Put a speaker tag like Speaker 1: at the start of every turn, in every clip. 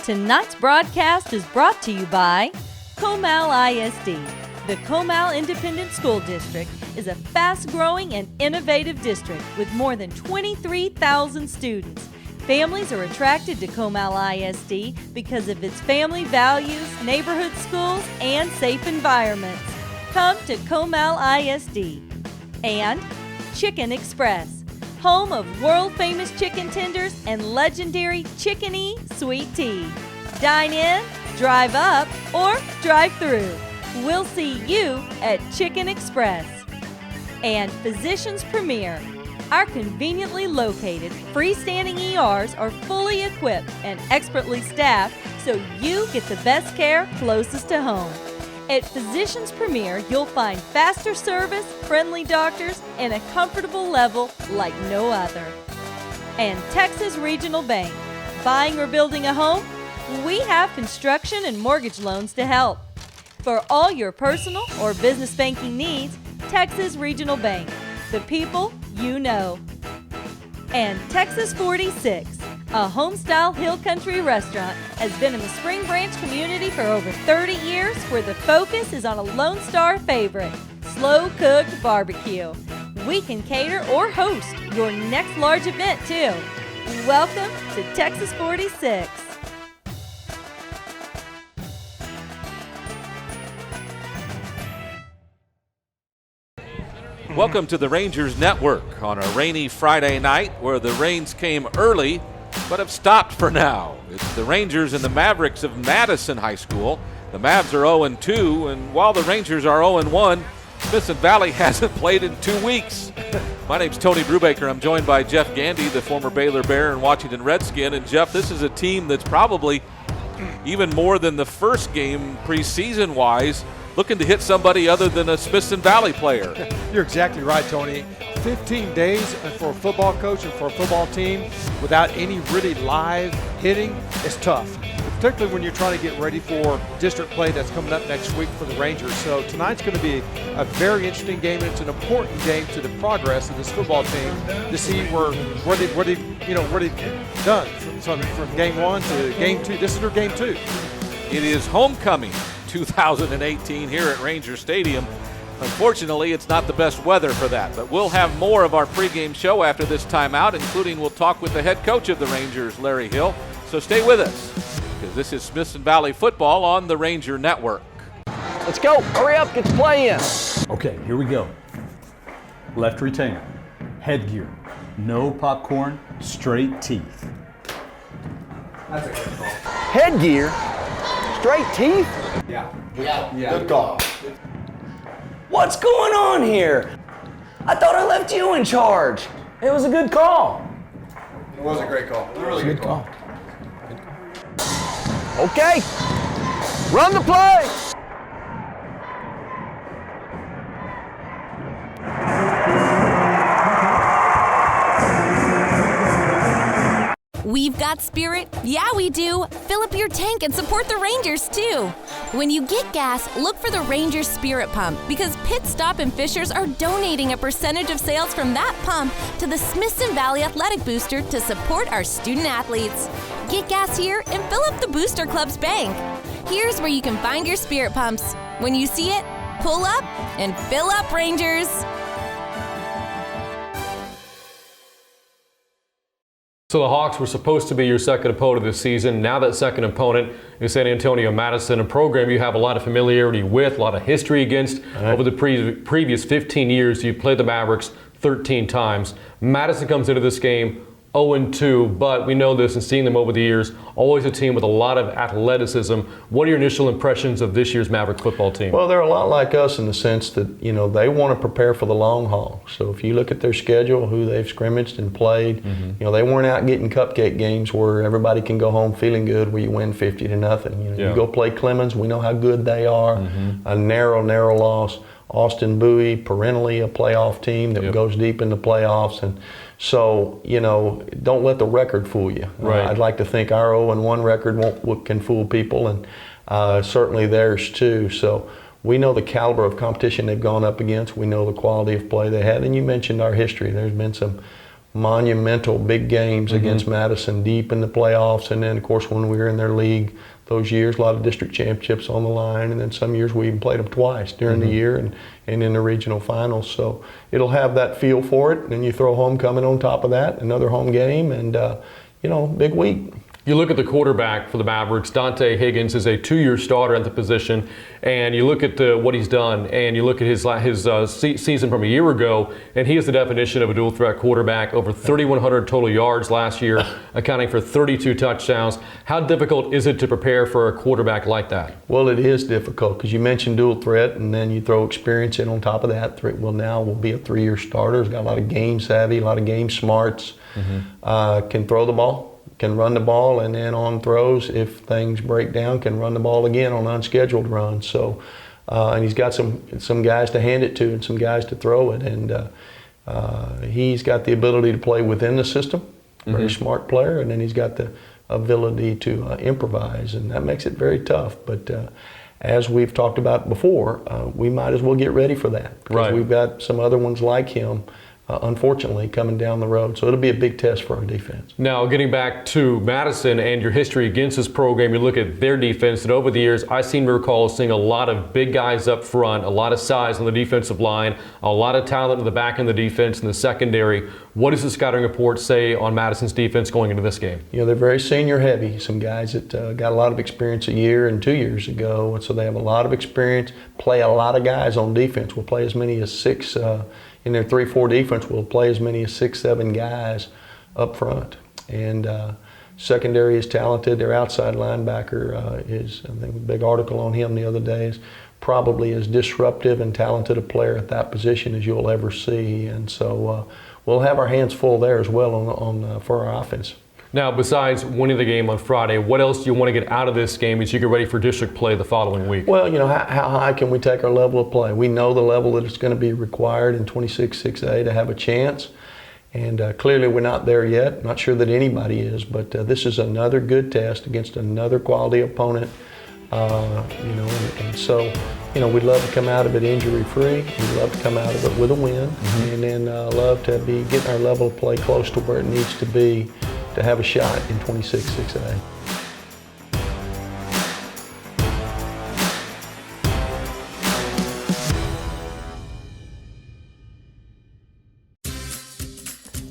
Speaker 1: Tonight's broadcast is brought to you by Comal ISD. The Comal Independent School District is a fast-growing and innovative district with more than 23,000 students. Families are attracted to Comal ISD because of its family values, neighborhood schools, and safe environments. Come to Comal ISD. And Chicken Express, home of world-famous chicken tenders and legendary Chicken-y sweet tea. Dine in, drive up, or drive through. We'll see you at Chicken Express. And Physicians Premier. Our conveniently located freestanding ERs are fully equipped and expertly staffed so you get the best care closest to home. At Physicians Premier, you'll find faster service, friendly doctors, and a comfortable level like no other. And Texas Regional Bank. Buying or building a home? We have construction and mortgage loans to help. For all your personal or business banking needs, Texas Regional Bank. The people you know. And Texas 46, a home-style hill country restaurant, has been in the Spring Branch community for over 30 years, where the focus is on a Lone Star favorite, slow-cooked barbecue. We can cater or host your next large event, too. Welcome to Texas 46.
Speaker 2: Welcome to the Rangers Network on a rainy Friday night where the rains came early but have stopped for now. It's the Rangers and the Mavericks of Madison High School. The Mavs are 0-2, and while the Rangers are 0-1, Smithson Valley hasn't played in 2 weeks. My name's Tony Brubaker. I'm joined by Jeff Gandy, the former Baylor Bear and Washington Redskin. And Jeff, this is a team that's probably even more than the first game preseason-wise looking to hit somebody other than a Smithson Valley player.
Speaker 3: You're exactly right, Tony. 15 days for a football coach and for a football team without any really live hitting is tough, particularly when you're trying to get ready for district play that's coming up next week for the Rangers. So tonight's going to be a very interesting game, and it's an important game to the progress of this football team to see where they've done from game one to game two. This is their game two.
Speaker 2: It is homecoming 2018 here at Ranger Stadium. Unfortunately, it's not the best weather for that, but we'll have more of our pregame show after this timeout, including we'll talk with the head coach of the Rangers, Larry Hill. So stay with us, because this is Smithson Valley football on the Ranger Network.
Speaker 4: Let's go. Hurry up. Get the play in.
Speaker 5: Okay, here we go. Left retainer. Headgear. No popcorn. Straight teeth.
Speaker 3: That's a good call.
Speaker 4: Headgear. Straight teeth?
Speaker 3: Yeah. Good call.
Speaker 4: What's going on here? I thought I left you in charge. It was a good call.
Speaker 3: It was a great call. A really good call.
Speaker 4: Okay. Run the play.
Speaker 6: We've got spirit? Yeah, we do. Fill up your tank and support the Rangers, too. When you get gas, look for the Rangers Spirit Pump, because Pit Stop and Fishers are donating a percentage of sales from that pump to the Smithson Valley Athletic Booster to support our student athletes. Get gas here and fill up the Booster Club's bank. Here's where you can find your Spirit Pumps. When you see it, pull up and fill up, Rangers.
Speaker 7: So the Hawks were supposed to be your second opponent this season. Now that second opponent is San Antonio Madison, a program you have a lot of familiarity with, a lot of history against. Over the previous 15 years, you've played the Mavericks 13 times. Madison comes into this game 0-2, but we know this and seeing them over the years, always a team with a lot of athleticism. What are your initial impressions of this year's Maverick football team?
Speaker 8: Well, they're a lot like us in the sense that, they want to prepare for the long haul. So if you look at their schedule, who they've scrimmaged and played, they weren't out getting cupcake games where everybody can go home feeling good where you win 50-0. You go play Clemens, we know how good they are. A narrow loss. Austin Bowie, perennially a playoff team that goes deep in the playoffs. And so, don't let the record fool you.
Speaker 7: Right.
Speaker 8: I'd like to think our 0-1 record can fool people, and certainly theirs too. So we know the caliber of competition they've gone up against. We know the quality of play they had. And you mentioned our history. There's been some monumental big games against Madison deep in the playoffs, and then of course when we were in their league those years, a lot of district championships on the line, and then some years we even played them twice during the year and in the regional finals. So it'll have that feel for it, and then you throw homecoming on top of that, another home game, and big week.
Speaker 7: You look at the quarterback for the Mavericks. Donte Higgins is a 2-year starter at the position, and you look at what he's done, and you look at his season from a year ago, and he is the definition of a dual threat quarterback. Over 3,100 total yards last year, accounting for 32 touchdowns. How difficult is it to prepare for a quarterback like that?
Speaker 8: Well, it is difficult because you mentioned dual threat, and then you throw experience in on top of that. Now will be a 3-year starter. He's got a lot of game savvy, a lot of game smarts. Can throw the ball. Can run the ball, and then on throws, if things break down, can run the ball again on unscheduled runs. So, and he's got some guys to hand it to and some guys to throw it, and he's got the ability to play within the system. Very smart player, and then he's got the ability to improvise, and that makes it very tough. But as we've talked about before, we might as well get ready for that because we've got some other ones like him. Unfortunately, coming down the road. So it'll be a big test for our defense.
Speaker 7: Now, getting back to Madison and your history against this program, you look at their defense, and over the years, I seem to recall seeing a lot of big guys up front, a lot of size on the defensive line, a lot of talent in the back end of the defense and the secondary. What does the scouting report say on Madison's defense going into this game?
Speaker 8: They're very senior heavy. Some guys that got a lot of experience a year and 2 years ago, and so they have a lot of experience, play a lot of guys on defense. We'll play as many as 6 in their 3-4 defense, will play as many as 6-7 guys up front. And secondary is talented. Their outside linebacker is, I think, a big article on him the other day, is probably as disruptive and talented a player at that position as you'll ever see. And so we'll have our hands full there as well for our offense.
Speaker 7: Now, besides winning the game on Friday, what else do you want to get out of this game as you get ready for district play the following week?
Speaker 8: Well, how high can we take our level of play? We know the level that it's going to be required in 26-6A to have a chance, and clearly we're not there yet. Not sure that anybody is, but this is another good test against another quality opponent. And so, we'd love to come out of it injury-free. We'd love to come out of it with a win, and then love to be getting our level of play close to where it needs to be to have a shot in 26-6A.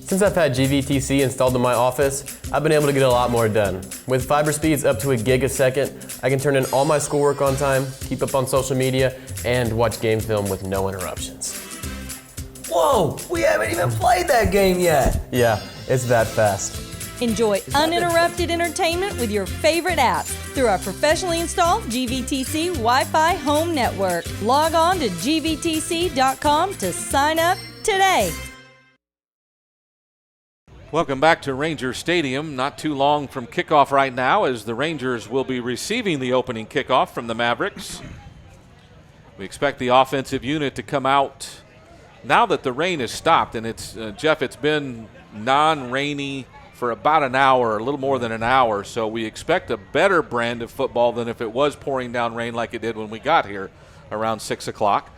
Speaker 9: Since I've had GVTC installed in my office, I've been able to get a lot more done. With fiber speeds up to 1 gig a second, I can turn in all my schoolwork on time, keep up on social media, and watch game film with no interruptions.
Speaker 4: Whoa, we haven't even played that game yet.
Speaker 9: Yeah, it's that fast.
Speaker 1: Enjoy uninterrupted entertainment with your favorite apps through our professionally installed GVTC Wi-Fi home network. Log on to gvtc.com to sign up today.
Speaker 2: Welcome back to Ranger Stadium. Not too long from kickoff right now, as the Rangers will be receiving the opening kickoff from the Mavericks. We expect the offensive unit to come out now that the rain has stopped, and it's Jeff, it's been non-rainy for about an hour, a little more than an hour, so we expect a better brand of football than if it was pouring down rain like it did when we got here around 6 o'clock.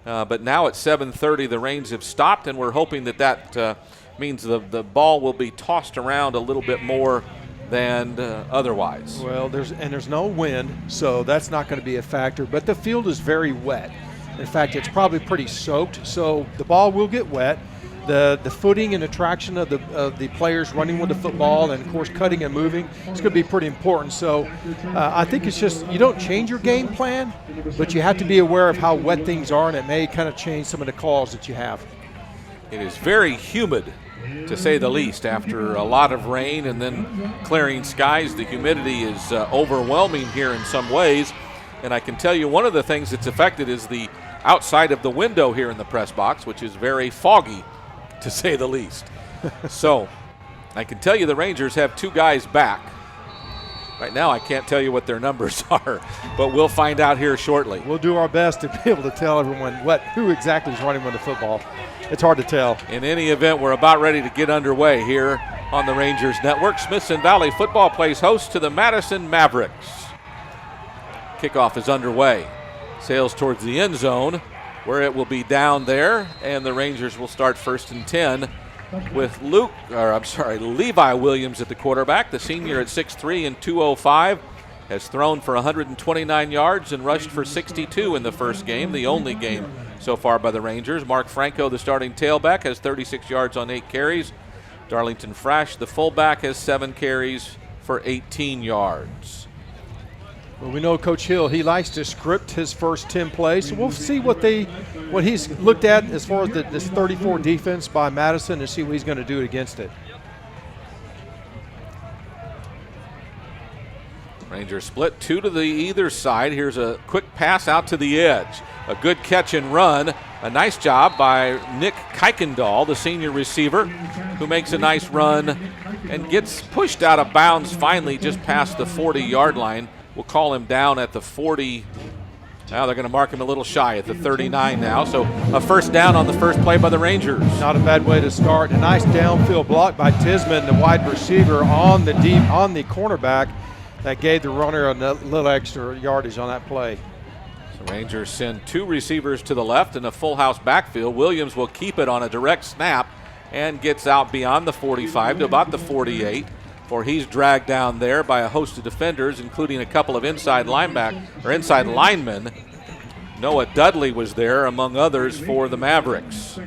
Speaker 2: But now at 7:30, the rains have stopped, and we're hoping that means the ball will be tossed around a little bit more than otherwise.
Speaker 3: Well, there's no wind, so that's not going to be a factor, but the field is very wet. In fact, it's probably pretty soaked, so the ball will get wet. The footing and the traction of the players running with the football, and of course cutting and moving, it's going to be pretty important. So I think it's just, you don't change your game plan, but you have to be aware of how wet things are, and it may kind of change some of the calls that you have.
Speaker 2: It is very humid, to say the least, after a lot of rain and then clearing skies. The humidity is overwhelming here in some ways, and I can tell you one of the things that's affected is the outside of the window here in the press box, which is very foggy, to say the least. So I can tell you the Rangers have 2 guys back. Right now I can't tell you what their numbers are, but we'll find out here shortly.
Speaker 3: We'll do our best to be able to tell everyone who exactly is running with the football. It's hard to tell.
Speaker 2: In any event, we're about ready to get underway here on the Rangers Network. Smithson Valley football plays host to the Madison Mavericks. Kickoff is underway. Sails towards the end zone, where it will be down there, and the Rangers will start 1st and 10 with Levi Williams at the quarterback. The senior at 6'3" and 205 has thrown for 129 yards and rushed for 62 in the first game, the only game so far by the Rangers. Mark Franco, the starting tailback, has 36 yards on 8 carries. Darlington Frash, the fullback, has 7 carries for 18 yards.
Speaker 3: Well, we know Coach Hill, he likes to script his first 10 plays, so we'll see what he's looked at as far as this 34 defense by Madison and see what he's going to do against it.
Speaker 2: Rangers split 2 to the either side. Here's a quick pass out to the edge. A good catch and run. A nice job by Nick Kuykendall, the senior receiver, who makes a nice run and gets pushed out of bounds finally just past the 40-yard line. We'll call him down at the 40. Now they're going to mark him a little shy at the 39 now. So a first down on the first play by the Rangers.
Speaker 3: Not a bad way to start. A nice downfield block by Tisman, the wide receiver, on the cornerback. That gave the runner a little extra yardage on that play.
Speaker 2: So Rangers send 2 receivers to the left in a full house backfield. Williams will keep it on a direct snap and gets out beyond the 45 to about the 48, for he's dragged down there by a host of defenders, including a couple of inside linemen. Noah Dudley was there, among others, for the Mavericks.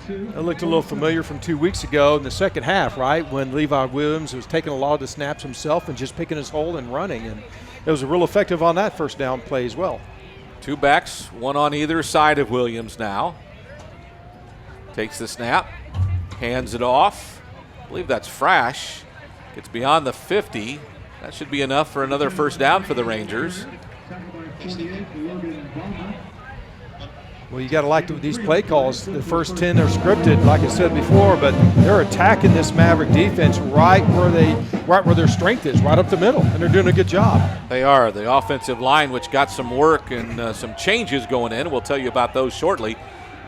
Speaker 3: It looked a little familiar from 2 weeks ago in the second half, right, when Levi Williams was taking a lot of the snaps himself and just picking his hole and running. And it was real effective on that first down play as well.
Speaker 2: 2 backs, 1 on either side of Williams now. Takes the snap, hands it off. I believe that's Frash. Gets beyond the 50. That should be enough for another first down for the Rangers.
Speaker 3: Well, you got to like these play calls. The first 10 are scripted, like I said before, but they're attacking this Maverick defense right where their strength is, right up the middle, and they're doing a good job.
Speaker 2: They are. The offensive line, which got some work and some changes going in. We'll tell you about those shortly.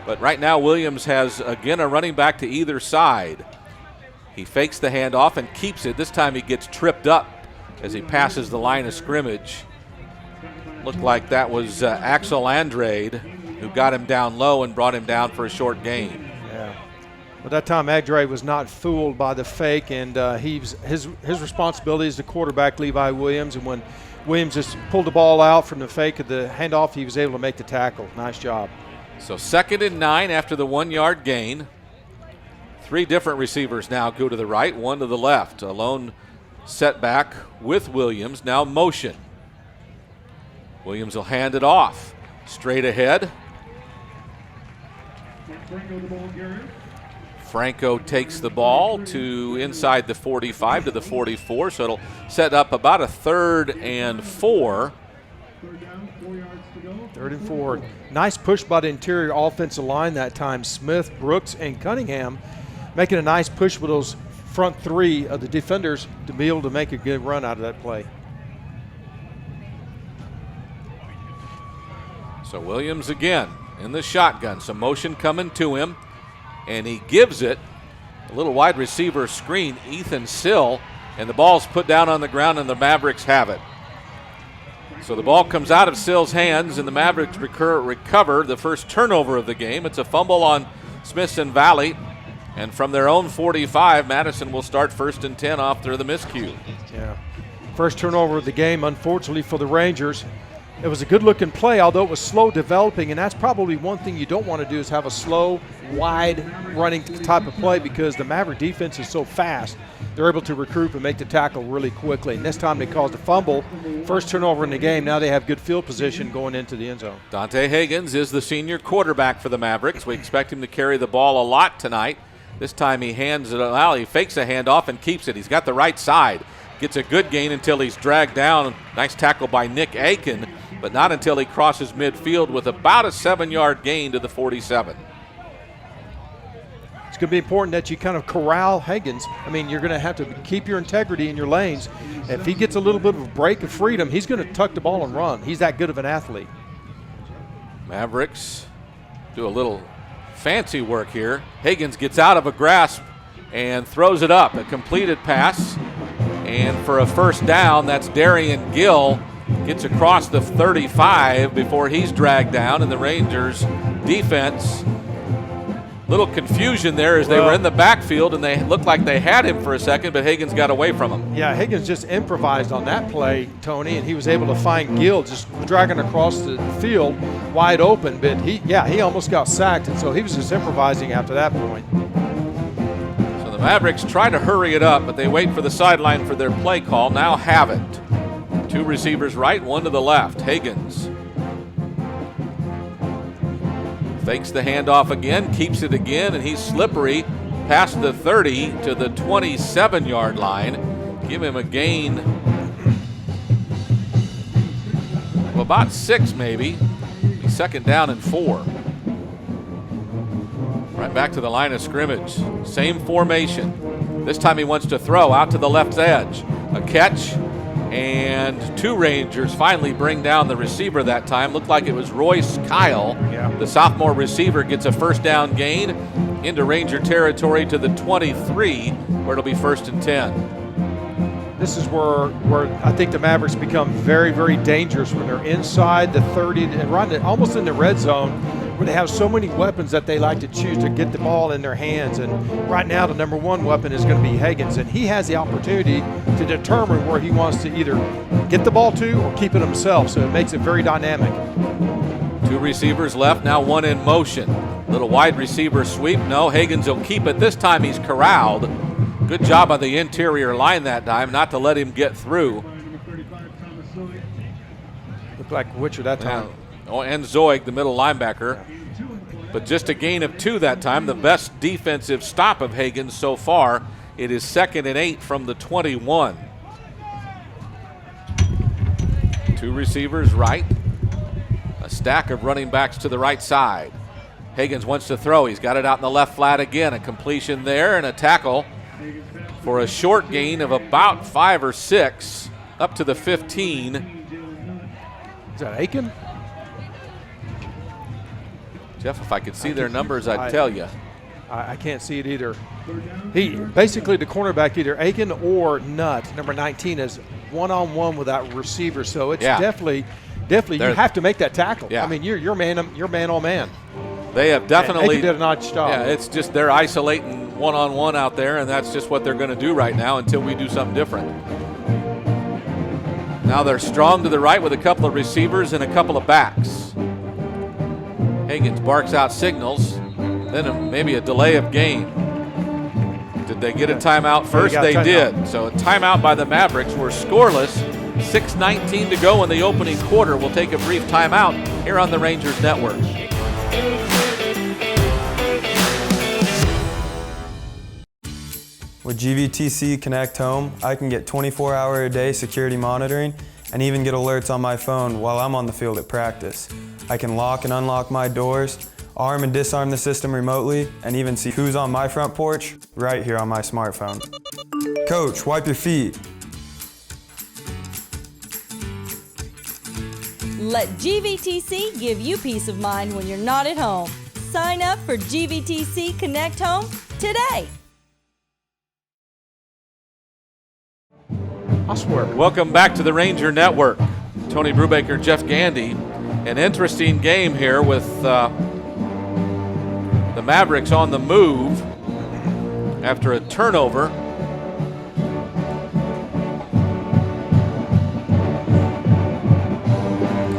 Speaker 2: But right now, Williams has, again, a running back to either side. He fakes the handoff and keeps it. This time he gets tripped up as he passes the line of scrimmage. Looked like that was Axel Andrade, who got him down low and brought him down for a short gain.
Speaker 3: Yeah. But that time Andrade was not fooled by the fake, and his responsibility is the quarterback, Levi Williams, and when Williams just pulled the ball out from the fake of the handoff, he was able to make the tackle. Nice job.
Speaker 2: So 2nd and 9 after the 1-yard gain. 3 different receivers now go to the right, 1 to the left. A lone setback with Williams, now motion. Williams will hand it off. Straight ahead. Franco takes the ball to inside the 45 to the 44, so it'll set up about a 3rd and 4.
Speaker 3: 3rd and 4. Nice push by the interior offensive line that time. Smith, Brooks, and Cunningham making a nice push with those front 3 of the defenders to be able to make a good run out of that play.
Speaker 2: So Williams again in the shotgun. Some motion coming to him, and he gives it. A little wide receiver screen, Ethan Sill, and the ball's put down on the ground, and the Mavericks have it. So the ball comes out of Sill's hands, and the Mavericks recover the first turnover of the game. It's a fumble on Smithson Valley, and from their own 45, Madison will start 1st and 10 after the miscue.
Speaker 3: Yeah. First turnover of the game, unfortunately, for the Rangers. It was a good-looking play, although it was slow developing, and that's probably one thing you don't want to do is have a slow, wide running type of play, because the Maverick defense is so fast. They're able to recruit and make the tackle really quickly. And this time they caused a fumble. First turnover in the game. Now they have good field position going into the end zone.
Speaker 2: Donte Higgins is the senior quarterback for the Mavericks. We expect him to carry the ball a lot tonight. This time he hands it out. He fakes a handoff and keeps it. He's got the right side. Gets a good gain until he's dragged down. Nice tackle by Nick Aiken, but not until he crosses midfield with about a 7-yard gain to the 47.
Speaker 3: It's going to be important that you kind of corral Higgins. I mean, you're going to have to keep your integrity in your lanes. If he gets a little bit of a break of freedom, he's going to tuck the ball and run. He's that good of an athlete.
Speaker 2: Mavericks do a little fancy work here. Higgins gets out of a grasp and throws it up. A completed pass. And for a first down, that's Darian Gill. Gets across the 35 before he's dragged down, and the Rangers defense Little confusion there as they were in the backfield and they looked like they had him for a second, but Higgins got away from him.
Speaker 3: Yeah, Higgins just improvised on that play, Tony, and he was able to find Gill just dragging across the field wide open. But he almost got sacked, and so he was just improvising after that point.
Speaker 2: So the Mavericks try to hurry it up, but they wait for the sideline for their play call. Now have it. 2 receivers right, 1 to the left. Higgins fakes the handoff again, keeps it again, and he's slippery past the 30 to the 27-yard line. Give him a gain of about 6 maybe. Be second down and 4. Right back to the line of scrimmage. Same formation. This time he wants to throw out to the left edge. A catch, and 2 Rangers finally bring down the receiver that time. Looked like it was Royce Kyle.
Speaker 3: Yeah.
Speaker 2: The sophomore receiver gets a first down gain into Ranger territory to the 23, where it'll be 1st and 10.
Speaker 3: This is where I think the Mavericks become very, very dangerous when they're inside the 30 and right almost in the red zone, where they have so many weapons that they like to choose to get the ball in their hands. And right now the number 1 weapon is going to be Higgins, and he has the opportunity to determine where he wants to either get the ball to or keep it himself, so it makes it very dynamic.
Speaker 2: 2 receivers left, now 1 in motion. Little wide receiver sweep. No, Higgins will keep it. This time he's corralled. Good job on the interior line that time, not to let him get through.
Speaker 3: Looked like Witcher that time.
Speaker 2: Oh, and Zoig, the middle linebacker. But just a gain of 2 that time. The best defensive stop of Higgins so far. It is 2nd and 8 from the 21. 2 receivers right. A stack of running backs to the right side. Higgins wants to throw. He's got it out in the left flat again. A completion there and a tackle for a short gain of about 5 or 6 up to the 15.
Speaker 3: Is that Aiken?
Speaker 2: Jeff, if I could see their numbers, I'd tell you.
Speaker 3: I can't see it either. He basically, the cornerback, either Aiken or Nutt, number 19, is one-on-one with that receiver. So it's definitely you have to make that tackle.
Speaker 2: Yeah.
Speaker 3: I mean, you're man on man.
Speaker 2: They have definitely
Speaker 3: Aiken did a nice job.
Speaker 2: Yeah, it's just they're isolating one-on-one out there, and that's just what they're going to do right now until we do something different. Now they're strong to the right with a couple of receivers and a couple of backs. Higgins barks out signals, then maybe a delay of game. Did they get a timeout first? They did. So a timeout by the Mavericks. We're scoreless. 6:19 to go in the opening quarter. We'll take a brief timeout here on the Rangers Network.
Speaker 10: With GVTC Connect Home, I can get 24-hour-a-day security monitoring and even get alerts on my phone while I'm on the field at practice. I can lock and unlock my doors, arm and disarm the system remotely, and even see who's on my front porch right here on my smartphone. Coach, wipe your feet.
Speaker 1: Let GVTC give you peace of mind when you're not at home. Sign up for GVTC Connect Home today.
Speaker 3: I swear.
Speaker 2: Welcome back to the Ranger Network. Tony Brubaker, Jeff Gandy. An interesting game here with the Mavericks on the move after a turnover.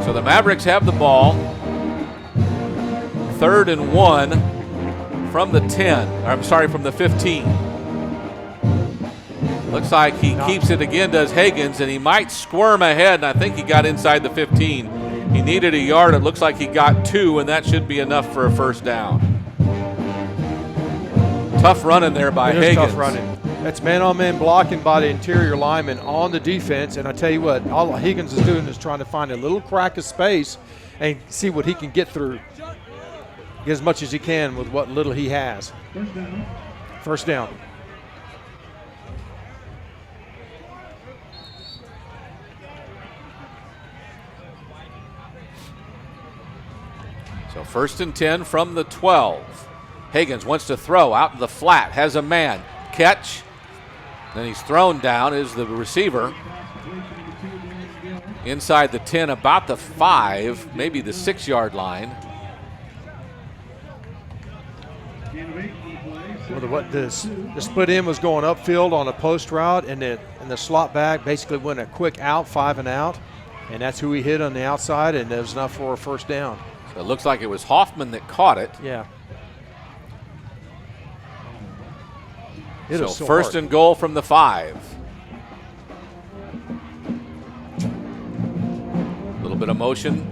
Speaker 2: So the Mavericks have the ball. 3rd and 1 from the 10. I'm sorry, from the 15. Looks like he keeps it again, does Higgins, and he might squirm ahead, and I think he got inside the 15. He needed a yard. It looks like he got 2, and that should be enough for a first down. Tough running there by Higgins.
Speaker 3: Tough running. That's man-on-man blocking by the interior lineman on the defense, and I tell you what, all Higgins is doing is trying to find a little crack of space and see what he can get through. Get as much as he can with what little he has. First down.
Speaker 2: So 1st and 10 from the 12. Higgins wants to throw out in the flat, has a man. Catch. Then he's thrown down is the receiver. Inside the 10, about the 5, maybe the 6-yard line.
Speaker 3: Well, the split end was going upfield on a post route, and the slot back basically went a quick out, 5 and out, and that's who he hit on the outside, and it was enough for a first down.
Speaker 2: So it looks like it was Hoffman that caught it.
Speaker 3: Yeah.
Speaker 2: So first and goal from the 5. A little bit of motion.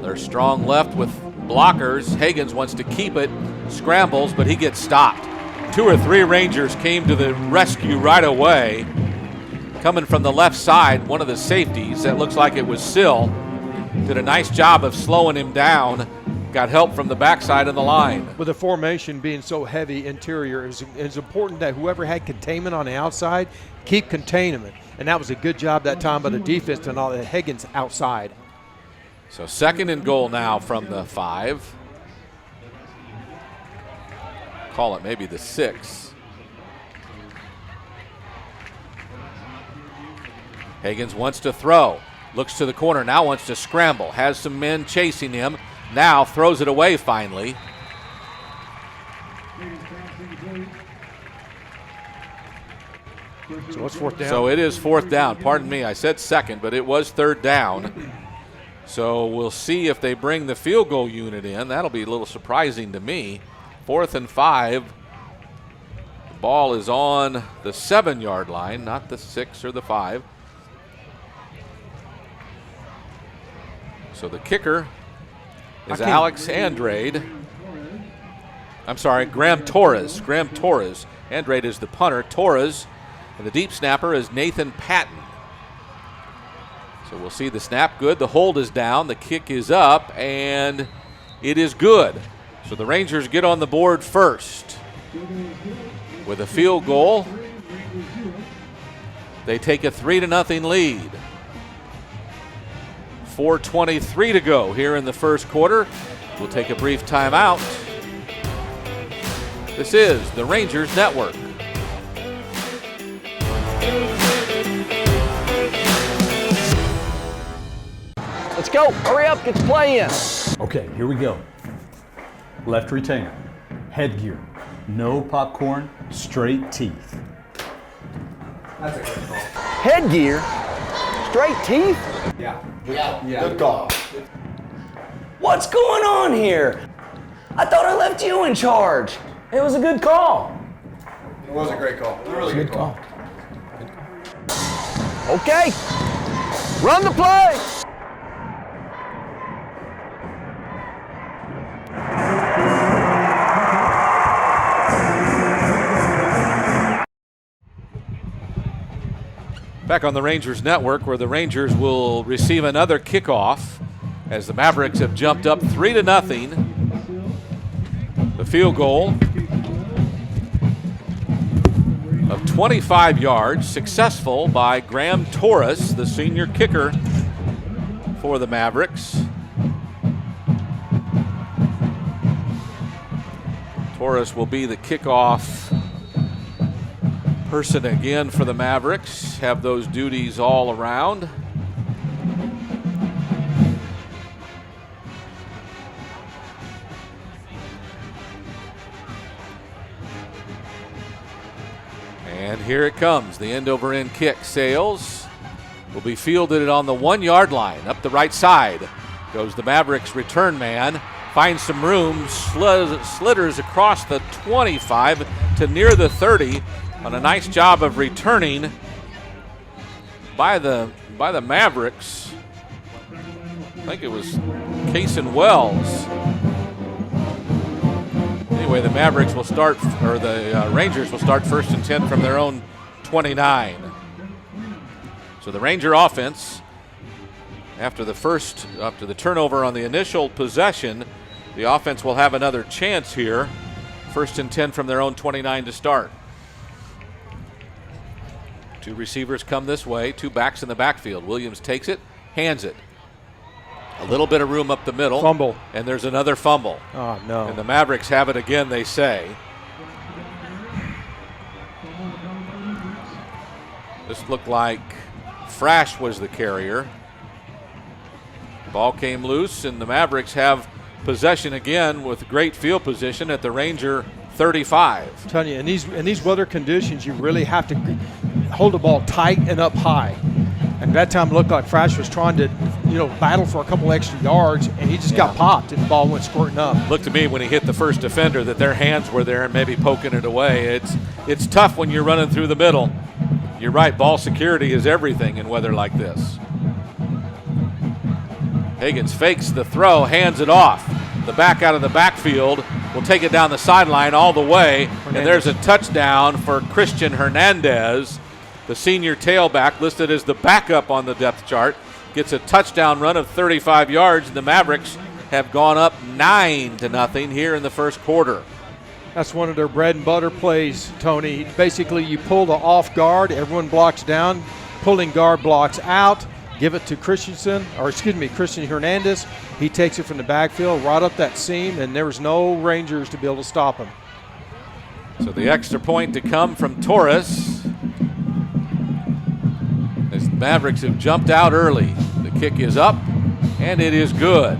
Speaker 2: They're strong left with blockers. Higgins wants to keep it, scrambles, but he gets stopped. 2 or 3 Rangers came to the rescue right away. Coming from the left side, one of the safeties, that looks like it was Sill, did a nice job of slowing him down. Got help from the backside of the line.
Speaker 3: With the formation being so heavy interior, it's important that whoever had containment on the outside keep containment. And that was a good job that time by the defense to not let Higgins outside.
Speaker 2: So second and goal now from the 5. Call it maybe the 6. Higgins wants to throw. Looks to the corner, now wants to scramble. Has some men chasing him. Now throws it away finally.
Speaker 3: So what's fourth down?
Speaker 2: So it is fourth down. Pardon me, I said second, but it was third down. So we'll see if they bring the field goal unit in. That'll be a little surprising to me. 4th and 5. The ball is on the 7-yard line, not the 6 or the 5. So the kicker is Alex Andrade. I'm sorry, Graham Torres. Graham Torres. Andrade is the punter. Torres. And the deep snapper is Nathan Patton. So we'll see the snap good. The hold is down. The kick is up, and it is good. So the Rangers get on the board first. With a field goal, they take a 3-0 lead. 4:23 to go here in the first quarter. We'll take a brief timeout. This is the Rangers Network.
Speaker 4: Let's go. Hurry up. Get the play in.
Speaker 5: Okay, here we go. Left retainer, headgear, no popcorn, straight teeth.
Speaker 11: That's a good call.
Speaker 4: Headgear? Straight teeth?
Speaker 11: Yeah. Good call.
Speaker 4: What's going on here? I thought I left you in charge. It was a good call.
Speaker 11: It was a great call. It was a really good call.
Speaker 4: Okay. Run the play.
Speaker 2: Back on the Rangers Network, where the Rangers will receive another kickoff as the Mavericks have jumped up 3-0. The field goal of 25 yards, successful by Graham Torres, the senior kicker for the Mavericks. Torres will be the kickoff person again for the Mavericks, have those duties all around. And here it comes. The end-over-end kick. Sales will be fielded on the 1-yard line. Up the right side goes the Mavericks return man. Finds some room, slitters across the 25 to near the 30 on a nice job of returning by the Mavericks. I think it was Cason Wells. Anyway, the Mavericks will start, or the Rangers will start 1st and 10 from their own 29. So the Ranger offense, after the turnover on the initial possession, the offense will have another chance here. 1st and 10 from their own 29 to start. 2 receivers come this way, 2 backs in the backfield. Williams takes it, hands it. A little bit of room up the middle.
Speaker 3: Fumble.
Speaker 2: And there's another fumble.
Speaker 3: Oh, no.
Speaker 2: And the Mavericks have it again, they say. This looked like Frash was the carrier. Ball came loose, and the Mavericks have possession again with great field position at the Ranger 35.
Speaker 3: I'm telling you, in these weather conditions, you really have to hold the ball tight and up high. And that time it looked like Frash was trying to, battle for a couple extra yards, and he just got popped and the ball went squirting up.
Speaker 2: Looked to me when he hit the first defender that their hands were there and maybe poking it away. It's tough when you're running through the middle. You're right, ball security is everything in weather like this. Higgins fakes the throw, hands it off. The back out of the backfield will take it down the sideline all the way, and there's a touchdown for Christian Hernandez. The senior tailback, listed as the backup on the depth chart, gets a touchdown run of 35 yards, and the Mavericks have gone up 9-0 here in the first quarter.
Speaker 3: That's one of their bread and butter plays, Tony. Basically, you pull the off guard, everyone blocks down, pulling guard blocks out, give it to Christian Hernandez. He takes it from the backfield right up that seam, and there was no Rangers to be able to stop him.
Speaker 2: So the extra point to come from Torres. As the Mavericks have jumped out early. The kick is up, and it is good.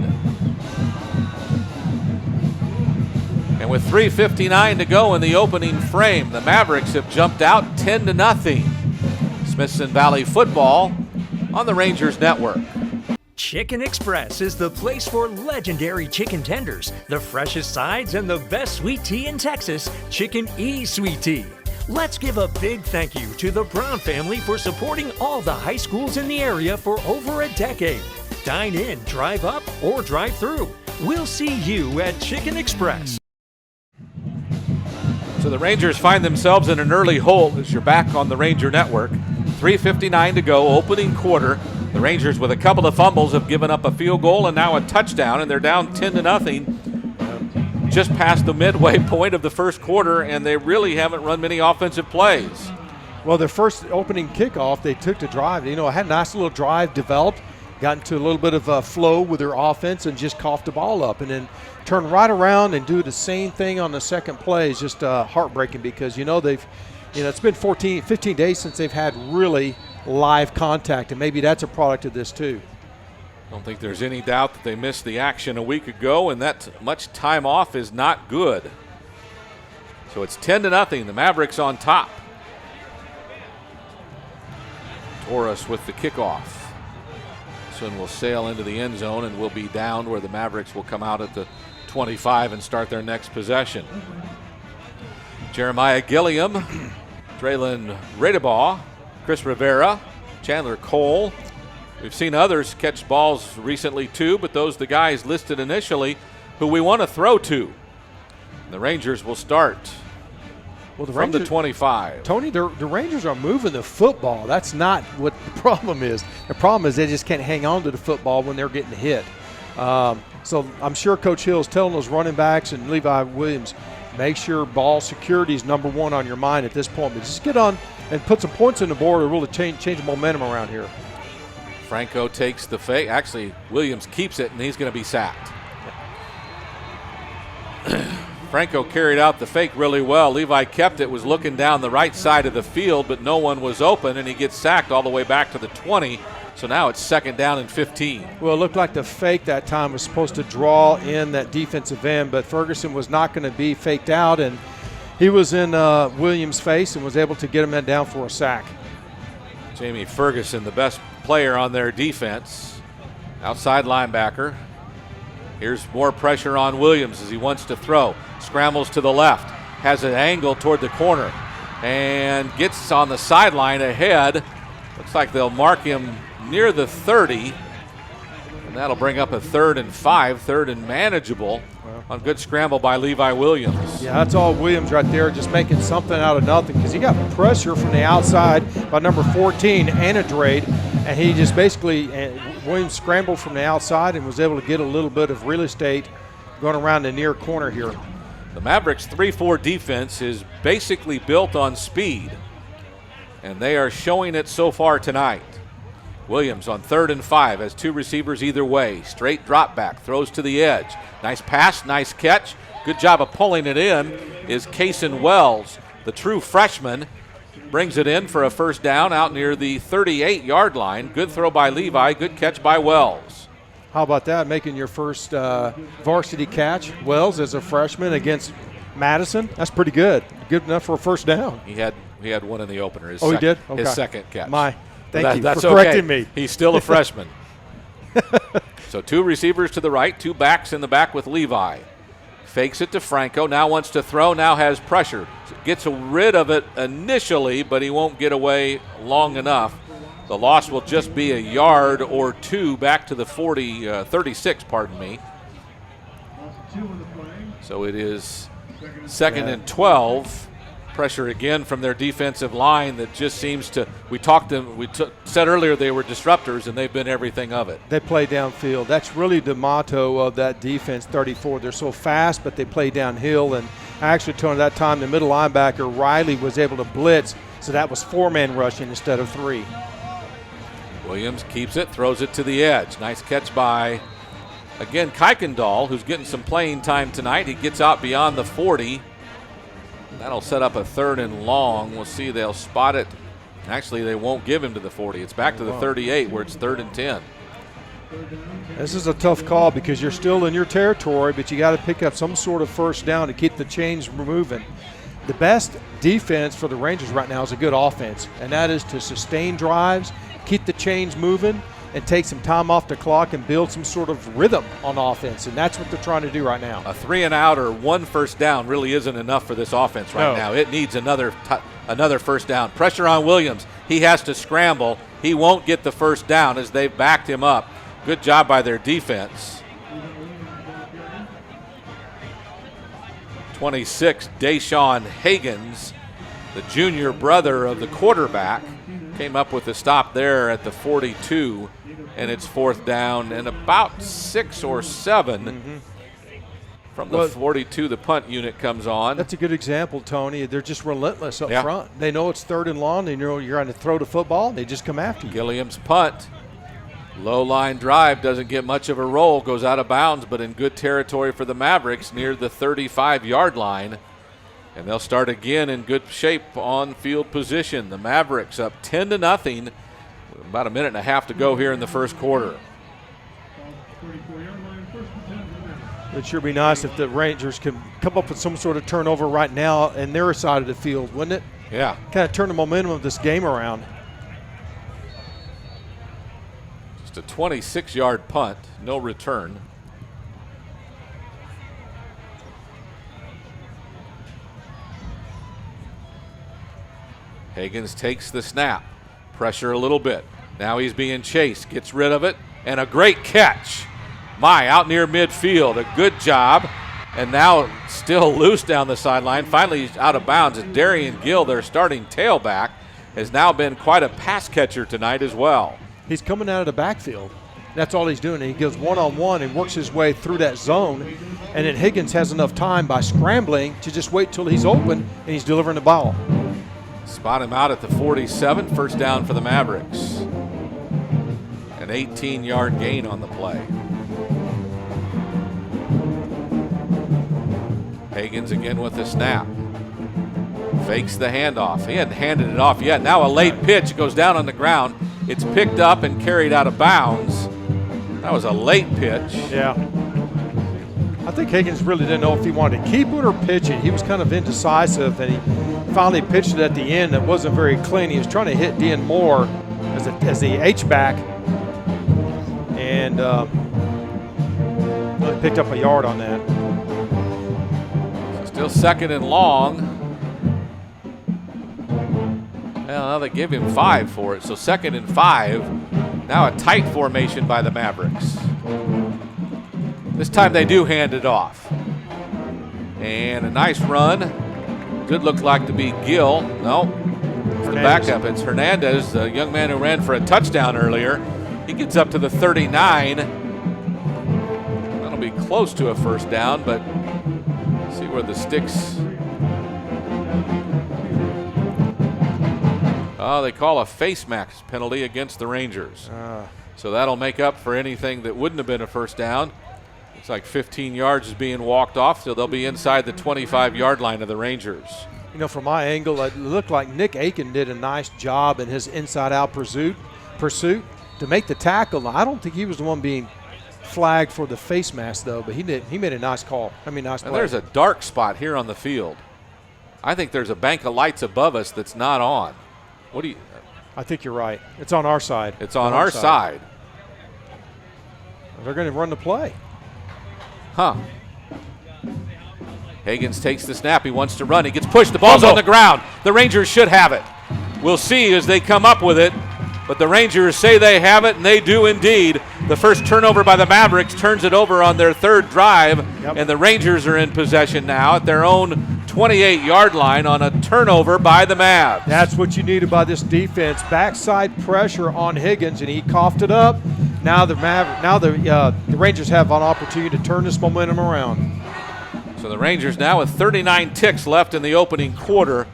Speaker 2: And with 3:59 to go in the opening frame, the Mavericks have jumped out 10-0. Smithson Valley football on the Rangers Network.
Speaker 12: Chicken Express is the place for legendary chicken tenders, the freshest sides, and the best sweet tea in Texas, Chicken E Sweet Tea. Let's give a big thank you to the Brown family for supporting all the high schools in the area for over a decade. Dine in, drive up, or drive through. We'll see you at Chicken Express.
Speaker 2: So the Rangers find themselves in an early hole as you're back on the Ranger Network. 3:59 to go, opening quarter. The Rangers, with a couple of fumbles, have given up a field goal and now a touchdown, and they're down 10-0. Just past the midway point of the first quarter, and they really haven't run many offensive plays.
Speaker 3: Well, their first opening kickoff, they took the drive. Had a nice little drive developed, got into a little bit of a flow with their offense and just coughed the ball up, and then turn right around and do the same thing on the second play. Is just heartbreaking because, it's been 15 days since they've had really live contact, and maybe that's a product of this too.
Speaker 2: I don't think there's any doubt that they missed the action a week ago, and that much time off is not good. So it's 10-0. The Mavericks on top. Torres with the kickoff. This one will sail into the end zone and will be down where the Mavericks will come out at the 25 and start their next possession. Jeremiah Gilliam, Draylon Radebaugh, Chris Rivera, Chandler Cole. We've seen others catch balls recently too, but those are the guys listed initially who we want to throw to. The Rangers will start from the 25.
Speaker 3: Tony, the Rangers are moving the football. That's not what the problem is. The problem is they just can't hang on to the football when they're getting hit. So I'm sure Coach Hill is telling those running backs and Levi Williams, make sure ball security is number one on your mind at this point. But just get on and put some points on the board to really change the momentum around here.
Speaker 2: Franco takes the fake. Actually, Williams keeps it, and he's going to be sacked. Franco carried out the fake really well. Levi kept it, was looking down the right side of the field, but no one was open, and he gets sacked all the way back to the 20. So now it's 2nd down and 15.
Speaker 3: Well, it looked like the fake that time was supposed to draw in that defensive end, but Ferguson was not going to be faked out, and he was in Williams' face and was able to get him down for a sack.
Speaker 2: Jamie Ferguson, the best player on their defense, outside linebacker. Here's more pressure on Williams as he wants to throw. Scrambles to the left, has an angle toward the corner, and gets on the sideline ahead. Looks like they'll mark him near the 30, and that'll bring up a 3rd and 5, 3rd and manageable on good scramble by Levi Williams.
Speaker 3: Yeah, that's all Williams right there, just making something out of nothing because he got pressure from the outside by number 14, Andrade, and he just basically, Williams scrambled from the outside and was able to get a little bit of real estate going around the near corner here.
Speaker 2: The Mavericks' 3-4 defense is basically built on speed, and they are showing it so far tonight. Williams on 3rd and 5 has 2 receivers either way. Straight drop back, throws to the edge. Nice pass, nice catch. Good job of pulling it in is Kason Wells, the true freshman. Brings it in for a 1st down out near the 38-yard line. Good throw by Levi, good catch by Wells.
Speaker 3: How about that, making your first varsity catch, Wells, as a freshman against Madison, that's pretty good. Good enough for a first down.
Speaker 2: He had one in the opener.
Speaker 3: He did? Okay.
Speaker 2: His second catch.
Speaker 3: Thank you
Speaker 2: that's
Speaker 3: for correcting me.
Speaker 2: He's still a freshman. So 2 receivers to the right, 2 backs in the back with Levi. Fakes it to Franco, now wants to throw, now has pressure. Gets rid of it initially, but he won't get away long enough. The loss will just be a yard or 2 back to the 36, pardon me. So it is 2nd and 12. Pressure again from their defensive line that just seems to, said earlier they were disruptors, and they've been everything of it.
Speaker 3: They play downfield. That's really the motto of that defense, 34. They're so fast, but they play downhill. And actually, Tony, that time the middle linebacker, Riley, was able to blitz, so that was 4-man rushing instead of 3.
Speaker 2: Williams keeps it, throws it to the edge. Nice catch by, again, Kuykendall, who's getting some playing time tonight. He gets out beyond the 40. That'll set up a 3rd and long. We'll see. They'll spot it. Actually, they won't give him to the 40. It's back to the 38 where it's 3rd and 10.
Speaker 3: This is a tough call because you're still in your territory, but you got to pick up some sort of first down to keep the chains moving. The best defense for the Rangers right now is a good offense, and that is to sustain drives, keep the chains moving, and take some time off the clock and build some sort of rhythm on offense, and that's what they're trying to do right now.
Speaker 2: A 3 and out or 1 first down really isn't enough for this offense right now. It needs another first down. Pressure on Williams. He has to scramble. He won't get the first down as they've backed him up. Good job by their defense. 26, Donte Higgins, the junior brother of the quarterback, came up with a stop there at the 42, and it's 4th down and about 6 or 7. From the 42, the punt unit comes on.
Speaker 3: That's a good example, Tony. They're just relentless up front. They know it's 3rd and long. They know you're going to throw the football. They just come after you.
Speaker 2: Gilliam's punt. Low line drive, doesn't get much of a roll, goes out of bounds, but in good territory for the Mavericks near the 35-yard line. And they'll start again in good shape on field position. The Mavericks up 10-0. About a minute and a half to go here in the first quarter.
Speaker 3: It'd sure be nice if the Rangers can come up with some sort of turnover right now in their side of the field, wouldn't it?
Speaker 2: Yeah.
Speaker 3: Kind of turn the momentum of this game around.
Speaker 2: Just a 26-yard punt, no return. Higgins takes the snap. Pressure a little bit. Now he's being chased. Gets rid of it. And a great catch. Out near midfield. A good job. And now still loose down the sideline. Finally he's out of bounds. And Darian Gill, their starting tailback, has now been quite a pass catcher tonight as well.
Speaker 3: He's coming out of the backfield. That's all he's doing. He goes one-on-one and works his way through that zone. And then Higgins has enough time by scrambling to just wait till he's open and he's delivering the ball.
Speaker 2: Spot him out at the 47, first down for the Mavericks. An 18-yard gain on the play. Higgins again with the snap. Fakes the handoff. He hadn't handed it off yet. Now a late pitch goes down on the ground. It's picked up and carried out of bounds. That was a late pitch.
Speaker 3: Yeah. I think Higgins really didn't know if he wanted to keep it or pitch it. He was kind of indecisive, and he finally pitched it at the end. It wasn't very clean. He was trying to hit Dean Moore as the H-back, and really picked up a yard on that.
Speaker 2: Still 2nd and long. Well, now they give him 5 for it, so 2nd and 5. Now a tight formation by the Mavericks. This time they do hand it off. And a nice run. Could look like to be Gill. No, it's the backup. It's Hernandez, the young man who ran for a touchdown earlier. He gets up to the 39. That'll be close to a first down, but see where the sticks. Oh, they call a face mask penalty against the Rangers. So that'll make up for anything that wouldn't have been a first down. Looks like 15 yards is being walked off, so they'll be inside the 25-yard line of the Rangers.
Speaker 3: You know, from my angle, it looked like Nick Aiken did a nice job in his inside-out pursuit to make the tackle. Now, I don't think he was the one being flagged for the face mask, though, but he made a nice call. Nice play.
Speaker 2: And there's a dark spot here on the field. I think there's a bank of lights above us that's not on. What do you?
Speaker 3: I think you're right. It's on our side.
Speaker 2: It's on our side.
Speaker 3: They're going to run the play.
Speaker 2: Huh. Higgins takes the snap. He wants to run. He gets pushed. The ball's on the ground. The Rangers should have it. We'll see as they come up with it. But the Rangers say they have it, and they do indeed. The first turnover by the Mavericks turns it over on their third drive, and the Rangers are in possession now at their own 28-yard line on a turnover by the Mavs.
Speaker 3: That's what you needed by this defense. Backside pressure on Higgins, and he coughed it up. Now the Rangers have an opportunity to turn this momentum around.
Speaker 2: So the Rangers now with 39 ticks left in the opening quarter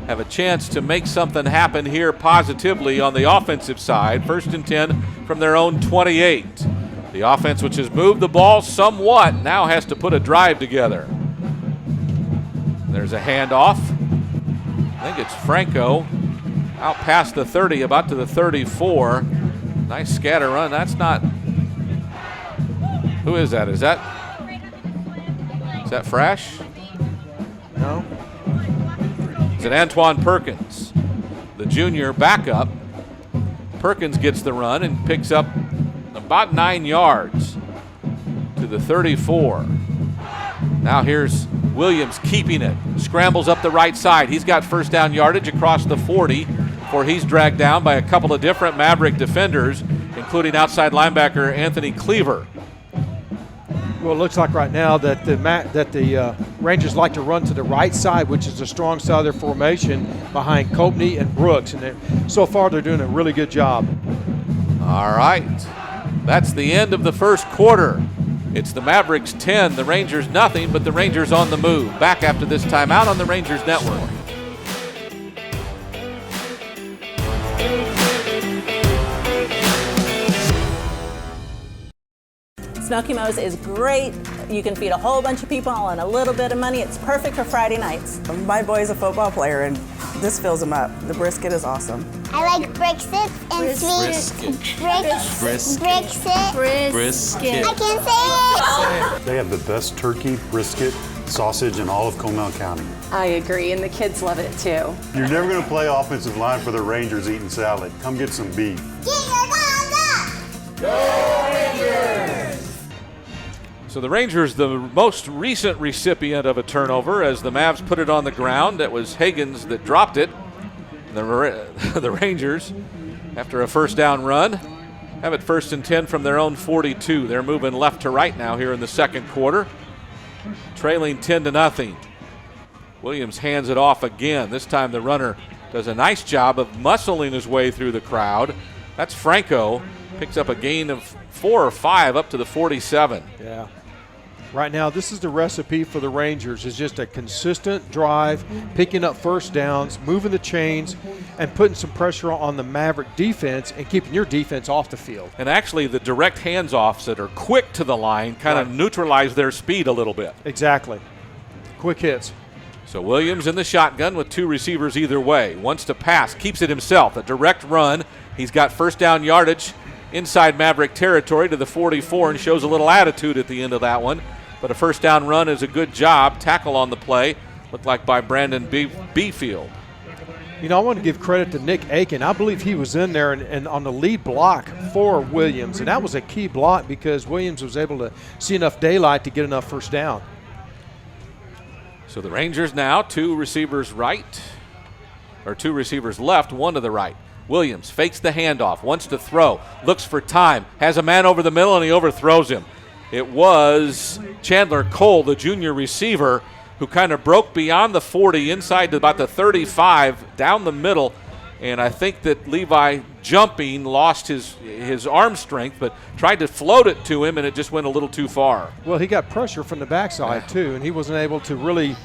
Speaker 2: have a chance to make something happen here positively on the offensive side. 1st and 10 from their own 28. The offense, which has moved the ball somewhat, now has to put a drive together. There's a handoff. I think it's Franco out past the 30, about to the 34. Nice scatter run. That's not. Who is that? Is that Fresh?
Speaker 3: No.
Speaker 2: It's Antoine Perkins, the junior backup. Perkins gets the run and picks up about 9 yards to the 34. Now here's Williams keeping it. Scrambles up the right side. He's got first down yardage across the 40 before he's dragged down by a couple of different Maverick defenders, including outside linebacker Anthony Cleaver.
Speaker 3: Well, it looks like right now that the Rangers like to run to the right side, which is the strong side of their formation behind Copney and Brooks. And so far, they're doing a really good job.
Speaker 2: All right. That's the end of the first quarter. It's the Mavericks 10, the Rangers nothing, but the Rangers on the move. Back after this timeout on the Rangers Network.
Speaker 13: Smoky Mo's is great. You can feed a whole bunch of people on a little bit of money. It's perfect for Friday nights.
Speaker 14: My boy's a football player, and this fills him up. The brisket is awesome.
Speaker 15: I like brisket and sweet brisket. I can't say it.
Speaker 16: They have the best turkey, brisket, sausage in all of Comal County.
Speaker 17: I agree, and the kids love it too.
Speaker 16: You're never going to play offensive line for the Rangers eating salad. Come get some beef.
Speaker 15: Get your guns up!
Speaker 2: Go Rangers! So the Rangers, the most recent recipient of a turnover, as the Mavs put it on the ground. That was Higgins that dropped it. The Rangers, after a first down run, have it 1st and 10 from their own 42. They're moving left to right now here in the second quarter, trailing 10-0. Williams hands it off again. This time the runner does a nice job of muscling his way through the crowd. That's Franco. Picks up a gain of 4 or 5 up to the 47.
Speaker 3: Yeah. Right now, this is the recipe for the Rangers. It's just a consistent drive, picking up first downs, moving the chains, and putting some pressure on the Maverick defense and keeping your defense off the field.
Speaker 2: And actually, the direct hands-offs that are quick to the line kind of neutralize their speed a little bit.
Speaker 3: Exactly. Quick hits.
Speaker 2: So Williams in the shotgun with 2 receivers either way. Wants to pass, keeps it himself. A direct run. He's got first down yardage inside Maverick territory to the 44 and shows a little attitude at the end of that one. But a first down run is a good job. Tackle on the play, looked like by Brandon Beefield.
Speaker 3: You know, I want to give credit to Nick Aiken. I believe he was in there and on the lead block for Williams, and that was a key block because Williams was able to see enough daylight to get enough first down.
Speaker 2: So the Rangers now 2 receivers right, or 2 receivers left, 1 to the right. Williams fakes the handoff, wants to throw, looks for time, has a man over the middle, and he overthrows him. It was Chandler Cole, the junior receiver, who kind of broke beyond the 40 inside to about the 35 down the middle. And I think that Levi jumping lost his arm strength, but tried to float it to him, and it just went a little too far.
Speaker 3: Well, he got pressure from the backside, too, and he wasn't able to really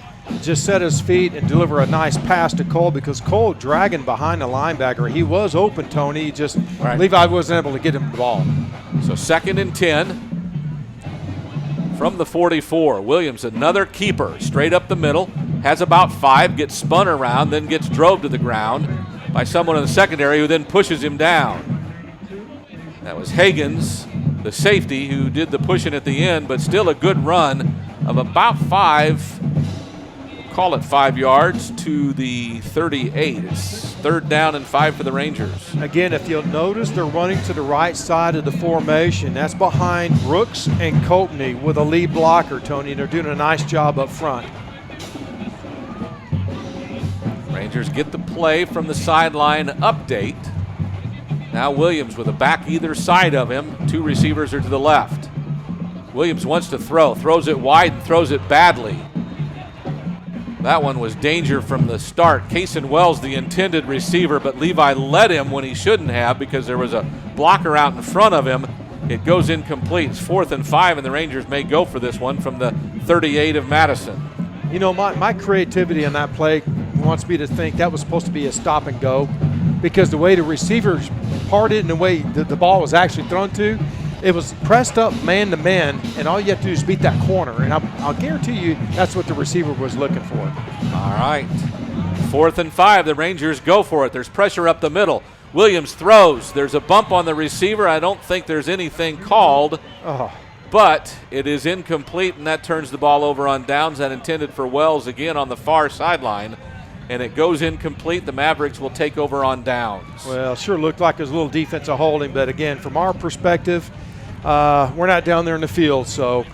Speaker 3: just set his feet and deliver a nice pass to Cole because Cole dragging behind the linebacker. He was open, Tony. Just Levi wasn't able to get him the ball.
Speaker 2: So 2nd and 10. From the 44, Williams, another keeper, straight up the middle, has about 5, gets spun around, then gets drove to the ground by someone in the secondary who then pushes him down. That was Higgins. the safety who did the pushing at the end, but still a good run of about 5, we'll call it 5 yards to the 38. It's 3rd down and 5 for the Rangers.
Speaker 3: Again, if you'll notice, they're running to the right side of the formation. That's behind Brooks and Coatney with a lead blocker, Tony. They're doing a nice job up front.
Speaker 2: Rangers get the play from the sideline update. Now Williams with a back either side of him. 2 receivers are to the left. Williams wants to throw, throws it wide and throws it badly. That one was danger from the start. Cason Wells, the intended receiver, but Levi led him when he shouldn't have because there was a blocker out in front of him. It goes incomplete. It's 4th and 5, and the Rangers may go for this one from the 38 of Madison.
Speaker 3: You know, my creativity on that play wants me to think that was supposed to be a stop and go, because the way the receivers parted and the way the ball was actually thrown to, it was pressed up man to man, and all you have to do is beat that corner. And I'll guarantee you that's what the receiver was looking for.
Speaker 2: All right. 4th and 5. The Rangers go for it. There's pressure up the middle. Williams throws. There's a bump on the receiver. I don't think there's anything called. But it is incomplete, and that turns the ball over on downs. That intended for Wells again on the far sideline. And it goes incomplete. The Mavericks will take over on downs.
Speaker 3: Well, sure looked like it was a little defensive holding, but again, from our perspective, we're not down there in the field, so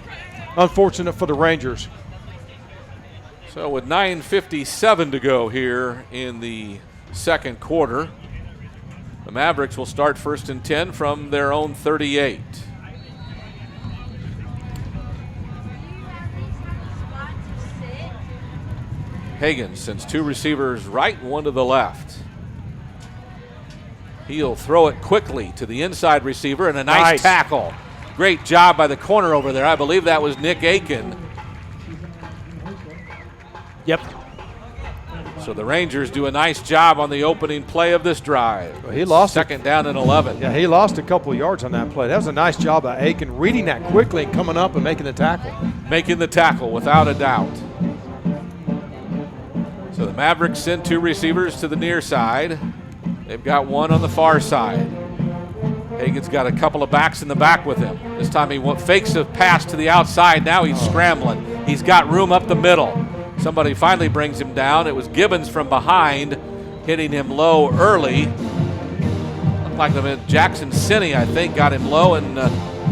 Speaker 3: unfortunate for the Rangers.
Speaker 2: So with 9:57 to go here in the second quarter, the Mavericks will start 1st and 10 from their own 38. Higgins sends 2 receivers right, 1 to the left. He'll throw it quickly to the inside receiver, and a nice tackle. Great job by the corner over there. I believe that was Nick Aiken.
Speaker 3: Yep.
Speaker 2: So the Rangers do a nice job on the opening play of this drive.
Speaker 3: Well, he lost
Speaker 2: 2nd down and 11.
Speaker 3: Yeah, he lost a couple of yards on that play. That was a nice job by Aiken, reading that quickly and coming up and making the tackle.
Speaker 2: Making the tackle, without a doubt. So the Mavericks send 2 receivers to the near side. They've got 1 on the far side. Higgins got a couple of backs in the back with him. This time he fakes a pass to the outside. Now he's scrambling. He's got room up the middle. Somebody finally brings him down. It was Gibbons from behind, hitting him low early. Looked like Jackson Sinney, I think, got him low and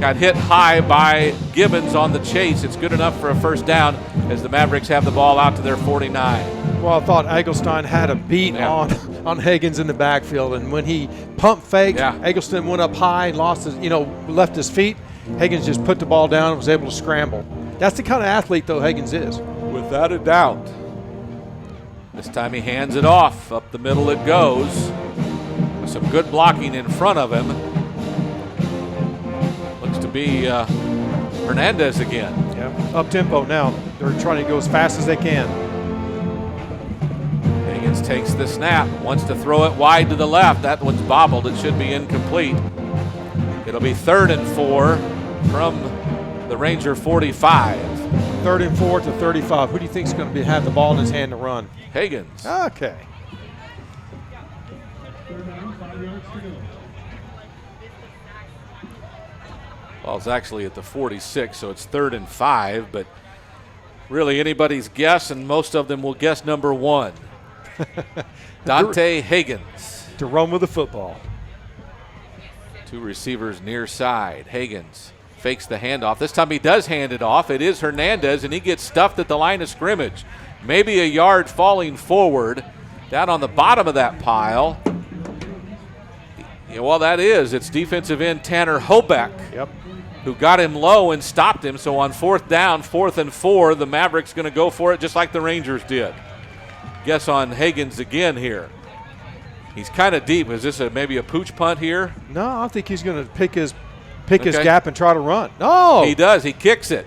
Speaker 2: got hit high by Gibbons on the chase. It's good enough for a 1st down as the Mavericks have the ball out to their 49.
Speaker 3: Well, I thought Eggleston had a beat on Higgins in the backfield, and when he pump faked, Eggleston went up high and lost his, left his feet. Higgins just put the ball down and was able to scramble. That's the kind of athlete, though, Higgins is.
Speaker 2: Without a doubt. This time he hands it off. Up the middle it goes. With some good blocking in front of him. Looks to be Hernandez again.
Speaker 3: Yeah, up tempo now. They're trying to go as fast as they can.
Speaker 2: Higgins takes the snap, wants to throw it wide to the left. That one's bobbled. It should be incomplete. It'll be 3rd and 4 from the Ranger 45.
Speaker 3: 3rd and 4 to 35. Who do you think is going to have the ball in his hand to run?
Speaker 2: Higgins.
Speaker 3: Okay.
Speaker 2: Well, it's actually at the 46, so it's 3rd and 5, but really anybody's guess, and most of them will guess number 1. Donte Higgins.
Speaker 3: To run with the football.
Speaker 2: 2 receivers near side. Higgins fakes the handoff. This time he does hand it off. It is Hernandez, and he gets stuffed at the line of scrimmage. Maybe a yard falling forward. Down on the bottom of that pile. Yeah, well, that is. It's defensive end Tanner Hobeck.
Speaker 3: Yep.
Speaker 2: Who got him low and stopped him. So on 4th down, 4th and 4, the Mavericks going to go for it just like the Rangers did. Guess on Higgins again here. He's kind of deep. Is this maybe a pooch punt here?
Speaker 3: No, I think he's going to pick his gap and try to run. No!
Speaker 2: He does. He kicks it.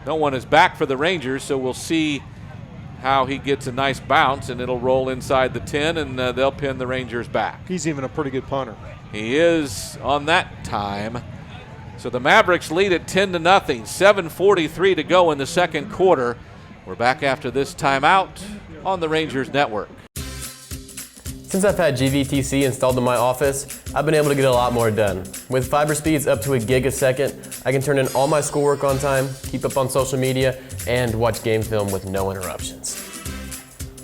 Speaker 2: No one is back for the Rangers, so we'll see how he gets a nice bounce, and it'll roll inside the 10, and they'll pin the Rangers back.
Speaker 3: He's even a pretty good punter.
Speaker 2: He is on that time. So the Mavericks lead at 10-0. 7:43 to go in the second quarter. We're back after this timeout on the Rangers Network.
Speaker 9: Since I've had GVTC installed in my office, I've been able to get a lot more done. With fiber speeds up to a gig a second, I can turn in all my schoolwork on time, keep up on social media, and watch game film with no interruptions.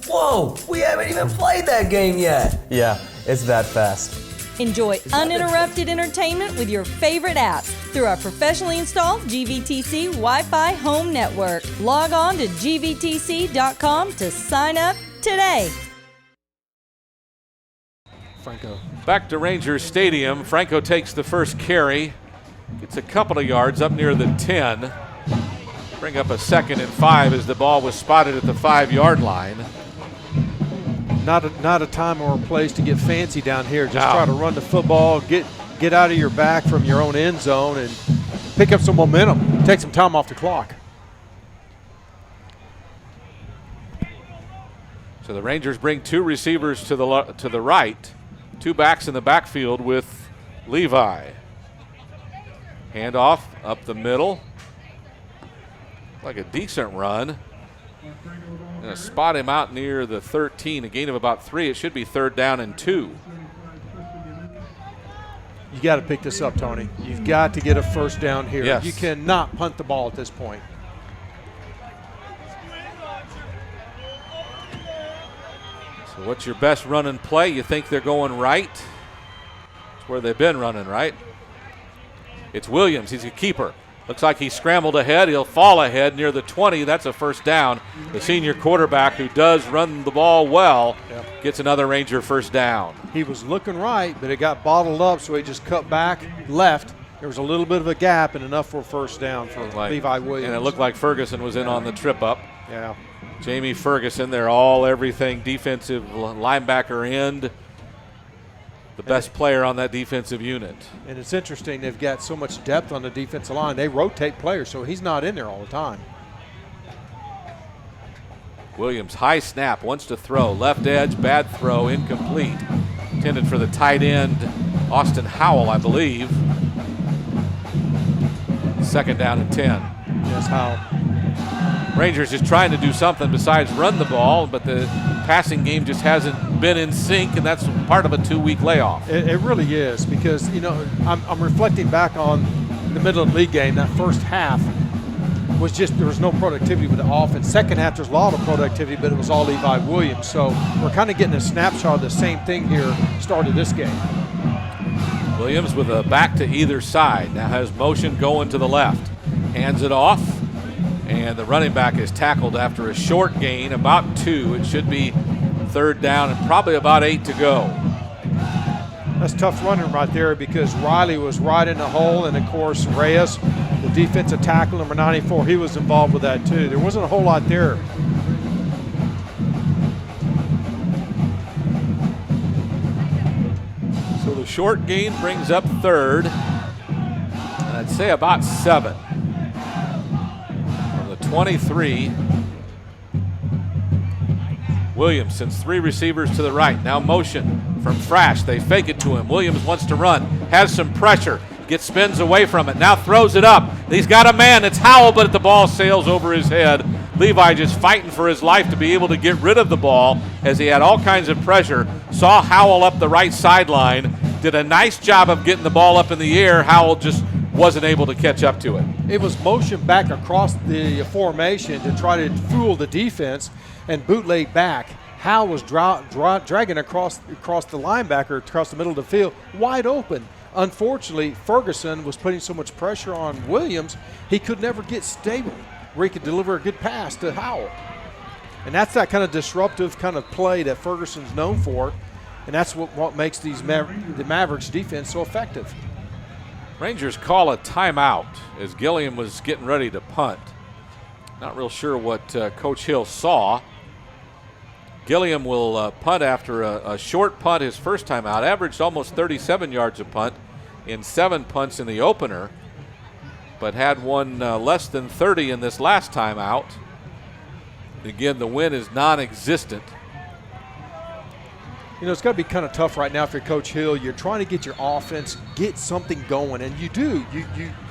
Speaker 4: Whoa, we haven't even played that game yet.
Speaker 9: Yeah, it's that fast.
Speaker 1: Enjoy uninterrupted entertainment with your favorite apps through our professionally installed GVTC Wi-Fi home network. Log on to gvtc.com to sign up today.
Speaker 3: Franco.
Speaker 2: Back to Rangers Stadium. Franco takes the first carry. Gets a couple of yards up near the 10. Bring up a 2nd and 5 as the ball was spotted at the 5-yard line.
Speaker 3: Not a time or a place to get fancy down here. Just try to run the football, get out of your back from your own end zone, and pick up some momentum. Take some time off the clock.
Speaker 2: So the Rangers bring 2 receivers to the right, 2 backs in the backfield with Levi. Handoff up the middle. Like a decent run. Gonna spot him out near the 13, a gain of about 3. It should be 3rd down and 2.
Speaker 3: You got to pick this up, Tony. You've got to get a first down here.
Speaker 2: Yes.
Speaker 3: You cannot punt the ball at this point.
Speaker 2: So what's your best run and play? You think they're going right? It's where they've been running, right? It's Williams. He's a keeper. Looks like he scrambled ahead. He'll fall ahead near the 20. That's a first down. The senior quarterback, who does run the ball well, gets another Ranger first down.
Speaker 3: He was looking right, but it got bottled up, so he just cut back left. There was a little bit of a gap and enough for a first down for Levi Williams.
Speaker 2: And it looked like Ferguson was in on the trip up.
Speaker 3: Yeah.
Speaker 2: Jamie Ferguson, they're everything defensive linebacker end. The best player on that defensive unit.
Speaker 3: And it's interesting, they've got so much depth on the defensive line. They rotate players, so he's not in there all the time.
Speaker 2: Williams, high snap, wants to throw. Left edge, bad throw, incomplete. Intended for the tight end, Austin Howell, I believe. 2nd down and 10.
Speaker 3: Yes, Howell.
Speaker 2: Rangers is trying to do something besides run the ball, but the passing game just hasn't been in sync, and that's part of a 2-week layoff.
Speaker 3: It really is, because, I'm reflecting back on the middle of the league game. That first half was just, there was no productivity with the offense. Second half, there's a lot of productivity, but it was all Levi Williams. So we're kind of getting a snapshot of the same thing here, start of this game.
Speaker 2: Williams with a back to either side. Now has motion going to the left. Hands it off. And the running back is tackled after a short gain, about 2. It should be 3rd down and probably about 8 to go.
Speaker 3: That's tough running right there, because Riley was right in the hole, and of course Reyes, the defensive tackle, number 94, he was involved with that too. There wasn't a whole lot there.
Speaker 2: So the short gain brings up 3rd, and I'd say about 7. 23. Williams sends 3 receivers to the right. Now motion from Frash. They fake it to him. Williams wants to run. Has some pressure. Spins away from it. Now throws it up. He's got a man. It's Howell, but the ball sails over his head. Levi just fighting for his life to be able to get rid of the ball, as he had all kinds of pressure. Saw Howell up the right sideline. Did a nice job of getting the ball up in the air. Howell just wasn't able to catch up to it.
Speaker 3: It was motion back across the formation to try to fool the defense and bootleg back. Howell was dragging across the linebacker, across the middle of the field, wide open. Unfortunately, Ferguson was putting so much pressure on Williams, he could never get stable where he could deliver a good pass to Howell. And that's that kind of disruptive kind of play that Ferguson's known for, and that's what makes the Mavericks defense so effective.
Speaker 2: Rangers call a timeout as Gilliam was getting ready to punt. Not real sure what Coach Hill saw. Gilliam will punt after a short punt his first time out. Averaged almost 37 yards a punt in 7 punts in the opener, but had one less than 30 in this last time out. Again, the win is non-existent.
Speaker 3: It's got to be kind of tough right now for Coach Hill. You're trying to get your offense, get something going, and you do.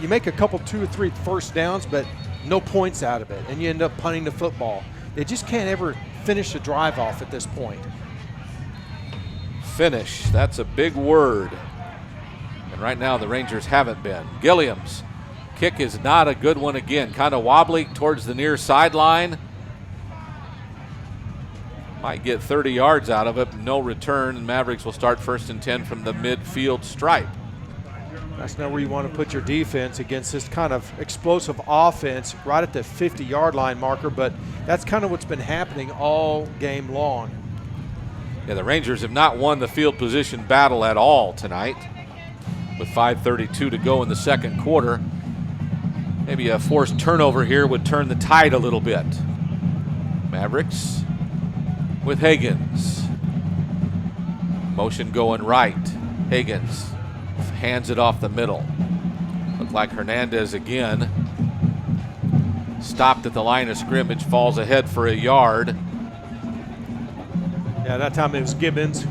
Speaker 3: You make a couple, 2 or 3 first downs, but no points out of it, and you end up punting the football. They just can't ever finish a drive off at this point.
Speaker 2: Finish, that's a big word. Right now, the Rangers haven't been. Gilliam's kick is not a good one again. Kind of wobbly towards the near sideline. Might get 30 yards out of it. No return, and Mavericks will start 1st and 10 from the midfield stripe.
Speaker 3: That's not where you want to put your defense against this kind of explosive offense right at the 50-yard line marker, but that's kind of what's been happening all game long.
Speaker 2: Yeah, the Rangers have not won the field position battle at all tonight. With 5:32 to go in the second quarter, maybe a forced turnover here would turn the tide a little bit. Mavericks with Higgins. Motion going right. Higgins hands it off the middle. Looked like Hernandez again. Stopped at the line of scrimmage, falls ahead for a yard.
Speaker 3: Yeah, that time it was Gibbons.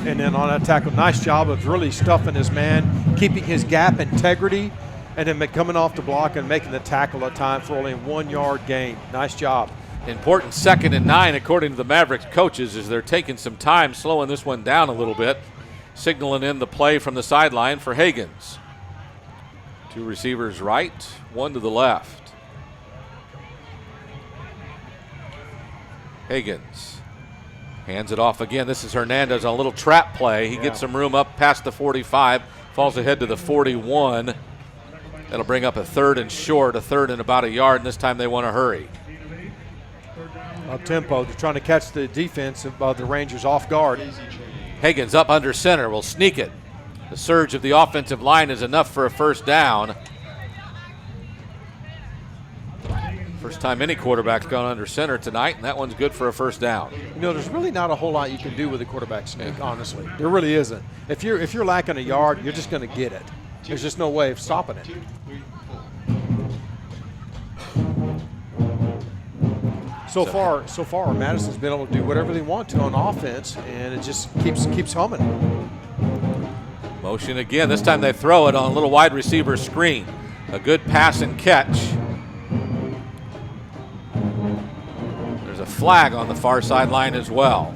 Speaker 3: And then on that tackle, nice job of really stuffing his man, keeping his gap integrity, and then coming off the block and making the tackle at time for only a 1-yard gain. Nice job.
Speaker 2: Important 2nd and 9, according to the Mavericks coaches, as they're taking some time, slowing this one down a little bit, signaling in the play from the sideline for Higgins. 2 receivers right, 1 to the left. Higgins hands it off again. This is Hernandez on a little trap play. He gets some room up past the 45, falls ahead to the 41. That'll bring up a 3rd and short, a 3rd and about a yard, and this time they want to hurry.
Speaker 3: Up tempo, they're trying to catch the defense of the Rangers off guard.
Speaker 2: Higgins up under center, will sneak it. The surge of the offensive line is enough for a 1st down. First time any quarterback's gone under center tonight, and that one's good for a 1st down.
Speaker 3: You know, there's really not a whole lot you can do with a quarterback sneak, honestly. There really isn't. If you're lacking a yard, you're just going to get it. There's just no way of stopping it. So far, Madison's been able to do whatever they want to on offense, and it just keeps humming.
Speaker 2: Motion again. This time they throw it on a little wide receiver screen. A good pass and catch. There's a flag on the far sideline as well.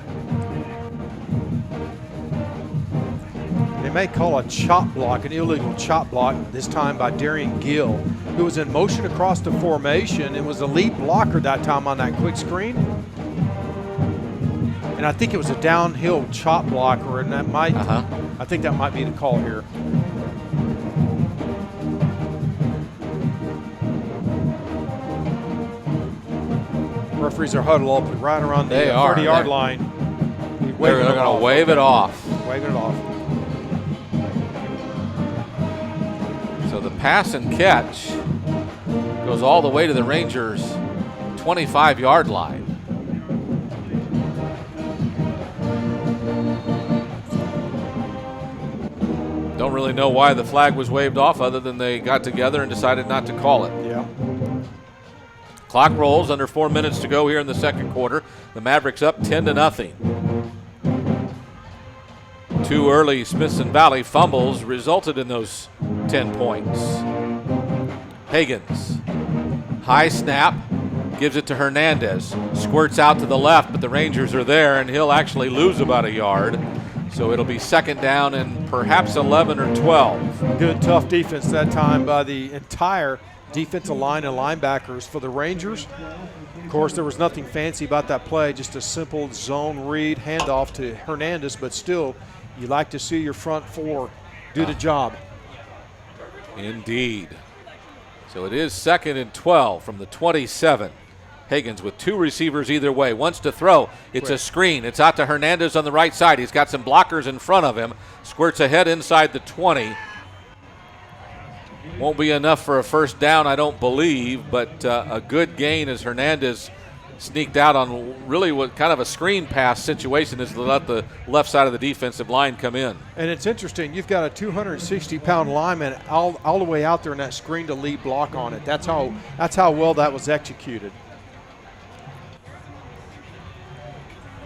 Speaker 3: They may call a chop block, an illegal chop block, this time by Darian Gill, who was in motion across the formation and was the lead blocker that time on that quick screen. And I think it was a downhill chop blocker, and that might, I think that might be the call here. Referees are huddled up right around the 30-yard line.
Speaker 2: They're going to wave it off.
Speaker 3: Waving it off.
Speaker 2: So the pass and catch goes all the way to the Rangers' 25-yard line. Don't really know why the flag was waved off other than they got together and decided not to call it.
Speaker 3: Yeah.
Speaker 2: Clock rolls, under 4 minutes to go here in the second quarter. The Mavericks up 10-0. 2 early Smithson Valley fumbles resulted in those 10 points. Higgins, high snap, gives it to Hernandez. Squirts out to the left, but the Rangers are there, and he'll actually lose about a yard. So it'll be 2nd down and perhaps 11 or 12.
Speaker 3: Good, tough defense that time by the entire defensive line and linebackers for the Rangers. Of course, there was nothing fancy about that play, just a simple zone read handoff to Hernandez, but still, you like to see your front 4 do the job.
Speaker 2: Indeed. So it is 2nd and 12 from the 27. Higgins with 2 receivers either way. Wants to throw. It's a screen. It's out to Hernandez on the right side. He's got some blockers in front of him. Squirts ahead inside the 20. Won't be enough for a 1st down, I don't believe, but a good gain as Hernandez sneaked out on really what kind of a screen pass situation is to let the left side of the defensive line come in.
Speaker 3: And it's interesting, you've got a 260-pound lineman all the way out there in that screen to lead block on it. That's how well that was executed.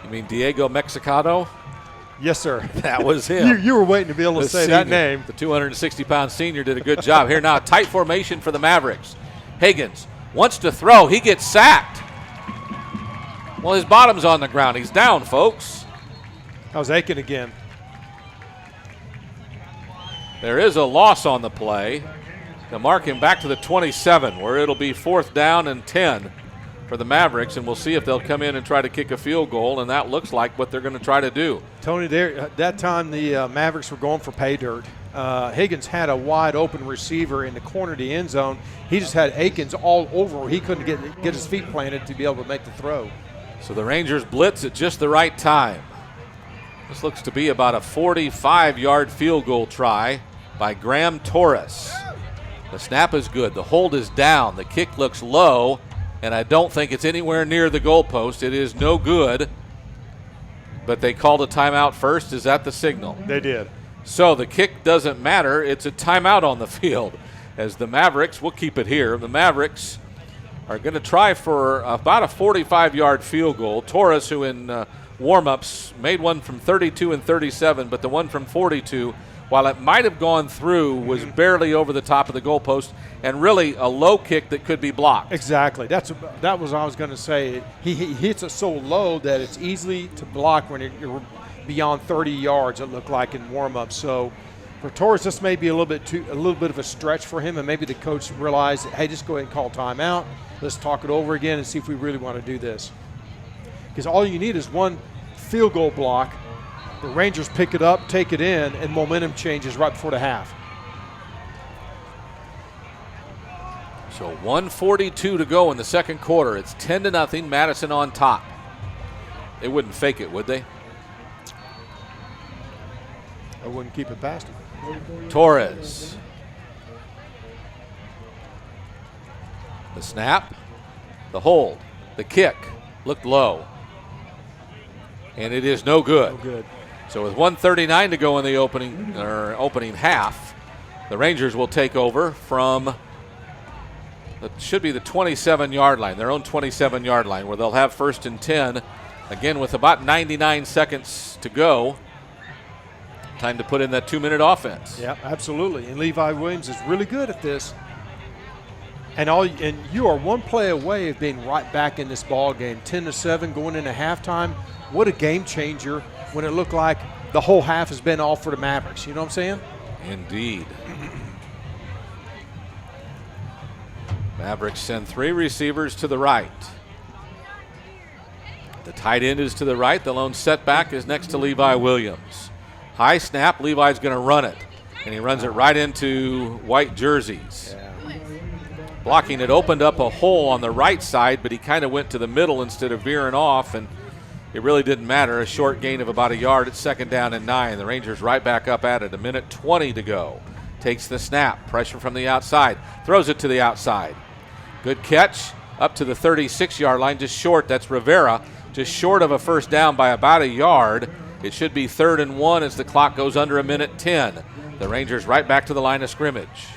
Speaker 2: You mean Diego Mexicano?
Speaker 3: Yes, sir.
Speaker 2: That was him.
Speaker 3: You were waiting to be able to say that name.
Speaker 2: The 260-pound senior did a good job. Here now, tight formation for the Mavericks. Higgins wants to throw. He gets sacked. Well, his bottom's on the ground. He's down, folks.
Speaker 3: I was aching again.
Speaker 2: There is a loss on the play. They'll mark him back to the 27, where it'll be 4th down and 10 for the Mavericks, and we'll see if they'll come in and try to kick a field goal, and that looks like what they're going to try to do.
Speaker 3: Tony, there that time the Mavericks were going for pay dirt. Higgins had a wide open receiver in the corner of the end zone. He just had Akins all over. He couldn't get his feet planted to be able to make the throw.
Speaker 2: So the Rangers blitz at just the right time. This looks to be about a 45-yard field goal try by Graham Torres. The snap is good. The hold is down. The kick looks low, and I don't think it's anywhere near the goalpost. It is no good, but they called a timeout first. Is that the signal?
Speaker 3: They did.
Speaker 2: So the kick doesn't matter. It's a timeout on the field as the Mavericks, we'll keep it here, the Mavericks are going to try for about a 45-yard field goal. Torres, who in warm-ups made one from 32 and 37, but the one from 42, while it might have gone through, was barely over the top of the goalpost, and really a low kick that could be blocked.
Speaker 3: Exactly. That was what I was going to say. He hits it so low that it's easily to block when you're beyond 30 yards, it looked like in warm-up. So for Torres, this may be a little bit of a stretch for him, and maybe the coach realized, hey, just go ahead and call timeout. Let's talk it over again and see if we really want to do this. Because all you need is one field goal block. The Rangers pick it up, take it in, and momentum changes right before the half.
Speaker 2: So 1:42 to go in the second quarter. It's 10-0, Madison on top. They wouldn't fake it, would they?
Speaker 3: I wouldn't keep it past him.
Speaker 2: Torres. The snap, the hold, the kick looked low. And it is no good.
Speaker 3: No good.
Speaker 2: So with 1:39 to go in the opening half, the Rangers will take over from it should be the 27-yard line, their own 27-yard line, where they'll have 1st and 10. Again, with about 99 seconds to go. Time to put in that 2-minute offense.
Speaker 3: Yeah, absolutely. And Levi Williams is really good at this. And you are one play away of being right back in this ball game. 10-7 going into halftime. What a game changer when it looked like the whole half has been all for the Mavericks. You know what I'm saying?
Speaker 2: Indeed. Mavericks send 3 receivers to the right. The tight end is to the right. The lone setback is next to Levi Williams. High snap. Levi's going to run it. And he runs it right into white jerseys.
Speaker 3: Yeah.
Speaker 2: Blocking it opened up a hole on the right side, but he kind of went to the middle instead of veering off, and it really didn't matter. A short gain of about a yard at 2nd down and 9. The Rangers right back up at it. 1:20 to go. Takes the snap. Pressure from the outside. Throws it to the outside. Good catch up to the 36-yard line, just short. That's Rivera, just short of a 1st down by about a yard. It should be 3rd and 1 as the clock goes under 1:10. The Rangers right back to the line of scrimmage.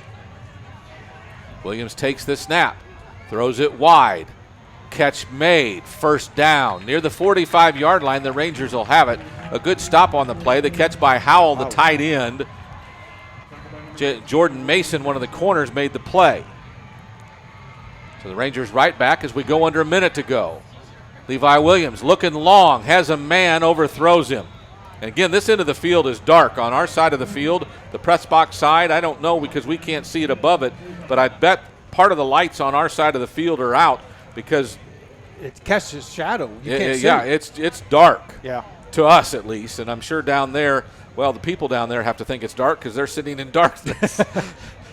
Speaker 2: Williams takes the snap, throws it wide. Catch made, 1st down. Near the 45-yard line, the Rangers will have it. A good stop on the play. The catch by Howell, the tight end. Jordan Mason, one of the corners, made the play. So the Rangers right back as we go under a minute to go. Levi Williams looking long, has a man, overthrows him. And again, this end of the field is dark. On our side of the field, the press box side, I don't know because we can't see it above it, but I bet part of the lights on our side of the field are out because
Speaker 3: it catches shadow. You can't see.
Speaker 2: Yeah, it's dark.
Speaker 3: Yeah.
Speaker 2: To us at least, and I'm sure down there, well, the people down there have to think it's dark because they're sitting in darkness.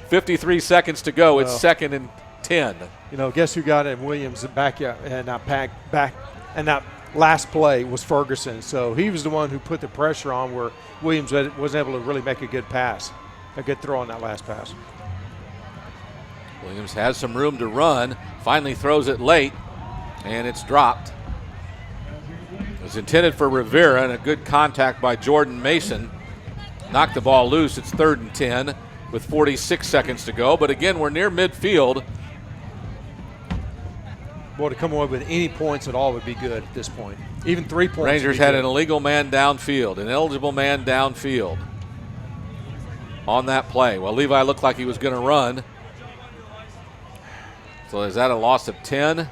Speaker 2: 53 seconds to go. It's 2nd and 10.
Speaker 3: You know, guess who got in Williams back and that last play was Ferguson. So he was the one who put the pressure on where Williams wasn't able to really make a good pass, a good throw on that last pass.
Speaker 2: Williams has some room to run, finally throws it late, and it's dropped. It was intended for Rivera, and a good contact by Jordan Mason. Knocked the ball loose. It's 3rd and 10 with 46 seconds to go. But again, we're near midfield.
Speaker 3: Boy, to come away with any points at all would be good at this point. Even 3 points.
Speaker 2: Rangers had an illegal man downfield, an eligible man downfield on that play. Well, Levi looked like he was going to run. So is that a loss of 10?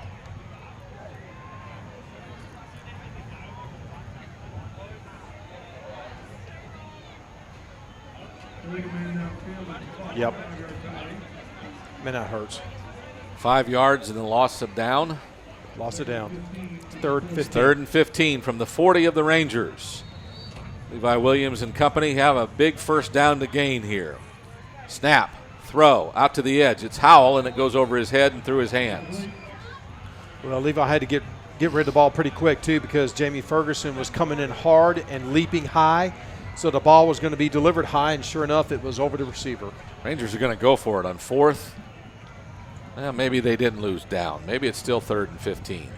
Speaker 3: Yep. Man, that hurts.
Speaker 2: 5 yards and the loss of down.
Speaker 3: Lost it down. Third and 15.
Speaker 2: Third and 15 from the 40 of the Rangers. Levi Williams and company have a big first down to gain here. Snap, throw, out to the edge. It's Howell, and it goes over his head and through his hands.
Speaker 3: Well, Levi had to get rid of the ball pretty quick, too, because Jamie Ferguson was coming in hard and leaping high. So the ball was going to be delivered high, and sure enough, it was over the receiver.
Speaker 2: Rangers are going to go for it on fourth. Well, maybe they didn't lose down. Maybe it's still 3rd and 15.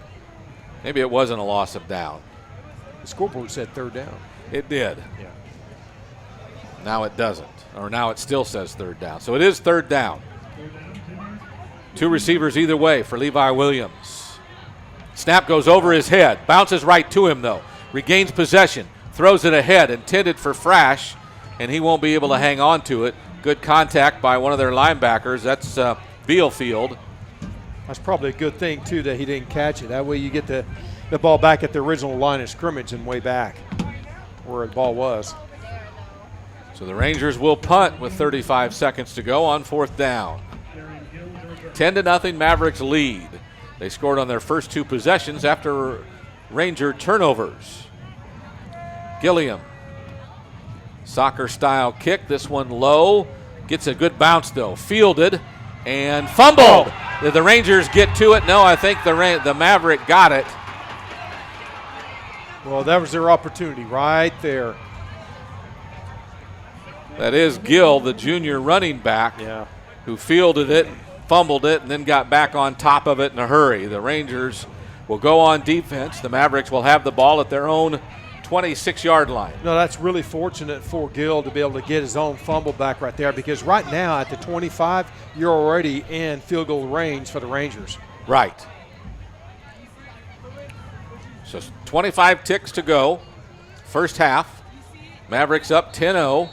Speaker 2: Maybe it wasn't a loss of down.
Speaker 3: The scoreboard said 3rd down.
Speaker 2: It did.
Speaker 3: Yeah.
Speaker 2: Now it doesn't. Or now it still says 3rd down. So it is 3rd down. 2 receivers either way for Levi Williams. Snap goes over his head. Bounces right to him, though. Regains possession. Throws it ahead, intended for Frash, and he won't be able to hang on to it. Good contact by one of their linebackers. That's Bealfield.
Speaker 3: That's probably a good thing, too, that he didn't catch it. That way you get the ball back at the original line of scrimmage and way back where the ball was.
Speaker 2: So the Rangers will punt with 35 seconds to go on 4th down. 10-0 Mavericks lead. They scored on their first 2 possessions after Ranger turnovers. Gilliam, soccer-style kick. This one low. Gets a good bounce, though. Fielded and fumbled. Did the Rangers get to it? No, I think the Maverick got it.
Speaker 3: Well, that was their opportunity right there.
Speaker 2: That is Gill, the junior running back, who fielded it, fumbled it, and then got back on top of it in a hurry. The Rangers will go on defense. The Mavericks will have the ball at their own 26-yard line.
Speaker 3: No, that's really fortunate for Gill to be able to get his own fumble back right there, because right now at the 25, you're already in field goal range for the Rangers.
Speaker 2: Right. So 25 ticks to go. First half. Mavericks up 10-0.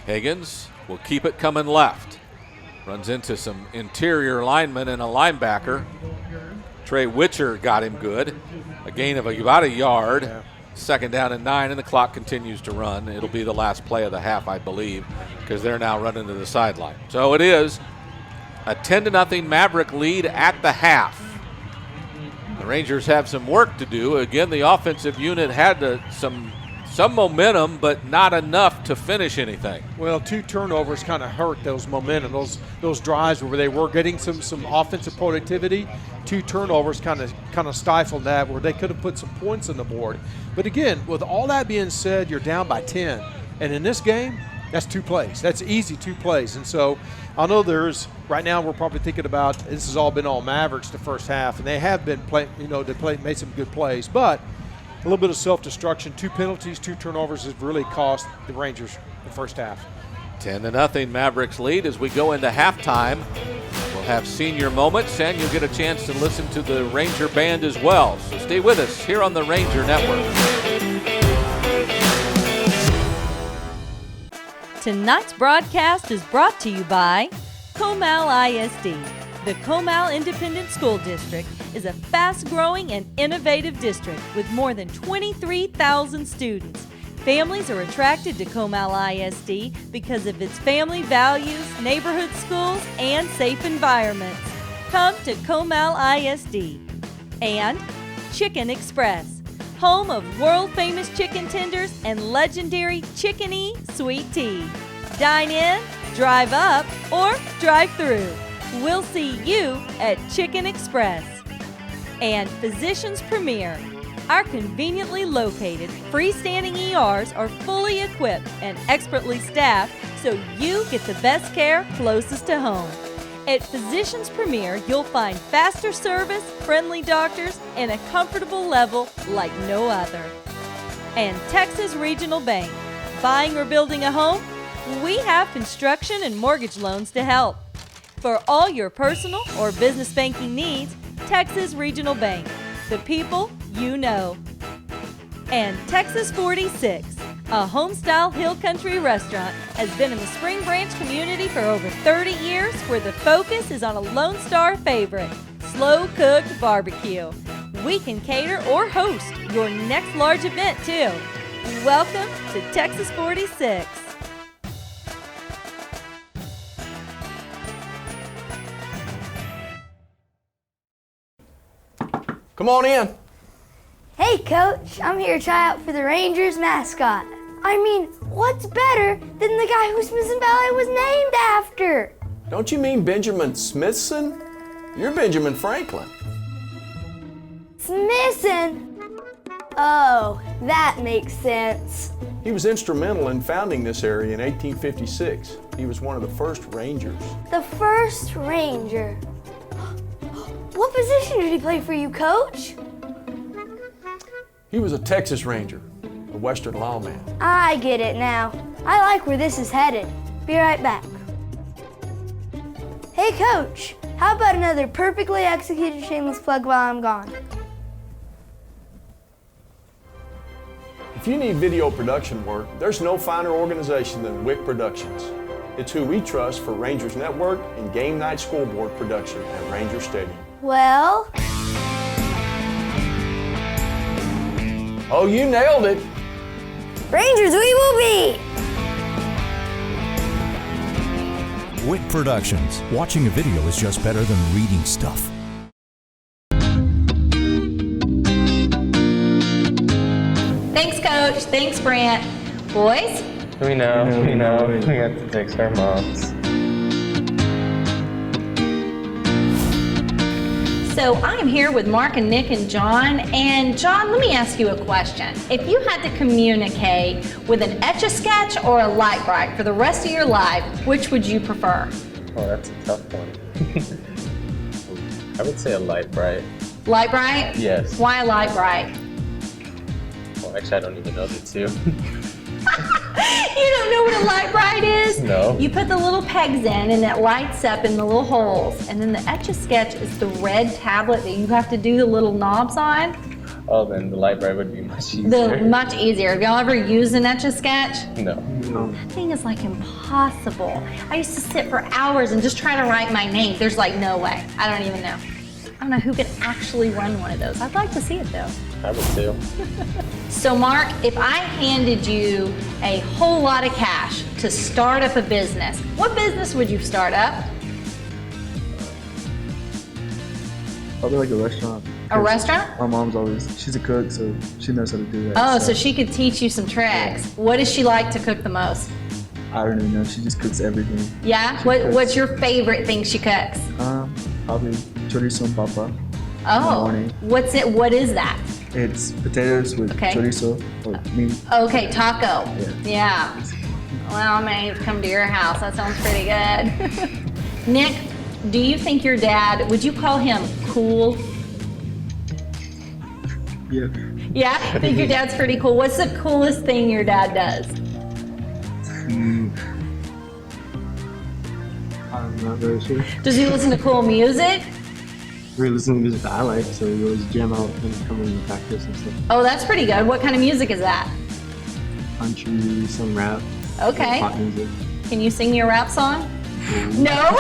Speaker 2: Higgins will keep it coming left. Runs into some interior linemen and a linebacker. Trey Witcher got him good. A gain of about a yard.
Speaker 3: Yeah.
Speaker 2: 2nd down and 9, and the clock continues to run. It'll be the last play of the half, I believe, because they're now running to the sideline. So it is a 10-0 Maverick lead at the half. The Rangers have some work to do. Again, the offensive unit had some momentum, but not enough to finish anything.
Speaker 3: Well, 2 turnovers kind of hurt those momentum, those drives where they were getting some offensive productivity. 2 turnovers kind of stifled that, where they could have put some points on the board. But again, with all that being said, you're down by 10. And in this game, that's 2 plays. That's easy 2 plays. And so I know right now we're probably thinking about this has all been all Mavericks the first half, and they have been playing, made some good plays. But a little bit of self-destruction, 2 penalties, 2 turnovers has really cost the Rangers the first half.
Speaker 2: 10-0 Mavericks lead as we go into halftime. We'll have senior moments, and you'll get a chance to listen to the Ranger Band as well. So stay with us here on the Ranger Network.
Speaker 1: Tonight's broadcast is brought to you by Comal ISD. The Comal Independent School District is a fast-growing and innovative district with more than 23,000 students. Families are attracted to Comal ISD because of its family values, neighborhood schools, and safe environments. Come to Comal ISD. And Chicken Express, home of world-famous chicken tenders and legendary Chicken E sweet tea. Dine in, drive up, or drive through. We'll see you at Chicken Express. And Physicians Premier. Our conveniently located freestanding ERs are fully equipped and expertly staffed so you get the best care closest to home. At Physicians Premier, you'll find faster service, friendly doctors, and a comfortable level like no other. And Texas Regional Bank. Buying or building a home? We have construction and mortgage loans to help. For all your personal or business banking needs, Texas Regional Bank. The people you know. And Texas 46, a home-style hill country restaurant, has been in the Spring Branch community for over 30 years, where the focus is on a Lone Star favorite, slow-cooked barbecue. We can cater or host your next large event, too. Welcome to Texas 46.
Speaker 9: Come on in.
Speaker 18: Hey, Coach. I'm here to try out for the Rangers mascot. I mean, what's better than the guy who Smithson Valley was named after?
Speaker 9: Don't you mean Benjamin Smithson? You're Benjamin Franklin.
Speaker 18: Smithson? Oh, that makes sense.
Speaker 9: He was instrumental in founding this area in 1856. He was one of the first Rangers.
Speaker 18: The first Ranger. What position did he play for you, Coach?
Speaker 9: He was a Texas Ranger, a Western lawman.
Speaker 18: I get it now. I like where this is headed. Be right back. Hey, Coach. How about another perfectly executed shameless plug while I'm gone?
Speaker 9: If you need video production work, there's no finer organization than WIC Productions. It's who we trust for Rangers Network and game night scoreboard production at Ranger Stadium.
Speaker 18: Well...
Speaker 9: Oh, you nailed it.
Speaker 18: Rangers we will be!
Speaker 19: WIC Productions. Watching a video is just better than reading stuff.
Speaker 20: Thanks, Coach. Thanks, Brant. Boys?
Speaker 21: We know. We have to fix our moms.
Speaker 20: So I'm here with Mark and Nick and John. And John, let me ask you a question. If you had to communicate with an Etch-a-Sketch or a Light-Bright for the rest of your life, which would you prefer?
Speaker 21: Oh, that's a tough one. I would say a Light-Bright.
Speaker 20: Light-Bright?
Speaker 21: Yes.
Speaker 20: Why a Light-Bright?
Speaker 21: Well, actually, I don't even know the two.
Speaker 20: You don't know what a Light-Bright is?
Speaker 21: No.
Speaker 20: You put the little pegs in and it lights up in the little holes. And then the Etch-a-Sketch is the red tablet that you have to do the little knobs on.
Speaker 21: Oh, then the Light-Bright would be much easier.
Speaker 20: Much easier. Have y'all ever used an Etch-a-Sketch?
Speaker 21: No.
Speaker 20: That thing is like impossible. I used to sit for hours and just try to write my name. There's like no way. I don't even know. I don't know who could actually run one of those. I'd like to see it though.
Speaker 21: I would too.
Speaker 20: So Mark, if I handed you a whole lot of cash to start up a business, what business would you start up?
Speaker 22: Probably like a restaurant.
Speaker 20: A restaurant?
Speaker 22: My mom's she's a cook, so she knows how to do that.
Speaker 20: Oh, so she could teach you some tricks. What does she like to cook the most?
Speaker 22: I don't even know. She just cooks everything.
Speaker 20: Yeah? What's your favorite thing she cooks?
Speaker 22: Probably chorizo and papa.
Speaker 20: Oh, what is that?
Speaker 22: It's potatoes with chorizo or meat.
Speaker 20: Okay, taco. Yeah. Well, I may come to your house. That sounds pretty good. Nick, do you think your dad, would you call him cool?
Speaker 22: Yeah.
Speaker 20: Yeah? I think your dad's pretty cool. What's the coolest thing your dad does?
Speaker 22: I'm not very sure.
Speaker 20: Does he listen to cool music?
Speaker 22: We listen to music that I like, so we always jam out and come in and practice and stuff.
Speaker 20: Oh, that's pretty good. What kind of music is that?
Speaker 22: Country, some rap.
Speaker 20: Okay.
Speaker 22: Pop music.
Speaker 20: Can you sing me a rap song? No?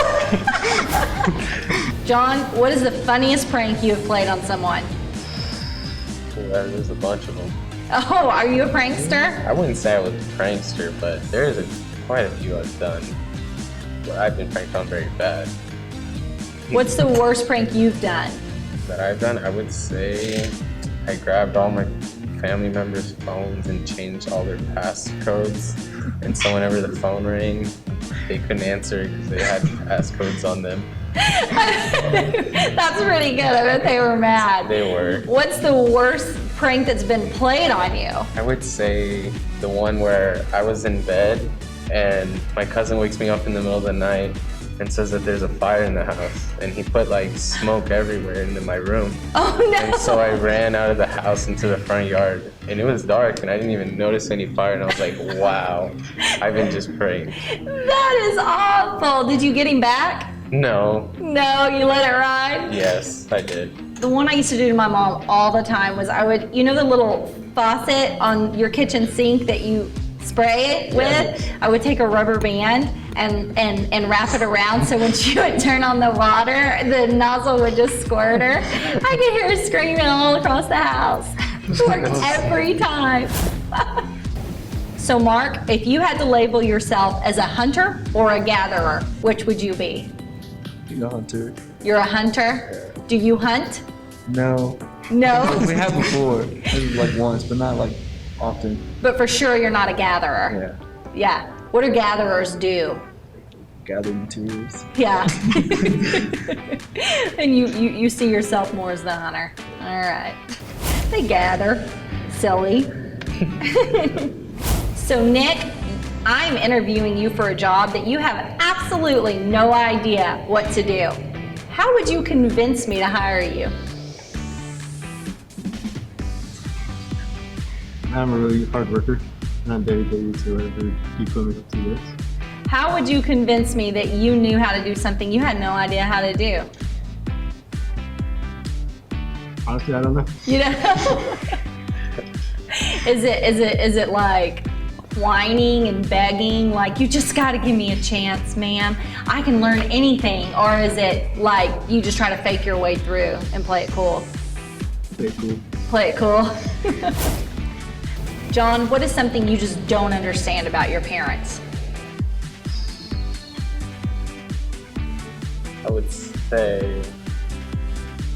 Speaker 20: John, what is the funniest prank you have played on someone?
Speaker 21: Well, there's a bunch of them.
Speaker 20: Oh, are you a prankster?
Speaker 21: I wouldn't say I was a prankster, but there's quite a few I've done where I've been pranked on very bad.
Speaker 20: What's the worst prank you've done?
Speaker 21: That I've done, I would say I grabbed all my family members' phones and changed all their passcodes. And so whenever the phone rang, they couldn't answer because they had passcodes on them.
Speaker 20: That's pretty good. I bet they were mad.
Speaker 21: They were.
Speaker 20: What's the worst prank that's been played on you?
Speaker 21: I would say the one where I was in bed and my cousin wakes me up in the middle of the night and says that there's a fire in the house, and he put like smoke everywhere into my room.
Speaker 20: Oh no!
Speaker 21: And so I ran out of the house into the front yard, and it was dark, and I didn't even notice any fire, and I was like, wow, I've been just pranked.
Speaker 20: That is awful. Did you get him back?
Speaker 21: No.
Speaker 20: No, you let it ride?
Speaker 21: Yes, I did.
Speaker 20: The one I used to do to my mom all the time was I would, you know the little faucet on your kitchen sink that you spray it with? Yeah. I would take a rubber band and wrap it around so when she would turn on the water, the nozzle would just squirt her. I could hear her screaming all across the house. It worked every time. So Mark, if you had to label yourself as a hunter or a gatherer, which would you be?
Speaker 22: Being a hunter.
Speaker 20: You're a hunter? Do you hunt?
Speaker 22: No.
Speaker 20: No?
Speaker 22: We have before. Maybe like once, but not like often.
Speaker 20: But for sure you're not a gatherer.
Speaker 22: Yeah.
Speaker 20: Yeah. What do gatherers do?
Speaker 22: Gather materials.
Speaker 20: Yeah. And you see yourself more as the hunter. All right. They gather. Silly. So Nick, I'm interviewing you for a job that you have absolutely no idea what to do. How would you convince me to hire you?
Speaker 22: I'm a really hard worker, and I'm dedicated to whatever you put me to this.
Speaker 20: How would you convince me that you knew how to do something you had no idea how to do?
Speaker 22: Honestly, I don't know.
Speaker 20: You know? Is it like whining and begging, like you just got to give me a chance, ma'am, I can learn anything? Or is it like you just try to fake your way through and play it cool?
Speaker 22: Play it cool.
Speaker 20: Play it cool. John, what is something you just don't understand about your parents?
Speaker 21: I would say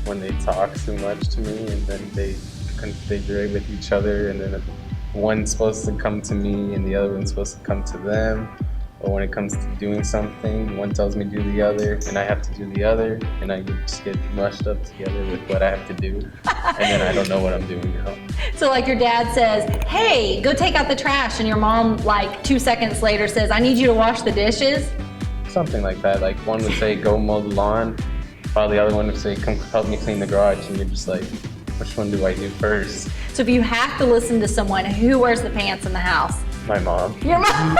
Speaker 21: when they talk too much to me and then they configure with each other, and then one's supposed to come to me and the other one's supposed to come to them. Or when it comes to doing something, one tells me to do the other and I have to do the other, and I just get mushed up together with what I have to do, and then I don't know what I'm doing now.
Speaker 20: So like your dad says, hey, go take out the trash, and your mom like 2 seconds later says, I need you to wash the dishes?
Speaker 21: Something like that. Like one would say, go mow the lawn, while the other one would say, come help me clean the garage, and you're just like, which one do I do first?
Speaker 20: So if you have to listen to someone, who wears the pants in the house?
Speaker 21: My mom.
Speaker 20: Your mom?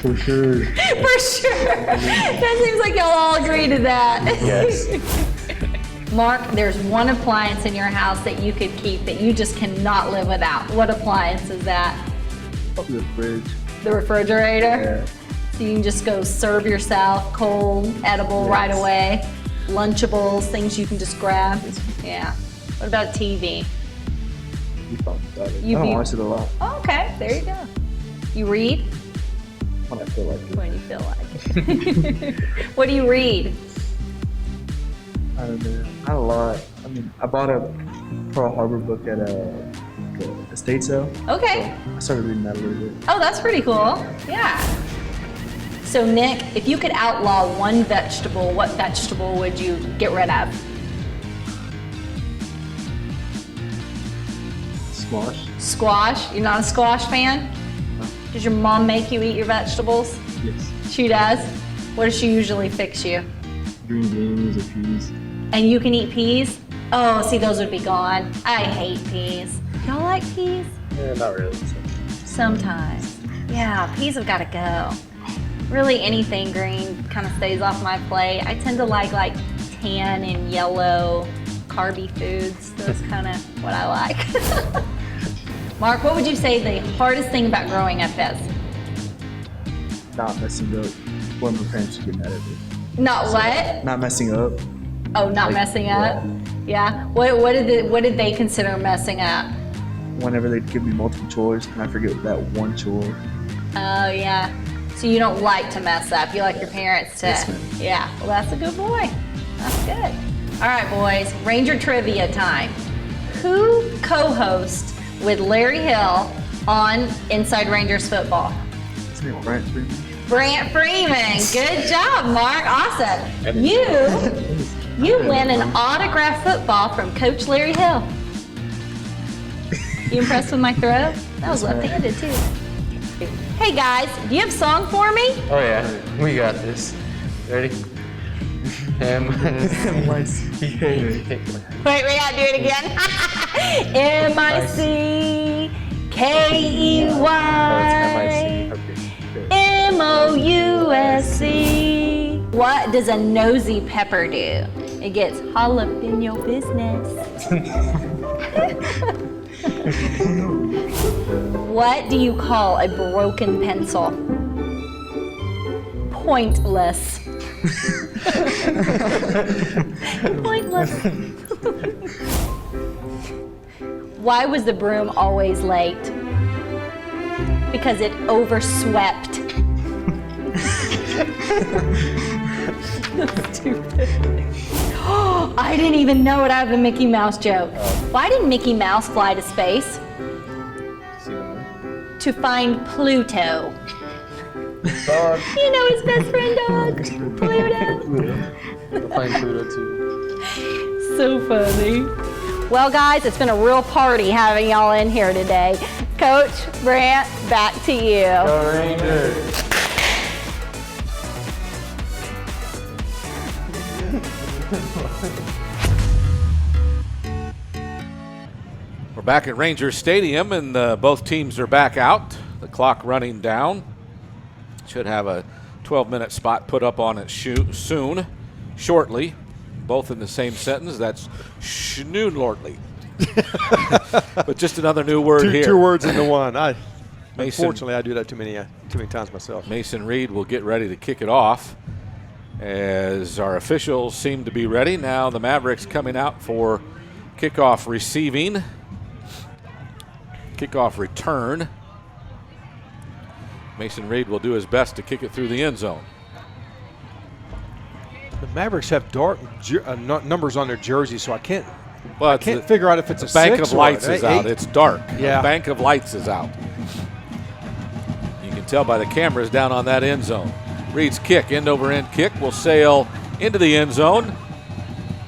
Speaker 22: For sure.
Speaker 20: For sure. That seems like y'all all agree to that.
Speaker 21: Yes.
Speaker 20: Mark, there's one appliance in your house that you could keep that you just cannot live without. What appliance is that?
Speaker 22: The fridge.
Speaker 20: The refrigerator?
Speaker 22: Yeah.
Speaker 20: So you can just go serve yourself cold, edible right away. Lunchables, things you can just grab. Yeah. What about a TV?
Speaker 22: We talked about it.
Speaker 20: You
Speaker 22: I don't
Speaker 20: be-
Speaker 22: watch it a lot.
Speaker 20: Oh, okay, there you go. You read?
Speaker 22: When I feel like it.
Speaker 20: When you feel like it. What do you read?
Speaker 22: I don't know. Not a lot. I mean, I bought a Pearl Harbor book at a estate sale.
Speaker 20: Okay.
Speaker 22: So I started reading that a little bit.
Speaker 20: Oh, that's pretty cool. Yeah. So Nick, if you could outlaw one vegetable, what vegetable would you get rid of?
Speaker 22: Squash.
Speaker 20: Squash? You're not a squash fan?
Speaker 22: No.
Speaker 20: Does your mom make you eat your vegetables?
Speaker 22: Yes.
Speaker 20: She does? What does she usually fix you?
Speaker 22: Green beans or peas.
Speaker 20: And you can eat peas? Oh, see, those would be gone. I hate peas. Y'all like peas?
Speaker 21: Yeah, not really.
Speaker 20: Sometimes. Yeah, peas have got to go. Really anything green kind of stays off my plate. I tend to like tan and yellow carby foods. That's kind of what I like. Mark, what would you say the hardest thing about growing up is?
Speaker 22: Not messing up. When my parents would get mad at me.
Speaker 20: Not what?
Speaker 22: Not messing up.
Speaker 20: Oh, not messing up? Yeah. What did they consider messing up?
Speaker 22: Whenever they'd give me multiple chores and I forget that one chore.
Speaker 20: Oh, yeah. So you don't like to mess up. You like your parents to.
Speaker 22: Yes, ma'am.
Speaker 20: Yeah. Well, that's a good boy. That's good. All right, boys. Ranger trivia time. Who co-hosts with Larry Hill on Inside Rangers Football?
Speaker 22: Isn't it Brent Freeman?
Speaker 20: Brant Freeman. Good job, Mark. Awesome. You win an autographed football from Coach Larry Hill. You impressed with my throw? That was left-handed too. Hey guys, do you have a song for me?
Speaker 21: Oh yeah, we got this. Ready?
Speaker 20: Wait, we gotta do it again. M-I-C-K-E-Y M-O-U-S-E. What does a nosy pepper do? It gets all up in your business. What do you call a broken pencil? Pointless. Pointless. Why was the broom always late? because it overswept. Stupid. I didn't even know it. I have a Mickey Mouse joke. Why did Mickey Mouse fly to space? To find Pluto.
Speaker 21: Dog.
Speaker 20: You know his best friend dog, Pluto.
Speaker 21: I'll find Pluto too.
Speaker 20: So funny. Well, guys, it's been a real party having y'all in here today. Coach Brant, back to you.
Speaker 21: Go Rangers.
Speaker 2: We're back at Rangers Stadium, and both teams are back out. The clock running down. Should have a 12-minute spot put up on it soon, shortly. Both in the same sentence. That's schnoonlortly. But just another new word here.
Speaker 3: Two words into one.
Speaker 2: Mason,
Speaker 3: unfortunately, I do that too many times myself.
Speaker 2: Mason Reed will get ready to kick it off as our officials seem to be ready. Now the Mavericks coming out for kickoff receiving. Kickoff return. Mason Reed will do his best to kick it through the end zone.
Speaker 3: The Mavericks have dark numbers on their jerseys, so I can't
Speaker 2: can't
Speaker 3: figure out if it's a
Speaker 2: bank
Speaker 3: 6
Speaker 2: of lights
Speaker 3: or
Speaker 2: is
Speaker 3: 8.
Speaker 2: out. It's dark.
Speaker 3: Yeah.
Speaker 2: The bank of lights is out. You can tell by the cameras down on that end zone. Reed's kick, end over end kick, will sail into the end zone.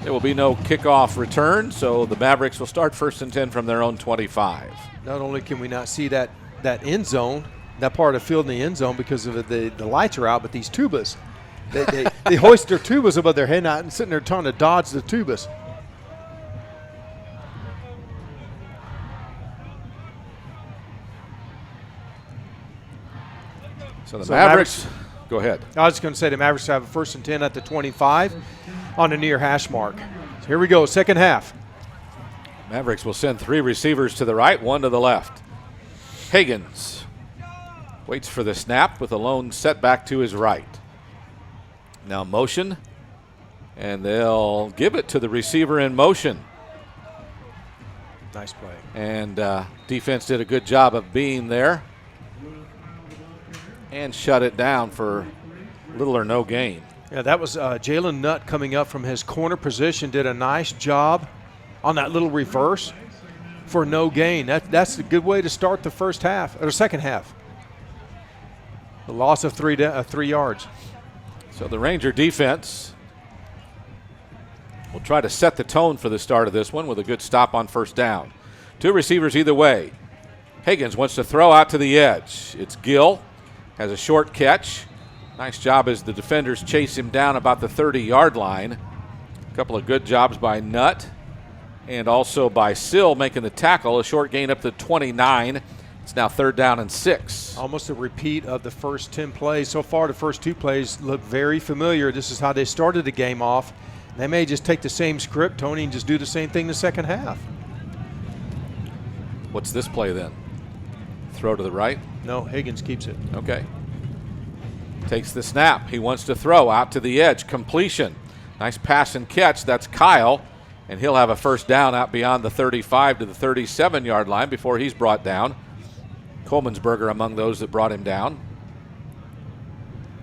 Speaker 2: There will be no kickoff return, so the Mavericks will start 1st and 10 from their own 25.
Speaker 3: Not only can we not see that end zone, that part of the field in the end zone because of the lights are out, but these tubas, they hoist their tubas above their head and sitting there trying to dodge the tubas.
Speaker 2: So the Mavericks, go ahead.
Speaker 3: I was just going to say the Mavericks have a 1st and 10 at the 25 on the near hash mark. So here we go, second half.
Speaker 2: Mavericks will send 3 receivers to the right, 1 to the left. Higgins waits for the snap with a lone setback to his right. Now motion, and they'll give it to the receiver in motion.
Speaker 3: Nice play.
Speaker 2: And defense did a good job of being there and shut it down for little or no gain.
Speaker 3: Yeah, that was Jalen Nutt coming up from his corner position, did a nice job on that little reverse for no gain. That's a good way to start the first half, or second half. The loss of 3 yards.
Speaker 2: So the Ranger defense will try to set the tone for the start of this one with a good stop on 1st down. 2 receivers either way. Higgins wants to throw out to the edge. It's Gill, has a short catch. Nice job as the defenders chase him down about the 30-yard line. A couple of good jobs by Nutt and also by Sill making the tackle. A short gain up to 29. It's now 3rd down and 6.
Speaker 3: Almost a repeat of the first 10 plays. So far, the first 2 plays look very familiar. This is how they started the game off. They may just take the same script, Tony, and just do the same thing the second half.
Speaker 2: What's this play then? Throw to the right?
Speaker 3: No, Higgins keeps it.
Speaker 2: Okay. Takes the snap. He wants to throw out to the edge. Completion. Nice pass and catch. That's Kyle. And he'll have a 1st down out beyond the 35 to the 37-yard line before he's brought down. Coleman'sberger among those that brought him down.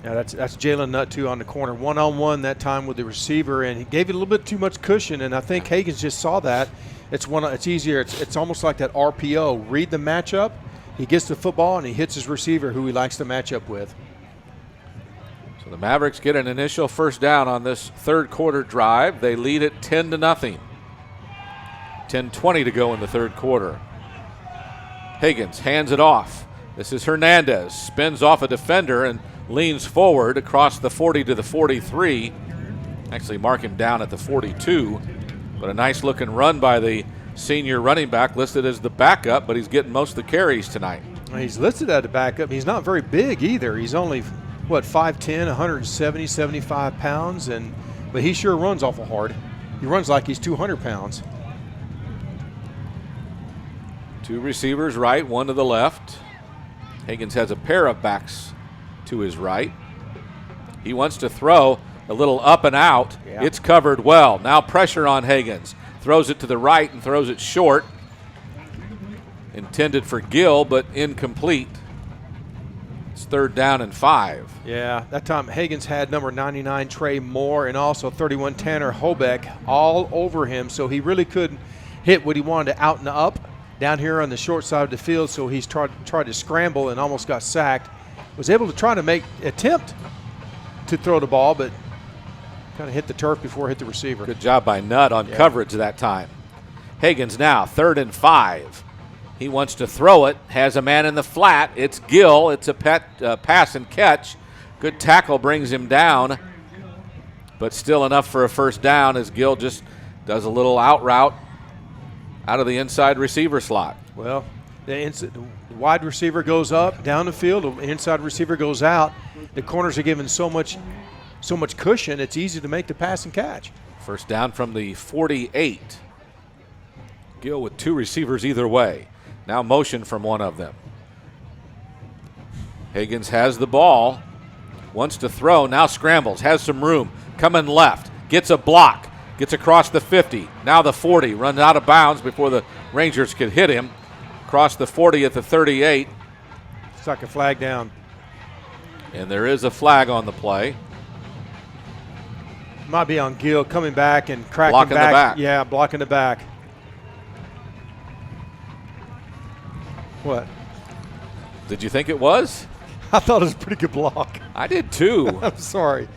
Speaker 3: Yeah, that's Jalen Nutt, too, on the corner. One-on-one that time with the receiver, and he gave it a little bit too much cushion, and I think Higgins just saw that. It's easier. It's almost like that RPO. Read the matchup. He gets the football, and he hits his receiver who he likes to match up with.
Speaker 2: So the Mavericks get an initial 1st down on this 3rd quarter drive. They lead it 10-0. 10:20 to go in the 3rd quarter. Higgins hands it off. This is Hernandez. Spins off a defender and leans forward across the 40 to the 43. Actually mark him down at the 42. But a nice looking run by the senior running back, listed as the backup, but he's getting most of the carries tonight.
Speaker 3: He's listed as a backup. He's not very big either. He's only, 5'10", 170, 75 pounds, but he sure runs awful hard. He runs like he's 200 pounds.
Speaker 2: 2 receivers right, 1 to the left. Higgins has a pair of backs to his right. He wants to throw a little up and out.
Speaker 3: Yeah.
Speaker 2: It's covered well. Now pressure on Higgins. Throws it to the right and throws it short. Intended for Gill, but incomplete. 3rd down and 5.
Speaker 3: Yeah, that time Higgins had number 99 Trey Moore and also 31 Tanner Hobeck all over him, so he really couldn't hit what he wanted to out and up down here on the short side of the field, so he's tried to scramble and almost got sacked. Was able to try to attempt to throw the ball, but kind of hit the turf before it hit the receiver.
Speaker 2: Good job by Nutt on coverage that time. Higgins now 3rd and 5. He wants to throw it, has a man in the flat. It's Gill. It's a pass and catch. Good tackle brings him down, but still enough for a 1st down as Gill just does a little out route out of the inside receiver slot.
Speaker 3: Well, the wide receiver goes up, down the field. The inside receiver goes out. The corners are given so much cushion, it's easy to make the pass and catch.
Speaker 2: 1st down from the 48. Gill with 2 receivers either way. Now motion from one of them. Higgins has the ball, wants to throw, now scrambles, has some room, coming left, gets a block, gets across the 50, now the 40, runs out of bounds before the Rangers could hit him. Across the 40 at the 38.
Speaker 3: Stuck a flag down.
Speaker 2: And there is a flag on the play.
Speaker 3: Might be on Gill coming back and cracking
Speaker 2: blocking
Speaker 3: back.
Speaker 2: The back.
Speaker 3: Yeah, blocking the back. What?
Speaker 2: Did you think it was?
Speaker 3: I thought it was a pretty good block.
Speaker 2: I did too.
Speaker 3: I'm sorry.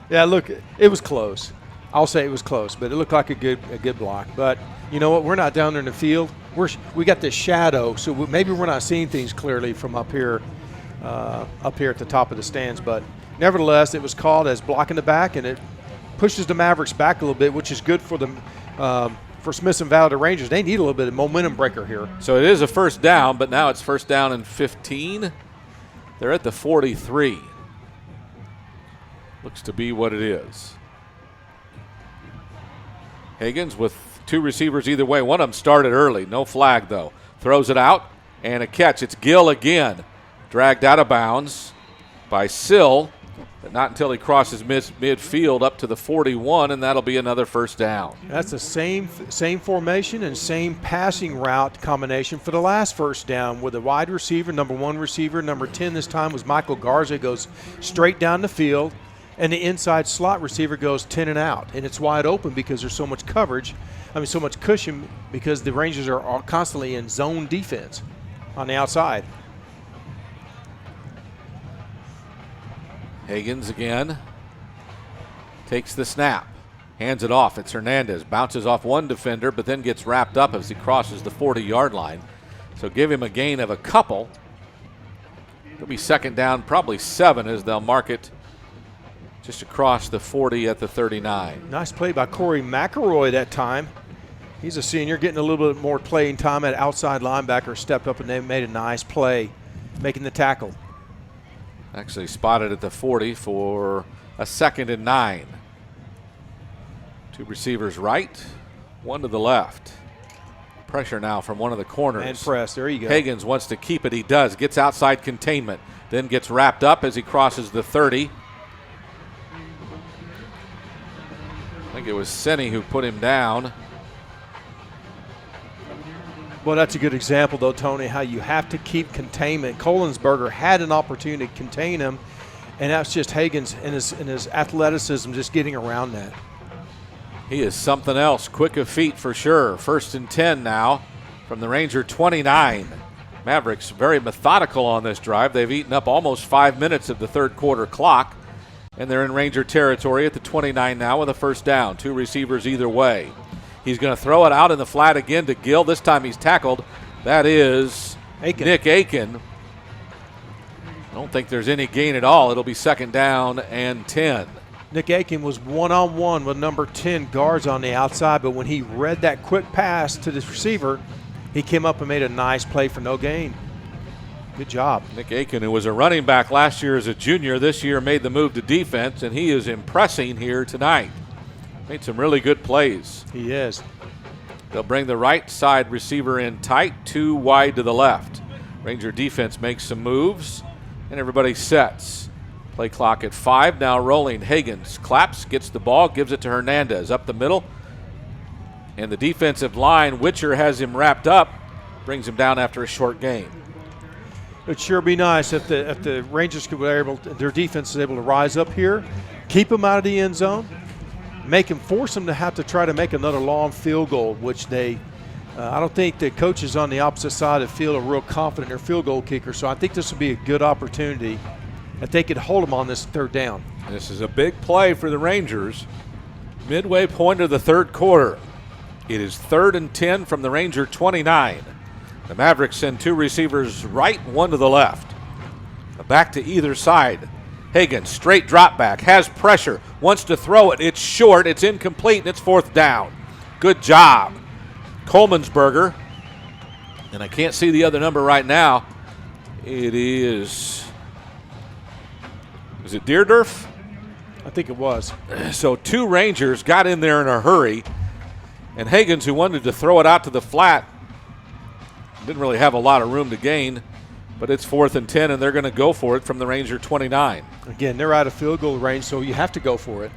Speaker 3: Yeah, look, it was close. I'll say it was close, but it looked like a good block. But you know what? We're not down there in the field. We got this shadow, so maybe we're not seeing things clearly from up here at the top of the stands. But nevertheless, it was called as blocking the back, and it pushes the Mavericks back a little bit, which is good for them. For Smithson Valley Rangers, they need a little bit of momentum breaker here.
Speaker 2: So it is a 1st down, but now it's 1st down and 15. They're at the 43. Looks to be what it is. Higgins with 2 receivers either way. One of them started early. No flag, though. Throws it out, and a catch. It's Gill again. Dragged out of bounds by Sill, but not until he crosses midfield up to the 41, and that'll be another 1st down.
Speaker 3: That's the same formation and same passing route combination for the last 1st down with a wide receiver, number 1 receiver, number 10 this time was Michael Garza, goes straight down the field, and the inside slot receiver goes 10 and out, and it's wide open because there's so much coverage, so much cushion because the Rangers are constantly in zone defense on the outside.
Speaker 2: Higgins again takes the snap, hands it off. It's Hernandez, bounces off one defender, but then gets wrapped up as he crosses the 40-yard line. So give him a gain of a couple. It'll be 2nd down, probably 7, as they'll mark it just across the 40 at the 39.
Speaker 3: Nice play by Corey McElroy that time. He's a senior, getting a little bit more playing time at outside linebacker, stepped up and they made a nice play, making the tackle.
Speaker 2: Actually spotted at the 40 for a 2nd and 9. 2 receivers right, 1 to the left. Pressure now from one of the corners.
Speaker 3: And press, there you go.
Speaker 2: Higgins wants to keep it, he does. Gets outside containment, then gets wrapped up as he crosses the 30. I think it was Senny who put him down.
Speaker 3: Well, that's a good example, though, Tony, how you have to keep containment. Kolensberger had an opportunity to contain him, and that's just Higgins and his athleticism just getting around that.
Speaker 2: He is something else. Quick of feet for sure. 1st and 10 now from the Ranger 29. Mavericks very methodical on this drive. They've eaten up almost 5 minutes of the 3rd quarter clock, and they're in Ranger territory at the 29 now with a 1st down. 2 receivers either way. He's going to throw it out in the flat again to Gill. This time he's tackled. That is Nick Aiken. I don't think there's any gain at all. It'll be 2nd down and 10.
Speaker 3: Nick Aiken was one-on-one with number 10 guards on the outside, but when he read that quick pass to the receiver, he came up and made a nice play for no gain. Good job.
Speaker 2: Nick Aiken, who was a running back last year as a junior, this year made the move to defense, and he is impressing here tonight. Made some really good plays.
Speaker 3: He is.
Speaker 2: They'll bring the right side receiver in tight, 2 wide to the left. Ranger defense makes some moves, and everybody sets. Play clock at 5, now rolling. Higgins claps, gets the ball, gives it to Hernandez up the middle. And the defensive line, Witcher has him wrapped up, brings him down after a short gain.
Speaker 3: It'd sure be nice if the Rangers their defense is able to rise up here, keep them out of the end zone, force them to have to try to make another long field goal, which they I don't think the coaches on the opposite side of the field are real confident in their field goal kicker, so I think this would be a good opportunity if they could hold them on this third down.
Speaker 2: This is a big play for the Rangers. Midway point of the third quarter. It is 3rd and 10 from the Ranger 29. The Mavericks send 2 receivers right, 1 to the left. Back to either side. Higgins, straight drop back, has pressure, wants to throw it. It's short, it's incomplete, and it's 4th down. Good job. Coleman'sberger, and I can't see the other number right now. It is it Deerdorf?
Speaker 3: I think it was.
Speaker 2: So 2 Rangers got in there in a hurry, and Higgins, who wanted to throw it out to the flat, didn't really have a lot of room to gain, but it's 4th and 10, and they're going to go for it from the Ranger 29.
Speaker 3: Again, they're out of field goal range, so you have to go for it.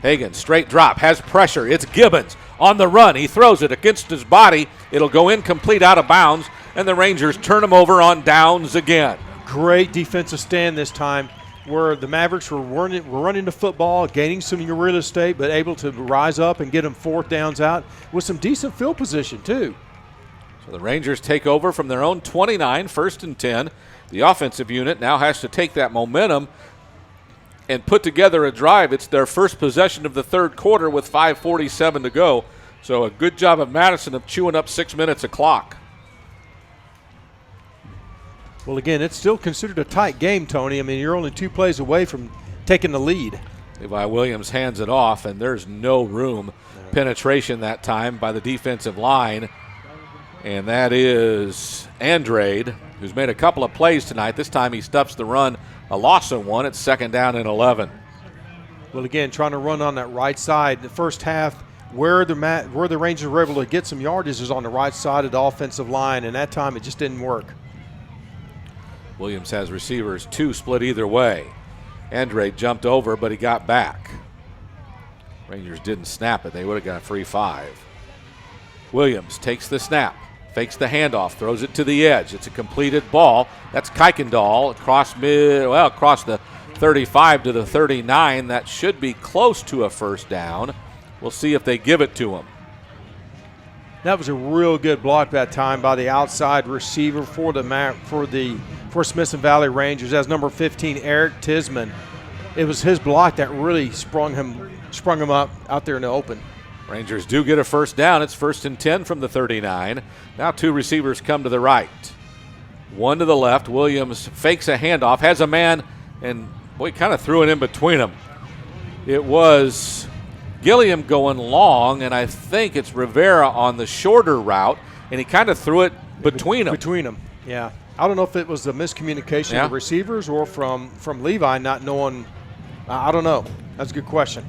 Speaker 2: Higgins, straight drop, has pressure. It's Gibbons on the run. He throws it against his body. It'll go incomplete, out of bounds, and the Rangers turn him over on downs again.
Speaker 3: Great defensive stand this time, where the Mavericks were running the football, gaining some real estate, but able to rise up and get them 4th downs out with some decent field position too.
Speaker 2: So the Rangers take over from their own 29, 1st and 10. The offensive unit now has to take that momentum and put together a drive. It's their first possession of the third quarter with 5:47 to go. So a good job of Madison of chewing up 6 minutes of clock.
Speaker 3: Well, again, it's still considered a tight game, Tony. I mean, you're only 2 plays away from taking the lead.
Speaker 2: Levi Williams hands it off, and there's no room. Penetration that time by the defensive line. And that is Andrade, who's made a couple of plays tonight. This time he stuffs the run. A loss of 1. It's 2nd down and 11.
Speaker 3: Well, again, trying to run on that right side. The first half, where the Rangers were able to get some yardage is on the right side of the offensive line, and that time it just didn't work.
Speaker 2: Williams has receivers 2 split either way. Andrade jumped over, but he got back. Rangers didn't snap it. They would have got a free 5. Williams takes the snap, fakes the handoff, throws it to the edge. It's a completed ball. That's Kuykendall across the 35 to the 39. That should be close to a 1st down. We'll see if they give it to him.
Speaker 3: That was a real good block that time by the outside receiver for Smithson Valley Rangers. That's number 15, Eric Tisman. It was his block that really sprung him up out there in the open.
Speaker 2: Rangers do get a 1st down. It's 1st and 10 from the 39. Now 2 receivers come to the right. 1 to the left. Williams fakes a handoff, has a man, and boy, kind of threw it in between them. It was Gilliam going long, and I think it's Rivera on the shorter route, and he kind of threw it between them.
Speaker 3: Between them, yeah. I don't know if it was the miscommunication of the receivers or from Levi not knowing. I don't know. That's a good question.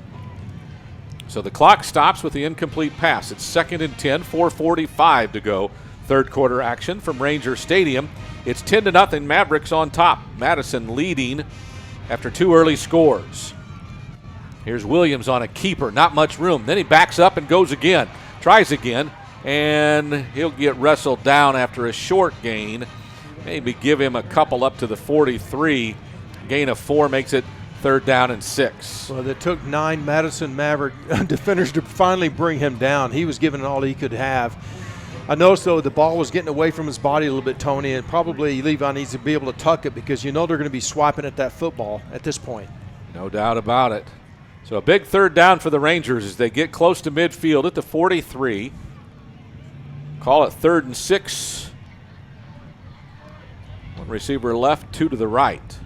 Speaker 2: So the clock stops with the incomplete pass. It's 2nd and 10, 4:45 to go. Third quarter action from Ranger Stadium. It's 10-0 Mavericks on top. Madison leading after 2 early scores. Here's Williams on a keeper, not much room. Then he backs up and goes again, tries again, and he'll get wrestled down after a short gain. Maybe give him a couple up to the 43. Gain of 4 makes it 3rd down and 6.
Speaker 3: Well, it took 9 Madison Maverick defenders to finally bring him down. He was given all he could have. I noticed, though, the ball was getting away from his body a little bit, Tony, and probably Levi needs to be able to tuck it because you know they're going to be swiping at that football at this point.
Speaker 2: No doubt about it. So a big 3rd down for the Rangers as they get close to midfield at the 43. Call it 3rd and 6. 1 receiver left, 2 to the right.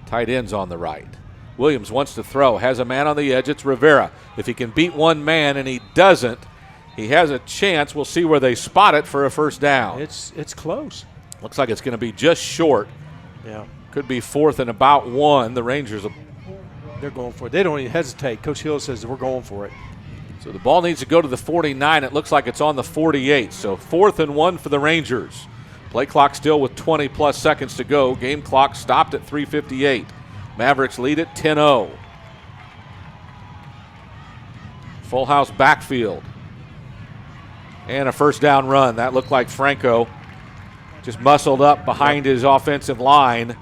Speaker 2: Tight ends on the right. Williams wants to throw, has a man on the edge. It's Rivera. If he can beat 1 man, and he doesn't, he has a chance. We'll see where they spot it for a 1st down.
Speaker 3: It's close.
Speaker 2: Looks like it's going to be just short.
Speaker 3: Yeah.
Speaker 2: Could be 4th and about 1. The Rangers
Speaker 3: they're going for it. They don't even hesitate. Coach Hill says we're going for it.
Speaker 2: So the ball needs to go to the 49. It looks like it's on the 48. So 4th and 1 for the Rangers. Play clock still with 20-plus seconds to go. Game clock stopped at 3:58. Mavericks lead at 10-0. Full house backfield. And a first down run. That looked like Franco just muscled up behind his offensive line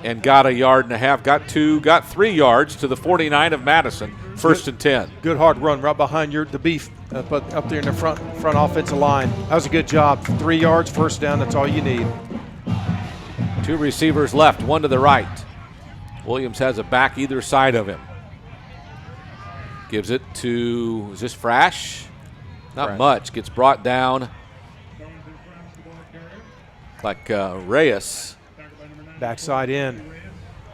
Speaker 2: and got 1.5 yards, got 3 yards to the 49 of Madison. First and 10.
Speaker 3: Good hard run right behind the beef up there in the front offensive line. That was a good job. 3 yards, first down, that's all you need.
Speaker 2: 2 receivers left, 1 to the right. Williams has a back either side of him. Gives it to, is this Frash? Not much. Gets brought down like Reyes.
Speaker 3: Backside in.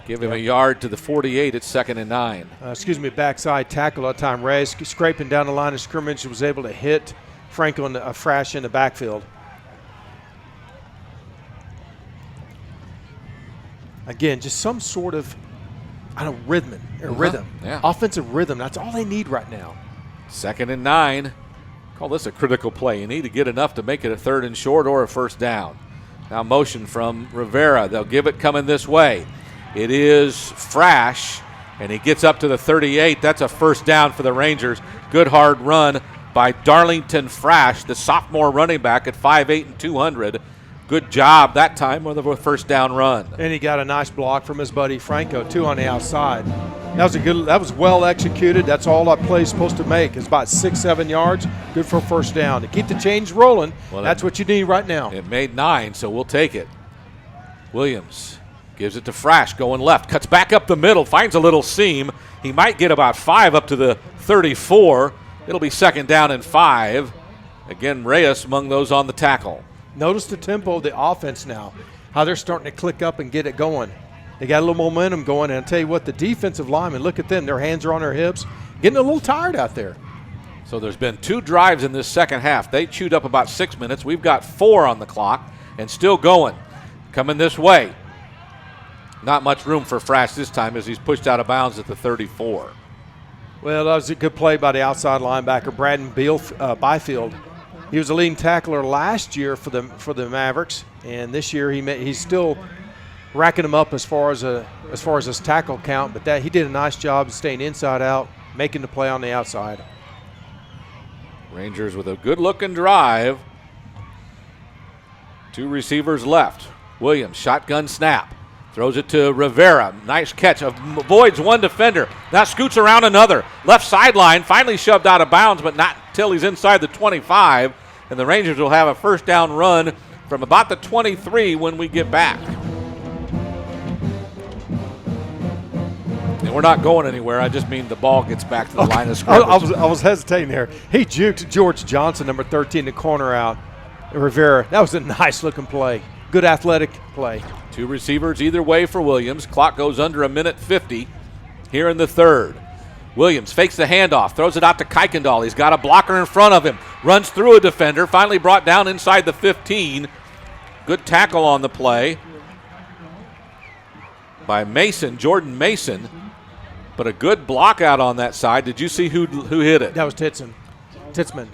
Speaker 2: Give him 1 yard to the 48. It's 2nd and 9.
Speaker 3: Backside tackle that time. Reyes scraping down the line of scrimmage was able to hit Franco and Frash in the backfield. Again, just some sort of rhythm.
Speaker 2: Yeah.
Speaker 3: Offensive rhythm. That's all they need right now.
Speaker 2: 2nd and 9. Call this a critical play. You need to get enough to make it a 3rd and short or a first down. Now motion from Rivera. They'll give it coming this way. It is Frash, and he gets up to the 38. That's a first down for the Rangers. Good hard run by Darlington Frash, the sophomore running back at 5'8" and 200. Good job that time with a first down run.
Speaker 3: And he got a nice block from his buddy Franco, too, on the outside. That was well executed. That's all that play is supposed to make. It's about 6-7 yards. Good for a first down. To keep the chains rolling, that's what you need right now.
Speaker 2: It made 9, so we'll take it. Williams gives it to Frash, going left, cuts back up the middle, finds a little seam. He might get about 5 up to the 34. It'll be 2nd down and 5. Again, Reyes among those on the tackle.
Speaker 3: Notice the tempo of the offense now, how they're starting to click up and get it going. They got a little momentum going, and I'll tell you what, the defensive linemen, look at them. Their hands are on their hips, getting a little tired out there.
Speaker 2: So there's been 2 drives in this second half. They chewed up about 6 minutes. We've got 4 on the clock and still going. Coming this way. Not much room for Frash this time as he's pushed out of bounds at the 34.
Speaker 3: Well, that was a good play by the outside linebacker, Braden Byfield. He was a leading tackler last year for the Mavericks, and this year he's still racking them up as far as his tackle count. But he did a nice job of staying inside out, making the play on the outside.
Speaker 2: Rangers with a good-looking drive. 2 receivers left. Williams, shotgun snap. Throws it to Rivera. Nice catch. Avoids 1 defender. Now scoots around another. Left sideline. Finally shoved out of bounds, but not until he's inside the 25. And the Rangers will have a first down run from about the 23 when we get back. And we're not going anywhere. I just mean the ball gets back to the line of scrimmage.
Speaker 3: I was hesitating there. He juked George Johnson, number 13, the corner out. Rivera. That was a nice-looking play. Good athletic play.
Speaker 2: 2 receivers either way for Williams. Clock goes under 1:50 here in the 3rd. Williams fakes the handoff, throws it out to Kuykendall. He's got a blocker in front of him. Runs through a defender, finally brought down inside the 15. Good tackle on the play by Jordan Mason. But a good block out on that side. Did you see who hit it?
Speaker 3: That was Titzman.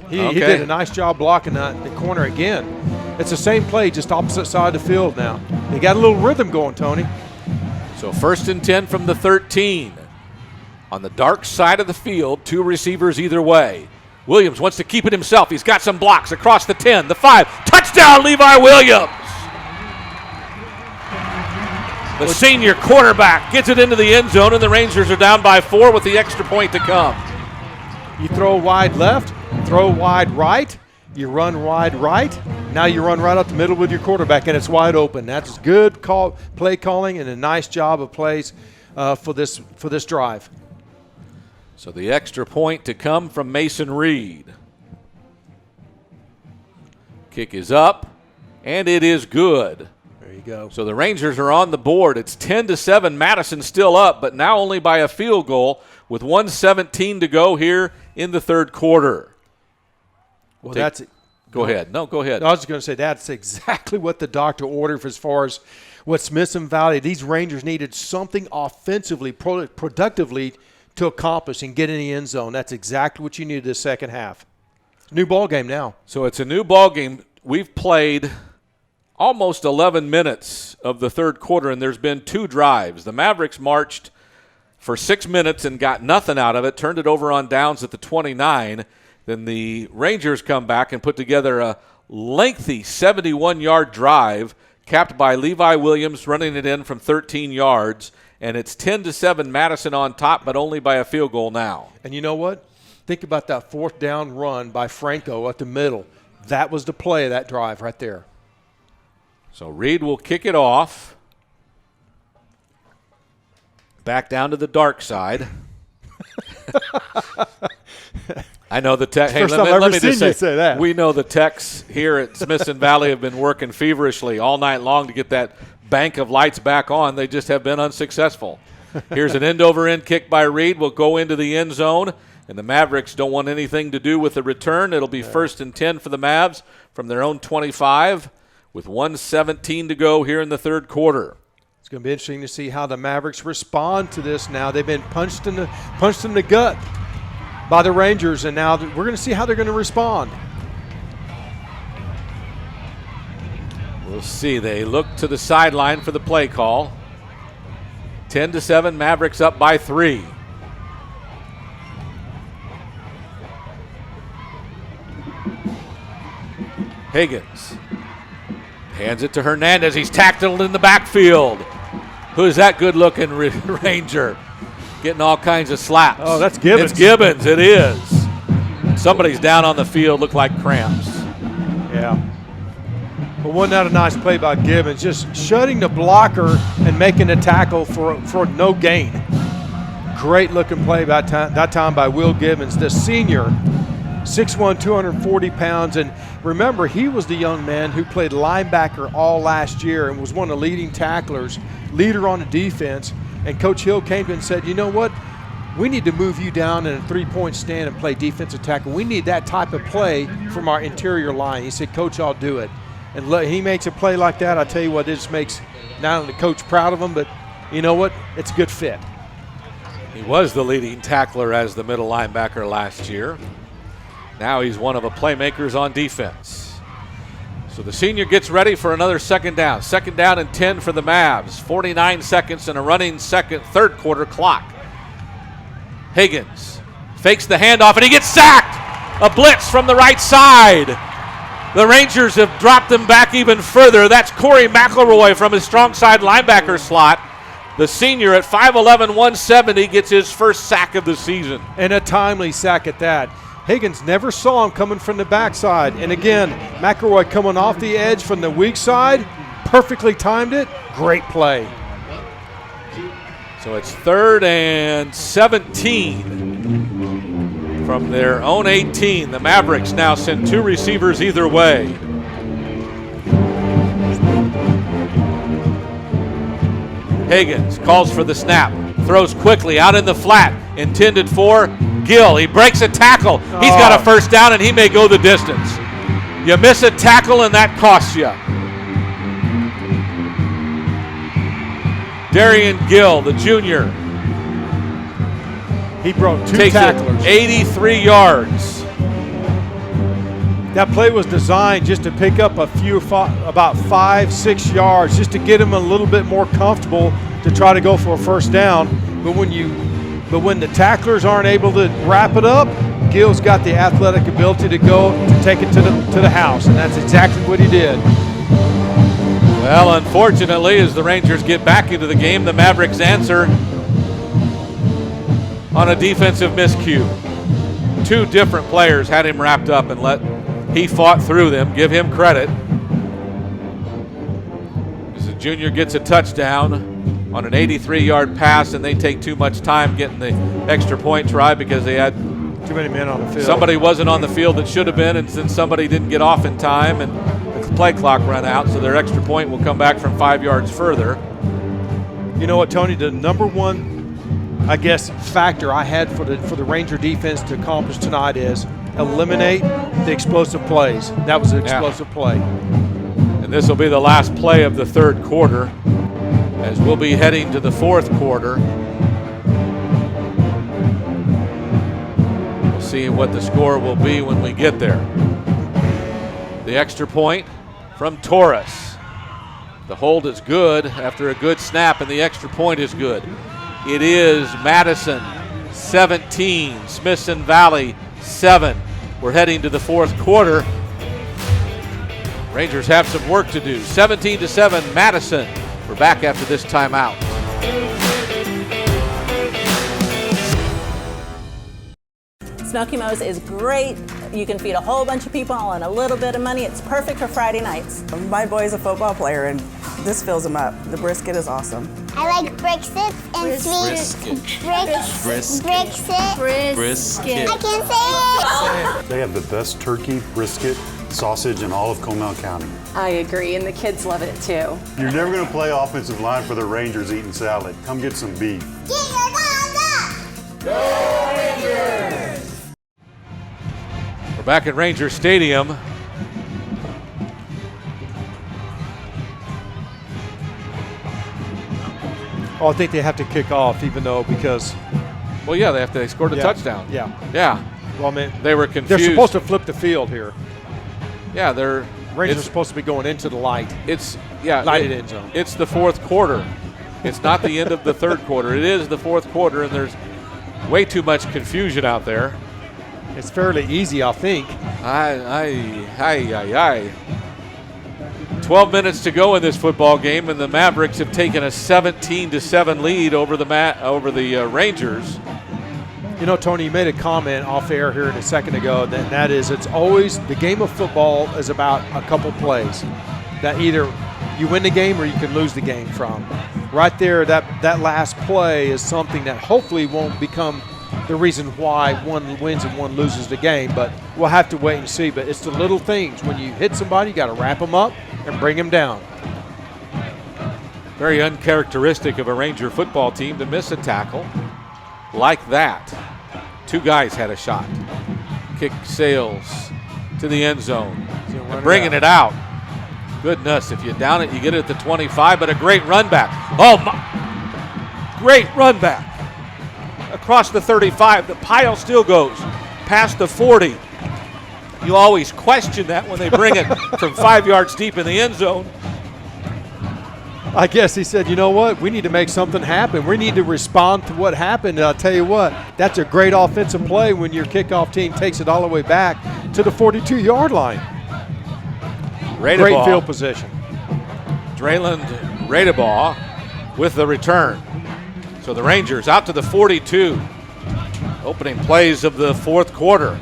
Speaker 3: He did a nice job blocking the corner again. It's the same play, just opposite side of the field now. They got a little rhythm going, Tony.
Speaker 2: So 1st and 10 from the 13. On the dark side of the field, 2 receivers either way. Williams wants to keep it himself. He's got some blocks across the 10, the 5. Touchdown, Levi Williams! The senior quarterback gets it into the end zone, and the Rangers are down by 4 with the extra point to come.
Speaker 3: You throw wide left, throw wide right, you run wide right. Now you run right up the middle with your quarterback, and it's wide open. That's good play calling and a nice job of plays for this drive.
Speaker 2: So the extra point to come from Mason Reed. Kick is up, and it is good.
Speaker 3: There you go.
Speaker 2: So the Rangers are on the board. It's 10-7. Madison still up, but now only by a field goal with 1:17 to go here in the 3rd quarter.
Speaker 3: Well,
Speaker 2: Go ahead. No, go ahead.
Speaker 3: I was just going to say that's exactly what the doctor ordered as far as what Smithson Valley, these Rangers needed something offensively, productively to accomplish and get in the end zone. That's exactly what you needed this second half. New ball game now.
Speaker 2: So it's a new ball game. We've played almost 11 minutes of the 3rd quarter, and there's been 2 drives. The Mavericks marched for 6 minutes and got nothing out of it, turned it over on downs at the 29, Then the Rangers come back and put together a lengthy 71-yard drive, capped by Levi Williams running it in from 13 yards. And it's 10-7 Madison on top, but only by a field goal now.
Speaker 3: And you know what? Think about that fourth down run by Franco at the middle. That was the play of that drive right there.
Speaker 2: So Reed will kick it off. Back down to the dark side. I know the tech. Hey, let me just say that. We know the techs here at Smithson Valley have been working feverishly all night long to get that bank of lights back on. They just have been unsuccessful. Here's an end-over-end kick by Reed. Will go into the end zone, and the Mavericks don't want anything to do with the return. It'll be 1st and 10 for the Mavs from their own 25 with 1:17 to go here in the third quarter.
Speaker 3: It's going to be interesting to see how the Mavericks respond to this now. They've been punched in the gut by the Rangers, and now we're going to see how they're going to respond.
Speaker 2: We'll see. They look to the sideline for the play call. 10-7, Mavericks up by 3. Higgins hands it to Hernandez. He's tackled in the backfield. Who's that good-looking Ranger? Getting all kinds of slaps.
Speaker 3: Oh, that's Gibbons.
Speaker 2: It's Gibbons. It is. Somebody's down on the field, look like cramps.
Speaker 3: Yeah. But wasn't that a nice play by Gibbons? Just shutting the blocker and making a tackle for no gain. Great looking play that time by Will Gibbons, the senior, 6'1", 240 pounds. And remember, he was the young man who played linebacker all last year and was one of the leading tacklers, leader on the defense. And Coach Hill came to him and said, you know what? We need to move you down in a three-point stand and play defensive tackle. We need that type of play from our interior line. He said, Coach, I'll do it. And he makes a play like that. I tell you what, it just makes not only the coach proud of him, but you know what? It's a good fit.
Speaker 2: He was the leading tackler as the middle linebacker last year. Now he's one of the playmakers on defense. So the senior gets ready for another second down. 2nd down and 10 for the Mavs. 49 seconds and a running third quarter clock. Higgins fakes the handoff and he gets sacked. A blitz from the right side. The Rangers have dropped him back even further. That's Corey McElroy from his strong side linebacker slot. The senior at 5'11", 170 gets his first sack of the season.
Speaker 3: And a timely sack at that. Higgins never saw him coming from the backside. And again, McElroy coming off the edge from the weak side, perfectly timed it. Great play.
Speaker 2: So it's 3rd and 17 from their own 18. The Mavericks now send 2 receivers either way. Higgins calls for the snap, throws quickly out in the flat, intended for Gill. He breaks a tackle. He's got a first down and he may go the distance. You miss a tackle and that costs you. Darian Gill, the junior.
Speaker 3: He broke 2
Speaker 2: takes
Speaker 3: tacklers.
Speaker 2: 83 yards.
Speaker 3: That play was designed just to pick up about 5-6 yards, just to get him a little bit more comfortable to try to go for a first down. But when the tacklers aren't able to wrap it up, Gill's got the athletic ability to go to take it to the house, and that's exactly what he did.
Speaker 2: Well, unfortunately, as the Rangers get back into the game, the Mavericks answer on a defensive miscue. 2 different players had him wrapped up and he fought through them. Give him credit. As the junior gets a touchdown on an 83-yard pass, and they take too much time getting the extra point try because they had
Speaker 3: too many men on the field.
Speaker 2: Somebody wasn't on the field that should have been, and then somebody didn't get off in time, and the play clock ran out, so their extra point will come back from 5 yards further.
Speaker 3: You know what, Tony? The number one, I guess, factor I had for the Ranger defense to accomplish tonight is eliminate the explosive plays. That was an explosive play.
Speaker 2: And this will be the last play of the third quarter, as we'll be heading to the fourth quarter. We'll see what the score will be when we get there. The extra point from Torres. The hold is good after a good snap, and the extra point is good. It is Madison 17, Smithson Valley 7. We're heading to the fourth quarter. Rangers have some work to do. 17-7 Madison. We're back after this timeout.
Speaker 13: Smoky Mo's is great. You can feed a whole bunch of people on a little bit of money. It's perfect for Friday nights.
Speaker 14: My boy's a football player, and this fills him up. The brisket is awesome.
Speaker 15: I like briskets and sweet brisket. I can say it.
Speaker 16: They have the best turkey, brisket, sausage in all of Comal County.
Speaker 17: I agree, and the kids love it too.
Speaker 16: You're never going to play offensive line for the Rangers eating salad. Come get some beef.
Speaker 15: Get your guns up.
Speaker 2: Go Rangers! We're back at Ranger Stadium.
Speaker 3: Oh, I think they have to kick off, even though because.
Speaker 2: Well, yeah, they scored a touchdown.
Speaker 3: Yeah.
Speaker 2: Yeah.
Speaker 3: Well, I mean,
Speaker 2: they were confused.
Speaker 3: They're supposed to flip the field here.
Speaker 2: Yeah,
Speaker 3: Rangers are supposed to be going into the lighted end zone.
Speaker 2: It's the fourth quarter. It's not the end of the third quarter. It is the fourth quarter, and there's way too much confusion out there.
Speaker 3: It's fairly easy, I think.
Speaker 2: 12 minutes to go in this football game, and the Mavericks have taken a 17-7 lead over the Rangers.
Speaker 3: You know, Tony, you made a comment off air here a second ago, and that is it's always the game of football is about a couple plays that either you win the game or you can lose the game from. Right there, that last play is something that hopefully won't become the reason why one wins and one loses the game, but we'll have to wait and see. But it's the little things. When you hit somebody, you got to wrap them up and bring them down.
Speaker 2: Very uncharacteristic of a Ranger football team to miss a tackle like that. Two guys had a shot. Kick sails to the end zone. Bringing it out. Goodness, if you down it, you get it at the 25, but a great run back. Oh, my. Great run back. Across the 35, the pile still goes past the 40. You always question that when they bring it from 5 yards deep in the end zone.
Speaker 3: I guess he said, you know what, we need to make something happen. We need to respond to what happened. And I'll tell you what, that's a great offensive play when your kickoff team takes it all the way back to the 42-yard line. Great field position.
Speaker 2: Drayland Radebaugh with the return. So the Rangers out to the 42. Opening plays of the fourth quarter.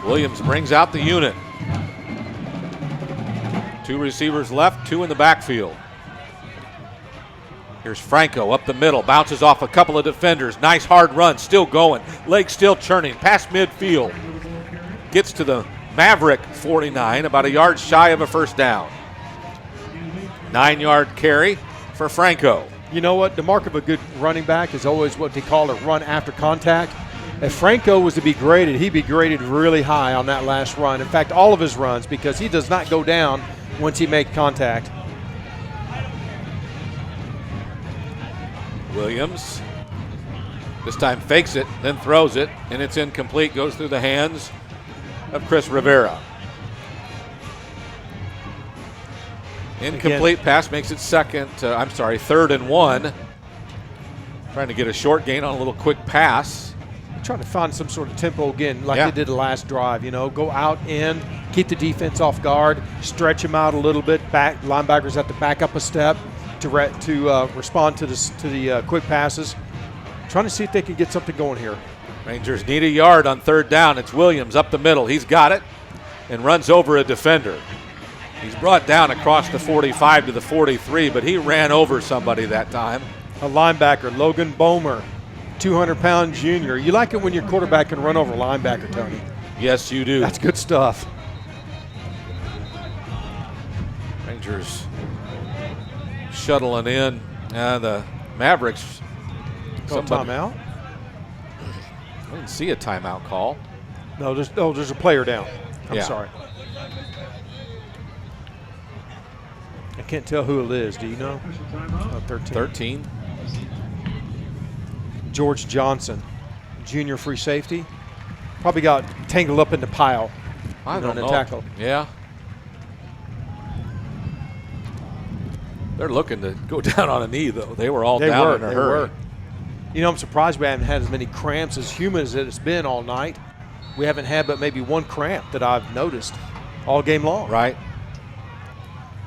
Speaker 2: Williams brings out the unit. Two receivers left, two in the backfield. Here's Franco up the middle, bounces off a couple of defenders. Nice hard run, still going. Legs still churning, past midfield. Gets to the Maverick 49, about a yard shy of a first down. 9-yard carry for Franco.
Speaker 3: You know what? The mark of a good running back is always what they call a run after contact. If Franco was to be graded, he'd be graded really high on that last run. In fact, all of his runs, because he does not go down once he makes contact.
Speaker 2: Williams this time fakes it, then throws it, and it's incomplete. Goes through the hands of Chris Rivera. Incomplete pass makes it third and one. Trying to get a short gain on a little quick pass.
Speaker 3: Trying to find some sort of tempo again, like they did the last drive. You know, go out in, keep the defense off guard, stretch them out a little bit. Linebackers have to back up a step to respond to the quick passes. Trying to see if they can get something going here.
Speaker 2: Rangers need a yard on third down. It's Williams up the middle. He's got it and runs over a defender. He's brought down across the 45 to the 43, but he ran over somebody that time.
Speaker 3: A linebacker, Logan Bomer, 200-pound junior. You like it when your quarterback can run over a linebacker, Tony?
Speaker 2: Yes, you do.
Speaker 3: That's good stuff.
Speaker 2: Rangers shuttling in. The Mavericks.
Speaker 3: Timeout?
Speaker 2: I didn't see a timeout call.
Speaker 3: No, there's a player down. I'm sorry. I can't tell who it is. Do you know?
Speaker 2: 13.
Speaker 3: George Johnson, junior free safety. Probably got tangled up in the pile.
Speaker 2: I don't know.
Speaker 3: Tackle.
Speaker 2: Yeah. They're looking to go down on a knee, though. They were all down in a hurry.
Speaker 3: You know, I'm surprised we haven't had as many cramps, as humid as it's been all night. We haven't had but maybe one cramp that I've noticed all game long.
Speaker 2: Right.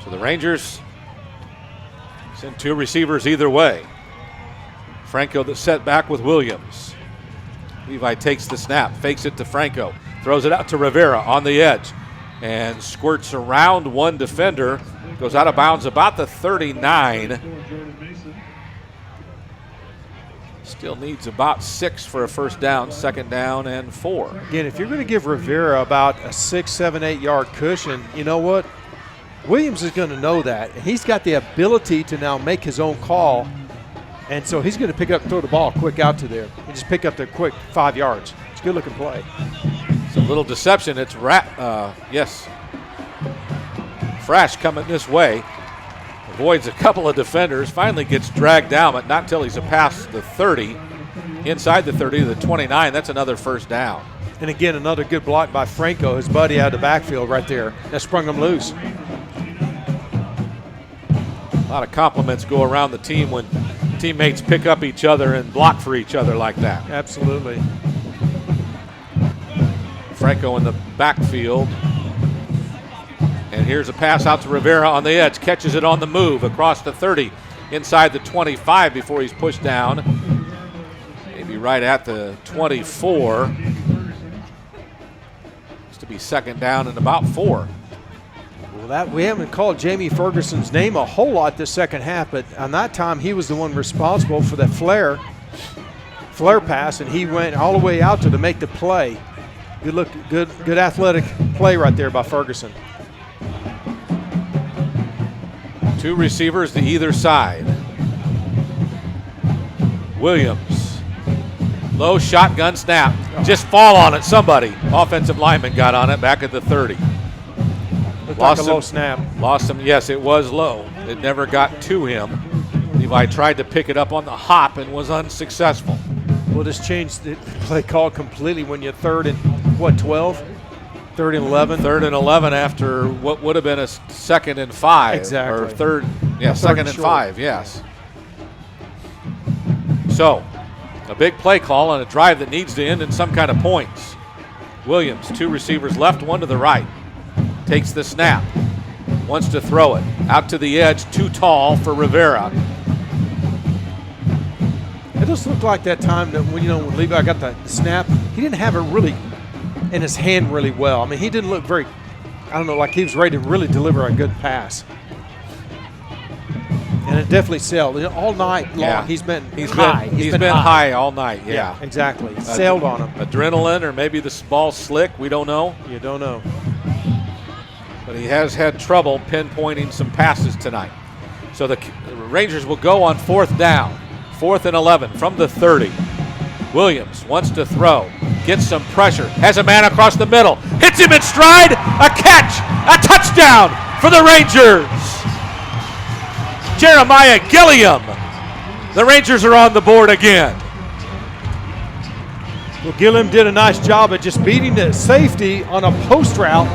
Speaker 2: So the Rangers send 2 receivers either way. Franco the set back with Williams. Levi takes the snap, fakes it to Franco, throws it out to Rivera on the edge, and squirts around one defender, goes out of bounds about the 39. Still needs about 6 for a first down, 2nd down and 4.
Speaker 3: Again, if you're going to give Rivera about a 6, 7, 8 yard cushion, you know what? Williams is going to know that. And he's got the ability to now make his own call. And so he's going to pick up and throw the ball quick out to there and just pick up the quick 5 yards. It's a good looking play.
Speaker 2: It's a little deception. It's Fresh coming this way. Avoids a couple of defenders, finally gets dragged down, but not till he's past the 30. Inside the 30 to the 29, that's another first down.
Speaker 3: And again, another good block by Franco, his buddy out of the backfield right there. That sprung him loose.
Speaker 2: A lot of compliments go around the team when teammates pick up each other and block for each other like that.
Speaker 3: Absolutely.
Speaker 2: Franco in the backfield. And here's a pass out to Rivera on the edge. Catches it on the move across the 30, inside the 25 before he's pushed down. Maybe right at the 24. It's to be 2nd down and about 4.
Speaker 3: Well, we haven't called Jamie Ferguson's name a whole lot this second half, but on that time he was the one responsible for that flare pass, and he went all the way out to make the play. Good athletic play right there by Ferguson.
Speaker 2: 2 receivers to either side. Williams, low shotgun snap. Just fall on it, somebody. Offensive lineman got on it back at the 30.
Speaker 3: Looked like a low snap.
Speaker 2: Lost him, yes, it was low. It never got to him. Levi tried to pick it up on the hop and was unsuccessful.
Speaker 3: Well, this changed the play call completely when you're 3rd and, 12? 3rd and 11?
Speaker 2: 3rd and 11 after what would have been a 2nd and 5.
Speaker 3: Exactly.
Speaker 2: Or 3rd, 2nd and 5, yes. So, a big play call on a drive that needs to end in some kind of points. Williams, 2 receivers left, 1 to the right. Takes the snap, wants to throw it. Out to the edge, too tall for Rivera.
Speaker 3: It just looked like that time that when Levi got the snap, he didn't have it really in his hand really well. I mean, he didn't look very, like he was ready to really deliver a good pass. And it definitely sailed. All night long,
Speaker 2: Yeah.
Speaker 3: he's been
Speaker 2: high. He's been high all night, yeah.
Speaker 3: Exactly. It sailed on him.
Speaker 2: Adrenaline, or maybe the ball's slick, we don't know.
Speaker 3: You don't know.
Speaker 2: But he has had trouble pinpointing some passes tonight. So the Rangers will go on 4th down. 4th and 11 from the 30. Williams wants to throw, gets some pressure, has a man across the middle, hits him in stride, a catch, a touchdown for the Rangers. Jeremiah Gilliam. The Rangers are on the board again.
Speaker 3: Well, Gilliam did a nice job of just beating the safety on a post route.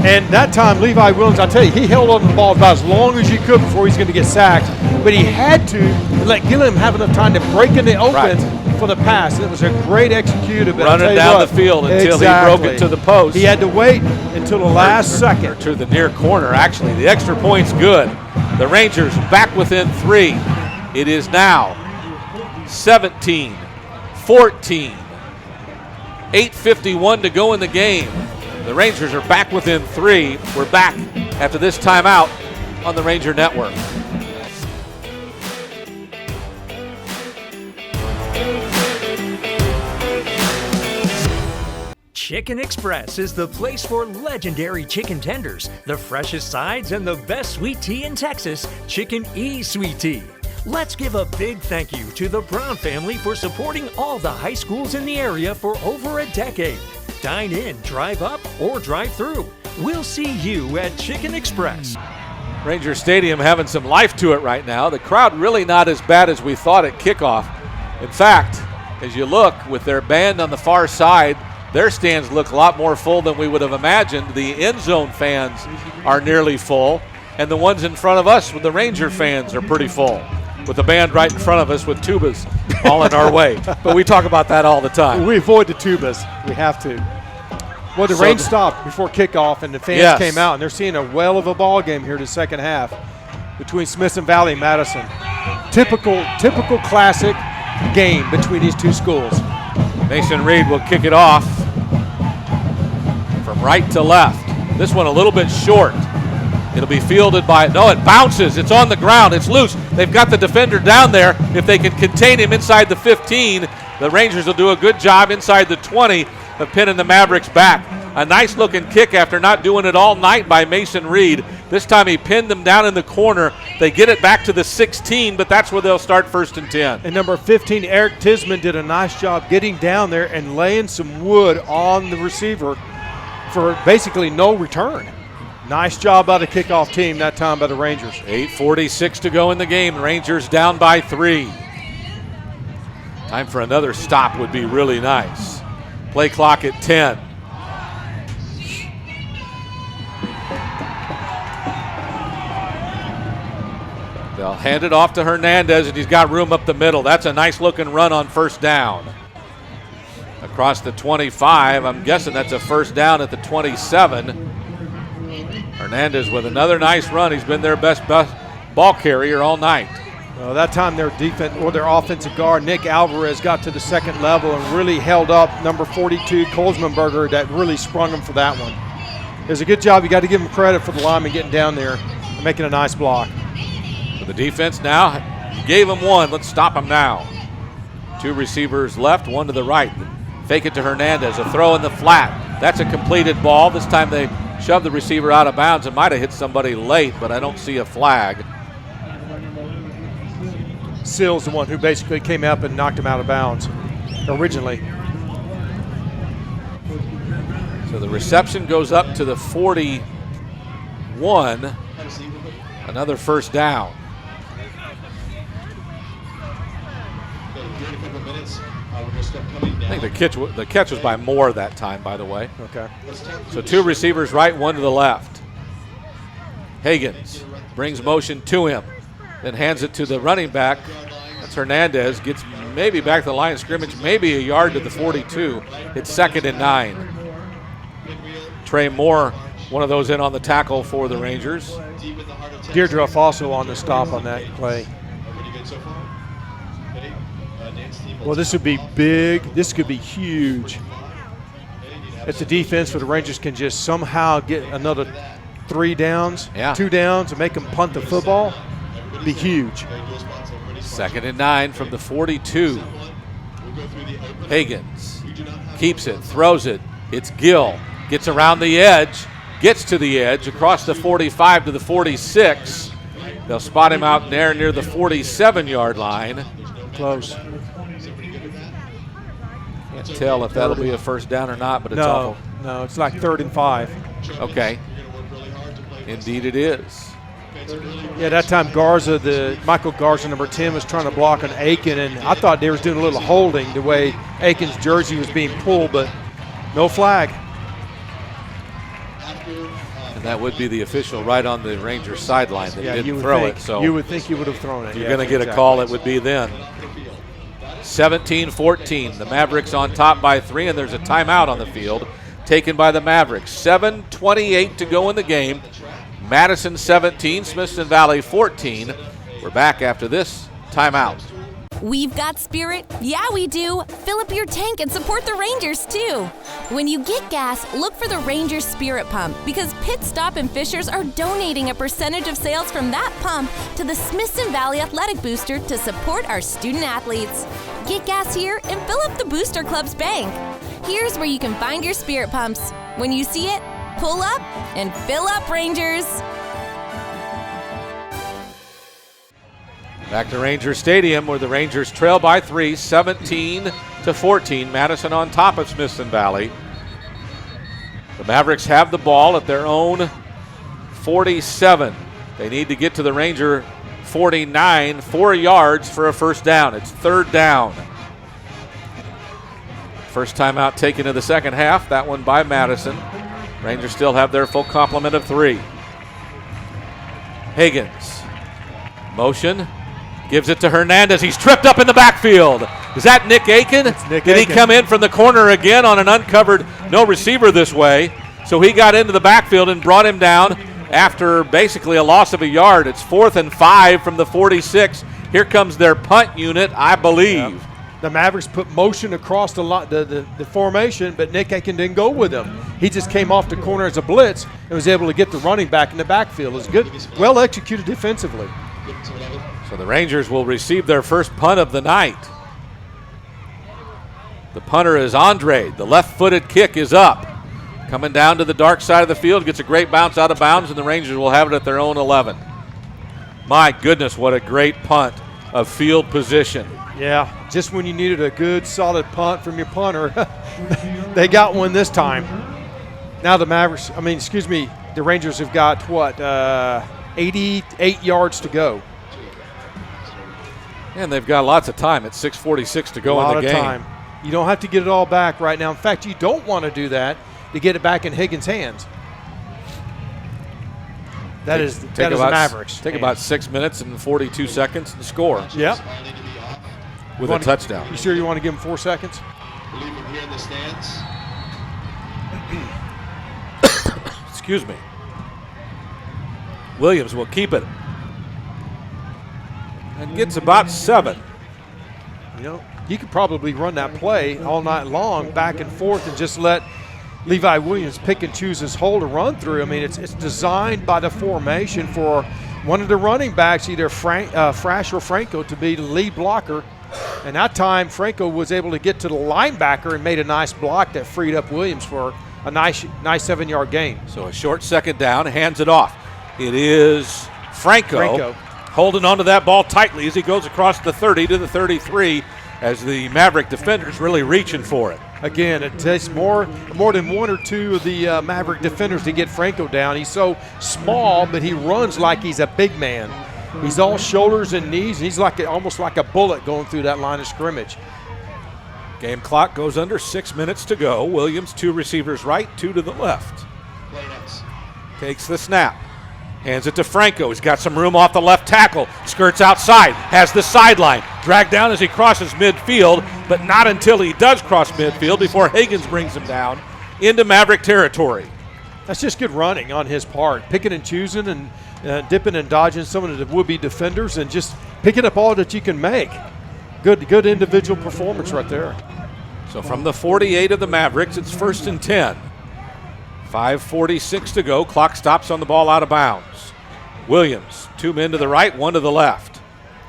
Speaker 3: And that time, Levi Williams, I tell you, he held on to the ball about as long as you could before he's going to get sacked. But he had to let Gilliam have enough time to break in the open for the pass. It was a great execution.
Speaker 2: Running down the field until he broke it to the post.
Speaker 3: He had to wait until the last second.
Speaker 2: Or to the near corner, actually. The extra point's good. The Rangers back within 3. It is now 17, 14, 8:51 to go in the game. The Rangers are back within 3. We're back after this timeout on the Ranger Network.
Speaker 12: Chicken Express is the place for legendary chicken tenders, the freshest sides, and the best sweet tea in Texas, Chicken E Sweet Tea. Let's give a big thank you to the Brown family for supporting all the high schools in the area for over a decade. Dine in, drive up, or drive through. We'll see you at Chicken Express.
Speaker 2: Ranger Stadium having some life to it right now. The crowd really not as bad as we thought at kickoff. In fact, as you look with their band on the far side, their stands look a lot more full than we would have imagined. The end zone fans are nearly full, and the ones in front of us with the Ranger fans are pretty full. with the band right in front of us with tubas all in our way. But we talk about that all the time.
Speaker 3: We avoid the tubas. We have to. Well, the rain stopped before kickoff, and the fans came out, and they're seeing a well of a ball game here the second half between Smithson Valley and Madison. Typical classic game between these two schools.
Speaker 2: Mason Reed will kick it off from right to left. This one a little bit short. It'll be fielded by, no, it bounces. It's on the ground. It's loose. They've got the defender down there. If they can contain him inside the 15, the Rangers will do a good job inside the 20 of pinning the Mavericks back. A nice looking kick after not doing it all night by Mason Reed. This time he pinned them down in the corner. They get it back to the 16, but that's where they'll start 1st and 10.
Speaker 3: And number 15, Eric Tisman, did a nice job getting down there and laying some wood on the receiver for basically no return. Nice job by the kickoff team that time by the Rangers.
Speaker 2: 8:46 to go in the game. Rangers down by 3. Time for another stop would be really nice. Play clock at 10. They'll hand it off to Hernandez, and he's got room up the middle. That's a nice looking run on 1st down. Across the 25, I'm guessing that's a 1st down at the 27. Hernandez with another nice run. He's been their best ball carrier all night.
Speaker 3: Well, that time their defense or their offensive guard, Nick Alvarez, got to the second level and really held up number 42, Kolsmanberger, that really sprung him for that one. It was a good job. You got to give him credit for the lineman getting down there and making a nice block.
Speaker 2: For the defense now, you gave him one. Let's stop him now. 2 receivers left, 1 to the right. Fake it to Hernandez, a throw in the flat. That's a completed ball. This time they shoved the receiver out of bounds. It might have hit somebody late, but I don't see a flag.
Speaker 3: Sills, the one who basically came up and knocked him out of bounds originally.
Speaker 2: So the reception goes up to the 41. Another 1st down. I think the catch was by Moore that time, by the way.
Speaker 3: Okay.
Speaker 2: So 2 receivers right, 1 to the left. Higgins brings motion to him, then hands it to the running back. That's Hernandez. Gets maybe back to the line of scrimmage, maybe a yard to the 42. It's 2nd and 9. Trey Moore, one of those in on the tackle for the Rangers.
Speaker 3: Deirdre also on the stop on that play. Well, this would be big. This could be huge. If the defense for the Rangers can just somehow get another 3 downs, 2 downs, and make them punt the football, it'd be huge.
Speaker 2: 2nd and 9 from the 42. Higgins keeps it, throws it. It's Gill. Gets around the edge, gets to the edge, across the 45 to the 46. They'll spot him out there near the 47-yard line.
Speaker 3: Close.
Speaker 2: Can't tell if that'll be a 1st down or not, but it's awful.
Speaker 3: No, it's like 3rd and 5.
Speaker 2: Okay. Indeed it is.
Speaker 3: Yeah, that time Michael Garza, number 10, was trying to block an Aiken, and I thought they was doing a little holding the way Aiken's jersey was being pulled, but no flag.
Speaker 2: And that would be the official right on the Rangers sideline that didn't throw it. So
Speaker 3: you would think he would have thrown it.
Speaker 2: If you're going to get a call, it would be then. 17-14. The Mavericks on top by 3, and there's a timeout on the field taken by the Mavericks. 7:28 to go in the game. Madison 17, Smithson Valley 14. We're back after this timeout.
Speaker 6: We've got spirit. Yeah, we do. Fill up your tank and support the Rangers, too. When you get gas, look for the Rangers Spirit Pump because Pit Stop and Fishers are donating a percentage of sales from that pump to the Smithson Valley Athletic Booster to support our student athletes. Get gas here and fill up the Booster Club's bank. Here's where you can find your Spirit Pumps. When you see it, pull up and fill up, Rangers.
Speaker 2: Back to Ranger Stadium where the Rangers trail by 3, 17-14. Madison on top of Smithson Valley. The Mavericks have the ball at their own 47. They need to get to the Ranger 49, 4 yards for a 1st down. It's 3rd down. First timeout taken in the second half, that one by Madison. Rangers still have their full complement of 3. Higgins, motion. Gives it to Hernandez. He's tripped up in the backfield. Is that Nick Aiken?
Speaker 3: It's Nick
Speaker 2: Did
Speaker 3: Aiken.
Speaker 2: he come in from the corner again on an uncovered no receiver this way? So he got into the backfield and brought him down after basically a loss of a yard. It's 4th and 5 from the 46. Here comes their punt unit, I believe.
Speaker 3: Yep. The Mavericks put motion across the formation, but Nick Aiken didn't go with him. He just came off the corner as a blitz and was able to get the running back in the backfield. It was good, well executed defensively.
Speaker 2: So the Rangers will receive their first punt of the night. The punter is Andre. The left-footed kick is up. Coming down to the dark side of the field, gets a great bounce out of bounds, and the Rangers will have it at their own 11. My goodness, what a great punt of field position.
Speaker 3: Yeah, just when you needed a good, solid punt from your punter, they got one this time. Now the the Rangers have got, 88 yards to go.
Speaker 2: And they've got lots of time. It's 6:46 to go in the game.
Speaker 3: A lot of time. You don't have to get it all back right now. In fact, you don't want to do that to get it back in Higgins' hands. That is the Mavericks.
Speaker 2: Take about 6 minutes and 42 seconds to score.
Speaker 3: Yep.
Speaker 2: With a touchdown.
Speaker 3: You sure you want to give him 4 seconds?
Speaker 11: Leave him here in the stands.
Speaker 2: Excuse me. Williams will keep it. And gets about 7.
Speaker 3: You know, you could probably run that play all night long, back and forth, and just let Levi Williams pick and choose his hole to run through. I mean, it's designed by the formation for one of the running backs, either Frash or Franco, to be the lead blocker. And that time, Franco was able to get to the linebacker and made a nice block that freed up Williams for a nice 7-yard gain.
Speaker 2: So a short second down, hands it off. It is Franco. Holding onto that ball tightly as he goes across the 30 to the 33 as the Maverick defenders really reaching for it.
Speaker 3: Again, it takes more than one or two of the Maverick defenders to get Franco down. He's so small, but he runs like he's a big man. He's all shoulders and knees. He's almost like a bullet going through that line of scrimmage.
Speaker 2: Game clock goes under, 6 minutes to go. Williams, 2 receivers right, 2 to the left. Takes the snap. Hands it to Franco. He's got some room off the left tackle. Skirts outside. Has the sideline. Dragged down as he crosses midfield, but not until he does cross midfield before Higgins brings him down into Maverick territory.
Speaker 3: That's just good running on his part. Picking and choosing and dipping and dodging some of the would-be defenders and just picking up all that you can make. Good individual performance right there.
Speaker 2: So from the 48 of the Mavericks, it's 1st and 10. 5:46 to go. Clock stops on the ball out of bounds. Williams, 2 men to the right, 1 to the left.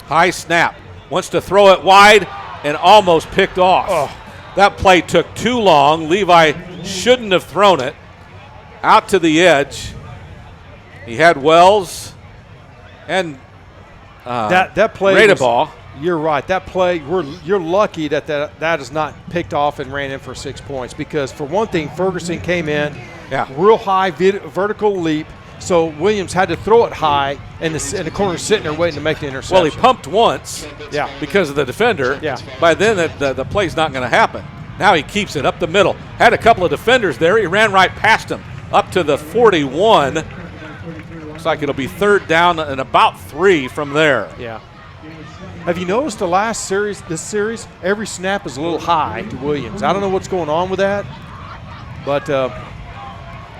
Speaker 2: High snap. Wants to throw it wide and almost picked off.
Speaker 3: Oh.
Speaker 2: That play took too long. Levi shouldn't have thrown it. Out to the edge. He had Wells and
Speaker 3: that play
Speaker 2: Radeball.
Speaker 3: You're right. That play, you're lucky that is not picked off and ran in for 6 points, because for one thing, Ferguson came in, real high vertical leap, so Williams had to throw it high, and the corner's sitting there waiting to make the interception.
Speaker 2: Well, he pumped once because of the defender.
Speaker 3: Yeah.
Speaker 2: By then, the play's not going to happen. Now he keeps it up the middle. Had a couple of defenders there. He ran right past them up to the 41. Looks like it'll be 3rd down and about 3 from there.
Speaker 3: Yeah. Have you noticed this series, every snap is a little high to Williams. I don't know what's going on with that, but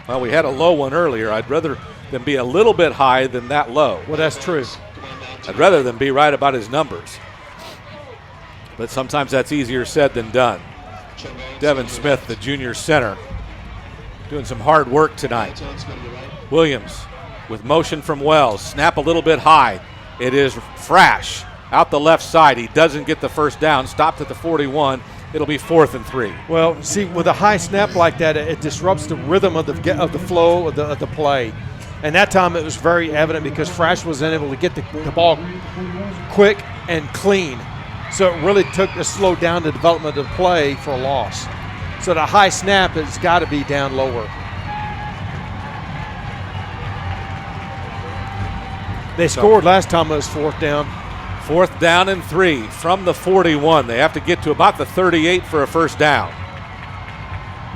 Speaker 2: well, we had a low one earlier. I'd rather them be a little bit high than that low.
Speaker 3: Well, that's true.
Speaker 2: I'd rather them be right about his numbers. But sometimes that's easier said than done. Devin Smith, the junior center, doing some hard work tonight. Williams with motion from Wells. Snap a little bit high. It is Frash out the left side. He doesn't get the first down. Stopped at the 41. It'll be 4th and 3.
Speaker 3: Well, see, with a high snap like that, it disrupts the rhythm of the flow of the play. And that time it was very evident because Frash was unable to get the ball quick and clean. So it really slowed down the development of the play for a loss. So the high snap has got to be down lower. They scored last time it was 4th down.
Speaker 2: 4th down and 3 from the 41. They have to get to about the 38 for a first down.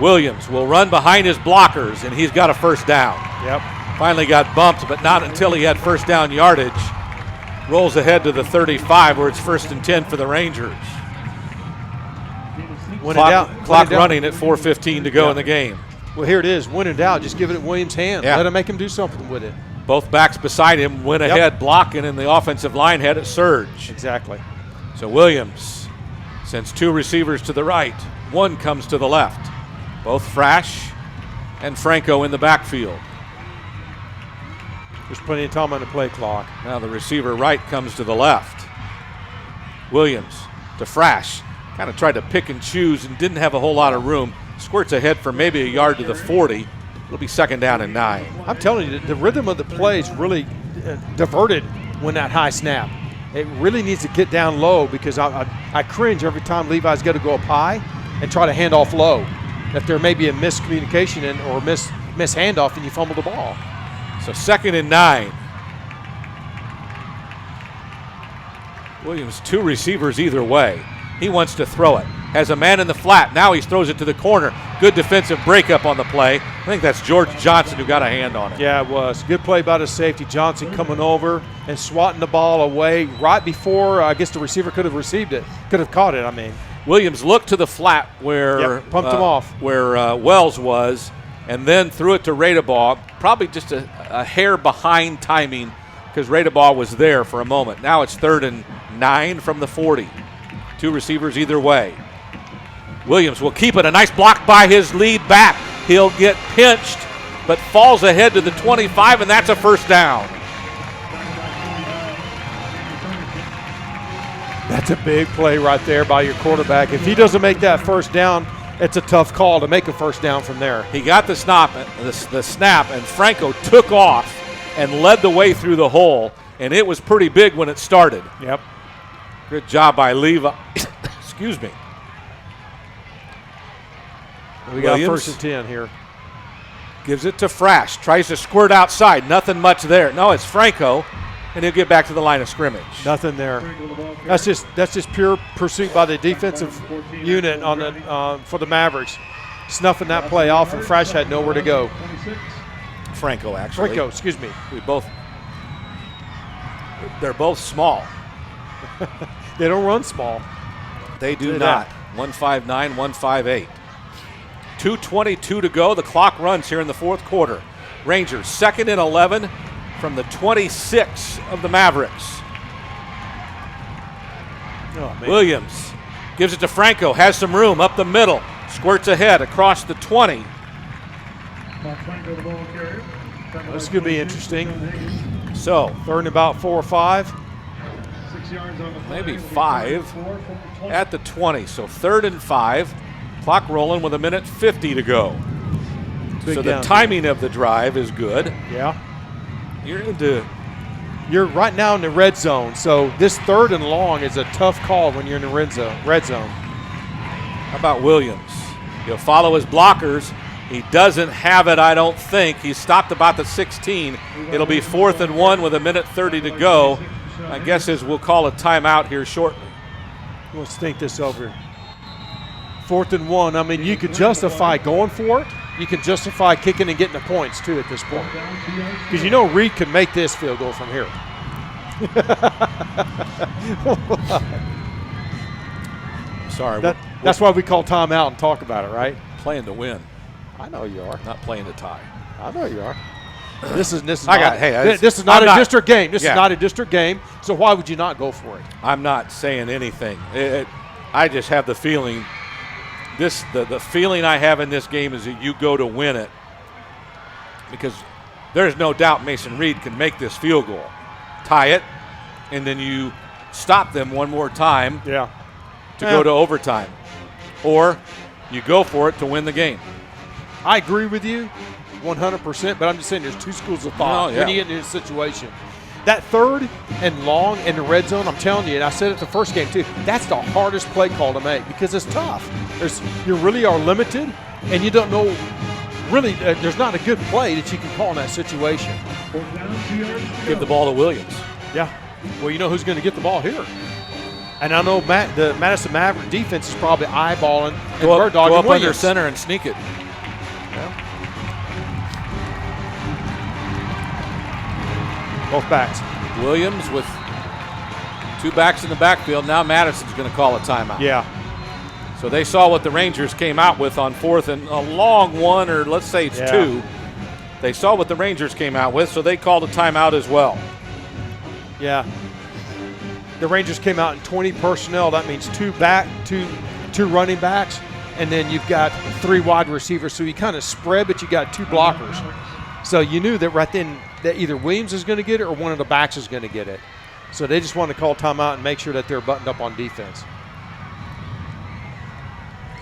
Speaker 2: Williams will run behind his blockers, and he's got a first down.
Speaker 3: Yep.
Speaker 2: Finally got bumped, but not until he had first down yardage. Rolls ahead to the 35 where it's 1st and 10 for the Rangers. Clock running at 4:15 to go in the game.
Speaker 3: Well, here it is. When in doubt, just give it at Williams' hand.
Speaker 2: Yeah.
Speaker 3: Let him make him do something with it.
Speaker 2: Both backs beside him went ahead blocking, and the offensive line had it surge.
Speaker 3: Exactly.
Speaker 2: So Williams sends 2 receivers to the right. 1 comes to the left. Both Frash and Franco in the backfield.
Speaker 3: There's plenty of time on the play clock.
Speaker 2: Now the receiver right comes to the left. Williams to Frash. Kind of tried to pick and choose and didn't have a whole lot of room. Squirts ahead for maybe a yard to the 40. It'll be 2nd down and 9.
Speaker 3: I'm telling you, the rhythm of the play is really diverted when that high snap. It really needs to get down low because I cringe every time Levi's got to go up high and try to hand off low. If there may be a miscommunication or miss handoff and you fumble the ball.
Speaker 2: So 2nd and 9. Williams 2 receivers either way. He wants to throw it. Has a man in the flat. Now he throws it to the corner. Good defensive breakup on the play. I think that's George Johnson who got a hand on it.
Speaker 3: Yeah, it was. Good play by the safety. Johnson coming over and swatting the ball away right before I guess the receiver could have received it. Could have caught it, I mean.
Speaker 2: Williams looked to the flat where
Speaker 3: pumped him off.
Speaker 2: Where Wells was, and then threw it to Radebaugh. Probably just a hair behind timing because Radebaugh was there for a moment. Now it's 3rd and 9 from the 40. 2 receivers either way. Williams will keep it. A nice block by his lead back. He'll get pinched, but falls ahead to the 25, and that's a 1st down.
Speaker 3: That's a big play right there by your quarterback. If he doesn't make that 1st down, it's a tough call to make a 1st down from there.
Speaker 2: He got the snap, and Franco took off and led the way through the hole, and it was pretty big when it started.
Speaker 3: Yep.
Speaker 2: Good job by Levi. Excuse me.
Speaker 3: We got 1st and 10 here.
Speaker 2: Gives it to Frash. Tries to squirt outside. Nothing much there. No, it's Franco, and he'll get back to the line of scrimmage.
Speaker 3: Nothing there. That's just pure pursuit by the defensive unit on the for the Mavericks, snuffing that play off, and Frash had nowhere to go.
Speaker 2: Franco, actually.
Speaker 3: Franco, excuse me.
Speaker 2: They're both small.
Speaker 3: They don't run small.
Speaker 2: They do not. 159, 158. 2:22 to go. The clock runs here in the 4th quarter. Rangers 2nd and 11 from the 26 of the Mavericks.
Speaker 3: Oh, man.
Speaker 2: Williams gives it to Franco. Has some room up the middle. Squirts ahead across the 20.
Speaker 3: This could be interesting.
Speaker 2: So
Speaker 3: 3rd and about 4 or 5.
Speaker 2: Maybe 5 at the 20. So 3rd and 5. Clock rolling with 1:50 to go. So the timing of the drive is good.
Speaker 3: Yeah.
Speaker 2: You're
Speaker 3: right now in the red zone. So this 3rd and long is a tough call when you're in the red zone.
Speaker 2: How about Williams? He'll follow his blockers. He doesn't have it, I don't think. He's stopped about the 16. It'll be 4th and 1 with 1:30 to go. My guess is we'll call a timeout here shortly.
Speaker 3: Let's think this over. 4th and 1. I mean, you could justify going for it. You can justify kicking and getting the points, too, at this point. Because you know Reed can make this field goal from here.
Speaker 2: Sorry.
Speaker 3: That's why we call timeout and talk about it, right?
Speaker 2: Playing to win.
Speaker 3: I know you are.
Speaker 2: Not playing to tie.
Speaker 3: I know you are. This is not a district game. This is not a district game. So why would you not go for it?
Speaker 2: I'm not saying anything. I just have the feeling. The feeling I have in this game is that you go to win it, because there's no doubt Mason Reed can make this field goal, tie it, and then you stop them one more time to go to overtime, or you go for it to win the game.
Speaker 3: I agree with you 100%, but I'm just saying there's 2 schools of thought when you get into this situation. That 3rd and long in the red zone, I'm telling you, and I said it the first game too, that's the hardest play call to make because it's tough. You really are limited, and you don't know, really, there's not a good play that you can call in that situation.
Speaker 2: Give the ball to Williams.
Speaker 3: Yeah. Well, you know who's going to get the ball here. And I know the Madison Mavericks defense is probably eyeballing and bird dogging
Speaker 2: go up
Speaker 3: Williams.
Speaker 2: Under center and sneak it.
Speaker 3: Both backs.
Speaker 2: Williams with 2 backs in the backfield. Now Madison's going to call a timeout.
Speaker 3: Yeah.
Speaker 2: So they saw what the Rangers came out with on 4th and a long one, or let's say it's 2. They saw what the Rangers came out with, so they called a timeout as well.
Speaker 3: Yeah. The Rangers came out in 20 personnel. That means 2 running backs, and then you've got 3 wide receivers. So you kind of spread, but you got 2 blockers. So you knew that right then that either Williams is going to get it or one of the backs is going to get it. So they just wanted to call timeout and make sure that they're buttoned up on defense.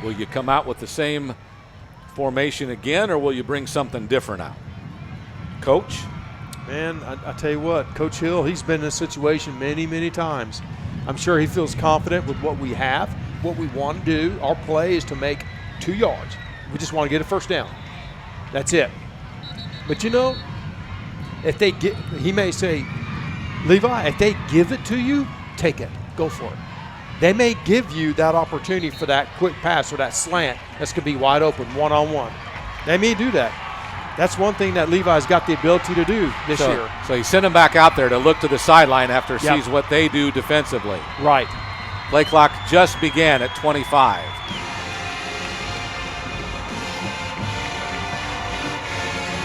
Speaker 2: Will you come out with the same formation again, or will you bring something different out? Coach?
Speaker 3: Man, I tell you what, Coach Hill, he's been in this situation many, many times. I'm sure he feels confident with what we have, what we want to do. Our play is to make 2 yards. We just want to get a first down. That's it. But you know, if they get, he may say, Levi, if they give it to you, take it. Go for it. They may give you that opportunity for that quick pass or that slant that's going to be wide open, one-on-one. They may do that. That's one thing that Levi's got the ability to do this year.
Speaker 2: So he sent him back out there to look to the sideline after he sees what they do defensively.
Speaker 3: Right.
Speaker 2: Play clock just began at 25.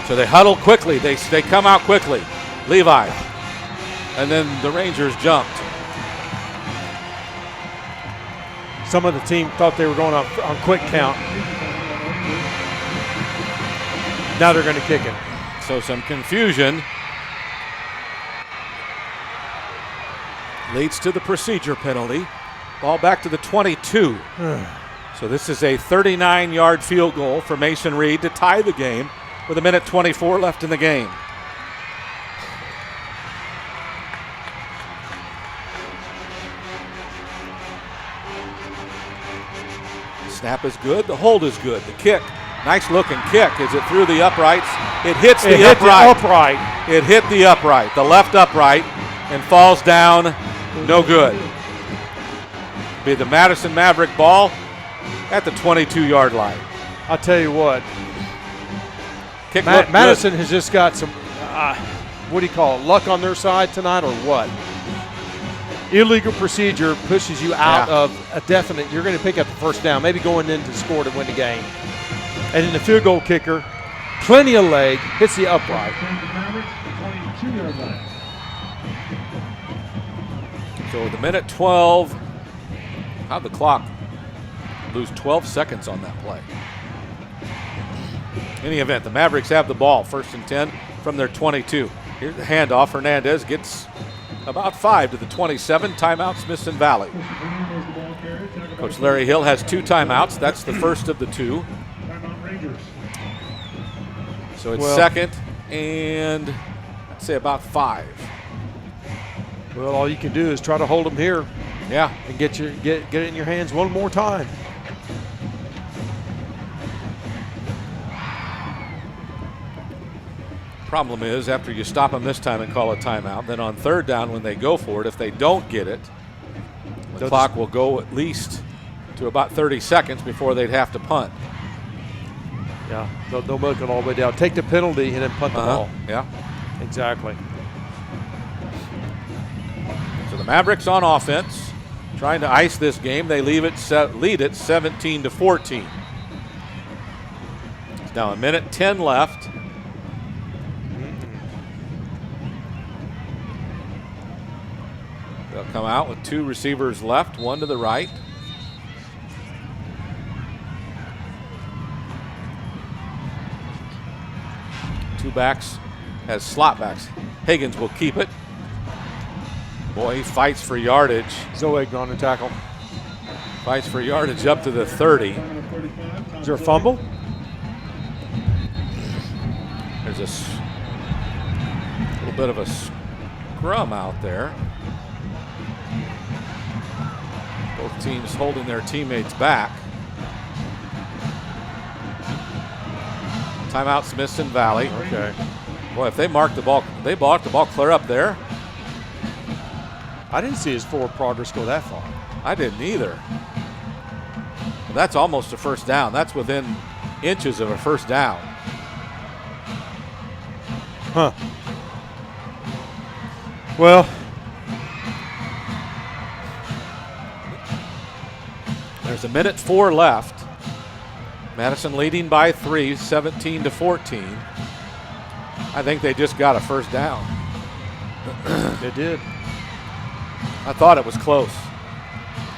Speaker 2: So they huddle quickly. They come out quickly. Levi. And then the Rangers jumped.
Speaker 3: Some of the team thought they were going on quick count. Now they're going to kick it.
Speaker 2: So some confusion leads to the procedure penalty. Ball back to the 22. So this is a 39-yard field goal for Mason Reed to tie the game with 1:24 left in the game. Snap is good. The hold is good. The kick, nice looking kick. Is it through the uprights? It hits the upright. It hit the upright, the left upright, and falls down. No good. Be the Madison Maverick ball at the 22-yard line.
Speaker 3: I'll tell you what.
Speaker 2: Kick
Speaker 3: Madison has just got some, what do you call it, luck on their side tonight or what? Illegal procedure pushes you out of a definite, you're going to pick up the first down, maybe going in to score to win the game. And then the field goal kicker, plenty of leg, hits the upright.
Speaker 2: So the 1:12, how'd the clock lose 12 seconds on that play? In any event, the Mavericks have the ball, 1st and 10 from their 22. Here's the handoff. Hernandez gets about 5 to the 27. Timeout, Smithson Valley. Coach Larry Hill has 2 timeouts. That's the first of the 2. So it's 2nd and I'd say about 5.
Speaker 3: Well, all you can do is try to hold them here.
Speaker 2: Yeah.
Speaker 3: And get it in your hands one more time.
Speaker 2: Problem is, after you stop them this time and call a timeout, then on 3rd down when they go for it, if they don't get it, the clock will go at least to about 30 seconds before they'd have to punt.
Speaker 3: Yeah, they'll milk it all the way down. Take the penalty and then punt the ball.
Speaker 2: Yeah.
Speaker 3: Exactly.
Speaker 2: So the Mavericks on offense, trying to ice this game. They lead it 17-14. It's now 1:10 left. They'll come out with 2 receivers left, 1 to the right. Two backs as slot backs. Higgins will keep it. Boy, he fights for yardage.
Speaker 3: Zoeg on the tackle.
Speaker 2: Fights for yardage up to the 30.
Speaker 3: Is there a fumble?
Speaker 2: There's a little bit of a scrum out there. Both teams holding their teammates back. Timeout, Smithson Valley.
Speaker 3: Okay.
Speaker 2: Boy, if they mark the ball, clear up there.
Speaker 3: I didn't see his forward progress go that far.
Speaker 2: I didn't either. Well, that's almost a first down. That's within inches of a first down.
Speaker 3: Huh. Well,
Speaker 2: There's 1:04 left. Madison leading by 3, 17-14. I think they just got a first down.
Speaker 3: They did.
Speaker 2: I thought it was close.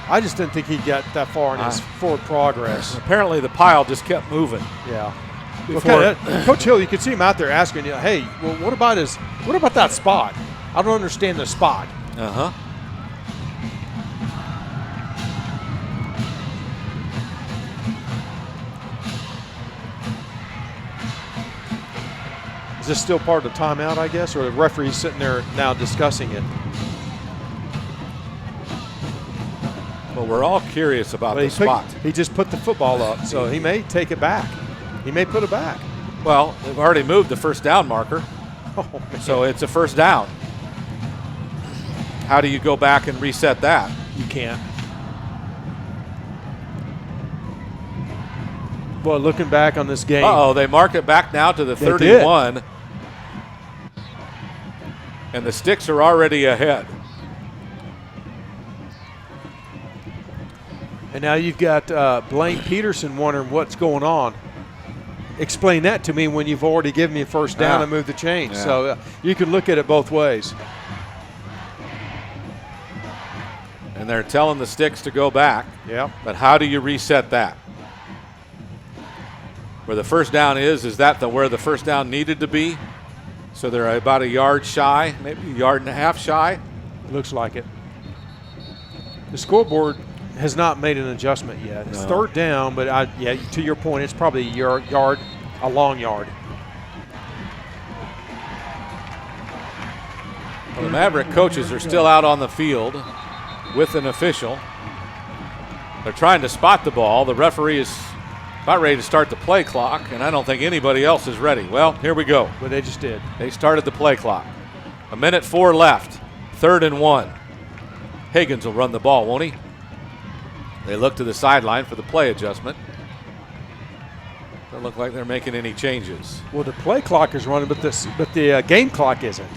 Speaker 3: I just didn't think he got that far in his forward progress.
Speaker 2: Apparently the pile just kept moving.
Speaker 3: Yeah. Coach Hill, you could see him out there asking, hey, well, what about that spot? I don't understand the spot.
Speaker 2: Uh-huh.
Speaker 3: Is this still part of the timeout, I guess, or the referee's sitting there now discussing it?
Speaker 2: Well, we're all curious about the spot.
Speaker 3: He just put the football up, so he may take it back. He may put it back.
Speaker 2: Well, they've already moved the first down marker, so it's a first down. How do you go back and reset that?
Speaker 3: You can't. Well, looking back on this game.
Speaker 2: Uh-oh, they mark it back now to the 31. And the Sticks are already ahead.
Speaker 3: And now you've got Blaine Peterson wondering what's going on. Explain that to me when you've already given me a first down and moved the chains.
Speaker 2: Yeah.
Speaker 3: So you can look at it both ways.
Speaker 2: And they're telling the Sticks to go back.
Speaker 3: Yeah.
Speaker 2: But how do you reset that? Where the first down is that where the first down needed to be? So they're about a yard shy, maybe a yard and a half shy?
Speaker 3: Looks like it. The scoreboard has not made an adjustment yet. It's third down, but to your point, it's probably a long yard.
Speaker 2: Well, the Maverick coaches are still out on the field with an official. They're trying to spot the ball. The referee is about ready to start the play clock, and I don't think anybody else is ready. Well, here we go.
Speaker 3: Well, they just did.
Speaker 2: They started the play clock. 1:04 left, 3rd and 1. Higgins will run the ball, won't he? They look to the sideline for the play adjustment. Doesn't look like they're making any changes.
Speaker 3: Well, the play clock is running, but the game clock isn't.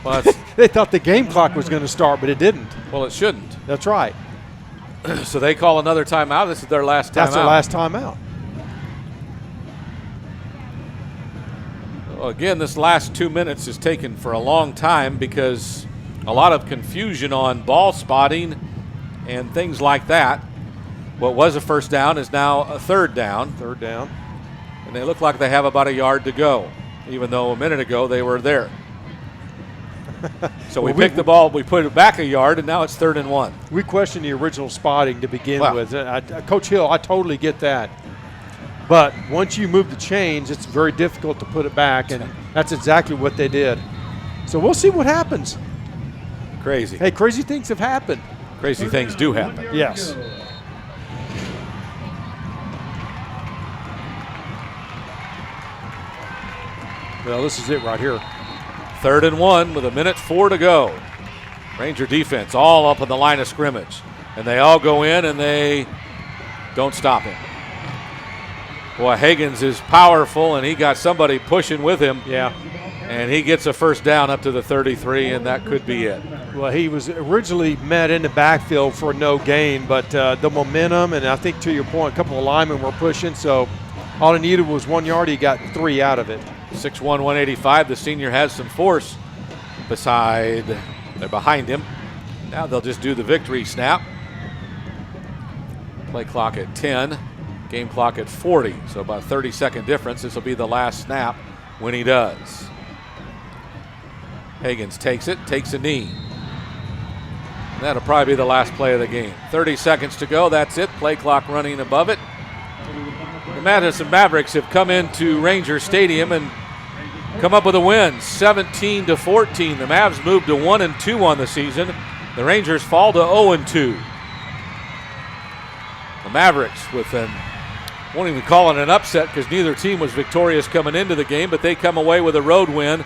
Speaker 2: Well,
Speaker 3: they thought the game clock was going to start, but it didn't.
Speaker 2: Well, it shouldn't.
Speaker 3: That's right.
Speaker 2: So they call another timeout. This is their last timeout.
Speaker 3: That's their last timeout.
Speaker 2: Well, again, this last 2 minutes is taken for a long time because a lot of confusion on ball spotting and things like that. What was a first down is now a third down.
Speaker 3: Third down.
Speaker 2: And they look like they have about a yard to go, even though a minute ago they were there. So we picked the ball, we put it back a yard, and now it's 3rd and 1.
Speaker 3: We questioned the original spotting to begin with. Coach Hill, I totally get that. But once you move the chains, it's very difficult to put it back, and that's exactly what they did. So we'll see what happens.
Speaker 2: Crazy.
Speaker 3: Hey, crazy things have happened.
Speaker 2: Crazy things do happen.
Speaker 3: Yes. Well, this is it right here.
Speaker 2: 3rd and 1 with 1:04 to go. Ranger defense all up on the line of scrimmage. And they all go in and they don't stop him. Boy, Higgins is powerful, and he got somebody pushing with him.
Speaker 3: Yeah.
Speaker 2: And he gets a first down up to the 33, and that could be it.
Speaker 3: Well, he was originally met in the backfield for no gain, but the momentum, and I think to your point, a couple of linemen were pushing, so all he needed was 1 yard. He got 3 out of it.
Speaker 2: 6'1", 185. The senior has some force behind him. Now they'll just do the victory snap. Play clock at 10, game clock at 40, so about a 30-second difference. This will be the last snap when he does. Higgins takes it, takes a knee. That'll probably be the last play of the game. 30 seconds to go, that's it. Play clock running above it. The Madison Mavericks have come into Ranger Stadium and come up with a win, 17-14. The Mavs moved to 1-2 on the season. The Rangers fall to 0-2. The Mavericks with won't even call it an upset because neither team was victorious coming into the game, but they come away with a road win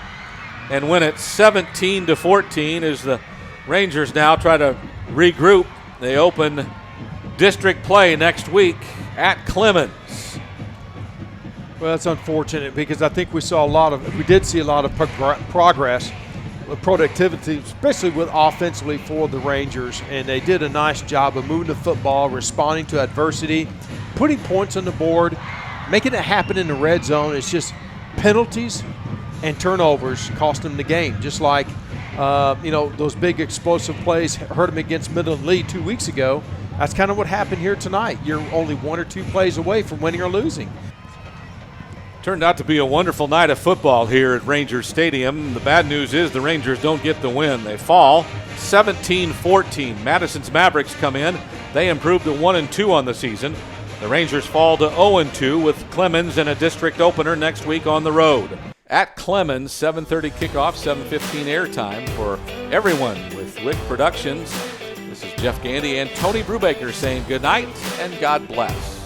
Speaker 2: and win it 17-14 as the Rangers now try to regroup. They open district play next week at Clemens.
Speaker 3: Well, that's unfortunate because I think we did see a lot of progress productivity, especially with offensively for the Rangers, and they did a nice job of moving the football, responding to adversity, putting points on the board, making it happen in the red zone. It's just penalties and turnovers cost them the game, just like those big explosive plays hurt them against Midland Lee 2 weeks ago. That's kind of what happened here tonight. You're only 1 or 2 plays away from winning or losing.
Speaker 2: Turned out to be a wonderful night of football here at Rangers Stadium. The bad news is the Rangers don't get the win. They fall 17-14. Madison's Mavericks come in. They improved to 1-2 on the season. The Rangers fall to 0-2 with Clemens in a district opener next week on the road. At Clemens, 7:30 kickoff, 7:15 airtime for everyone with Wick Productions. This is Jeff Gandy and Tony Brubaker saying good night and God bless.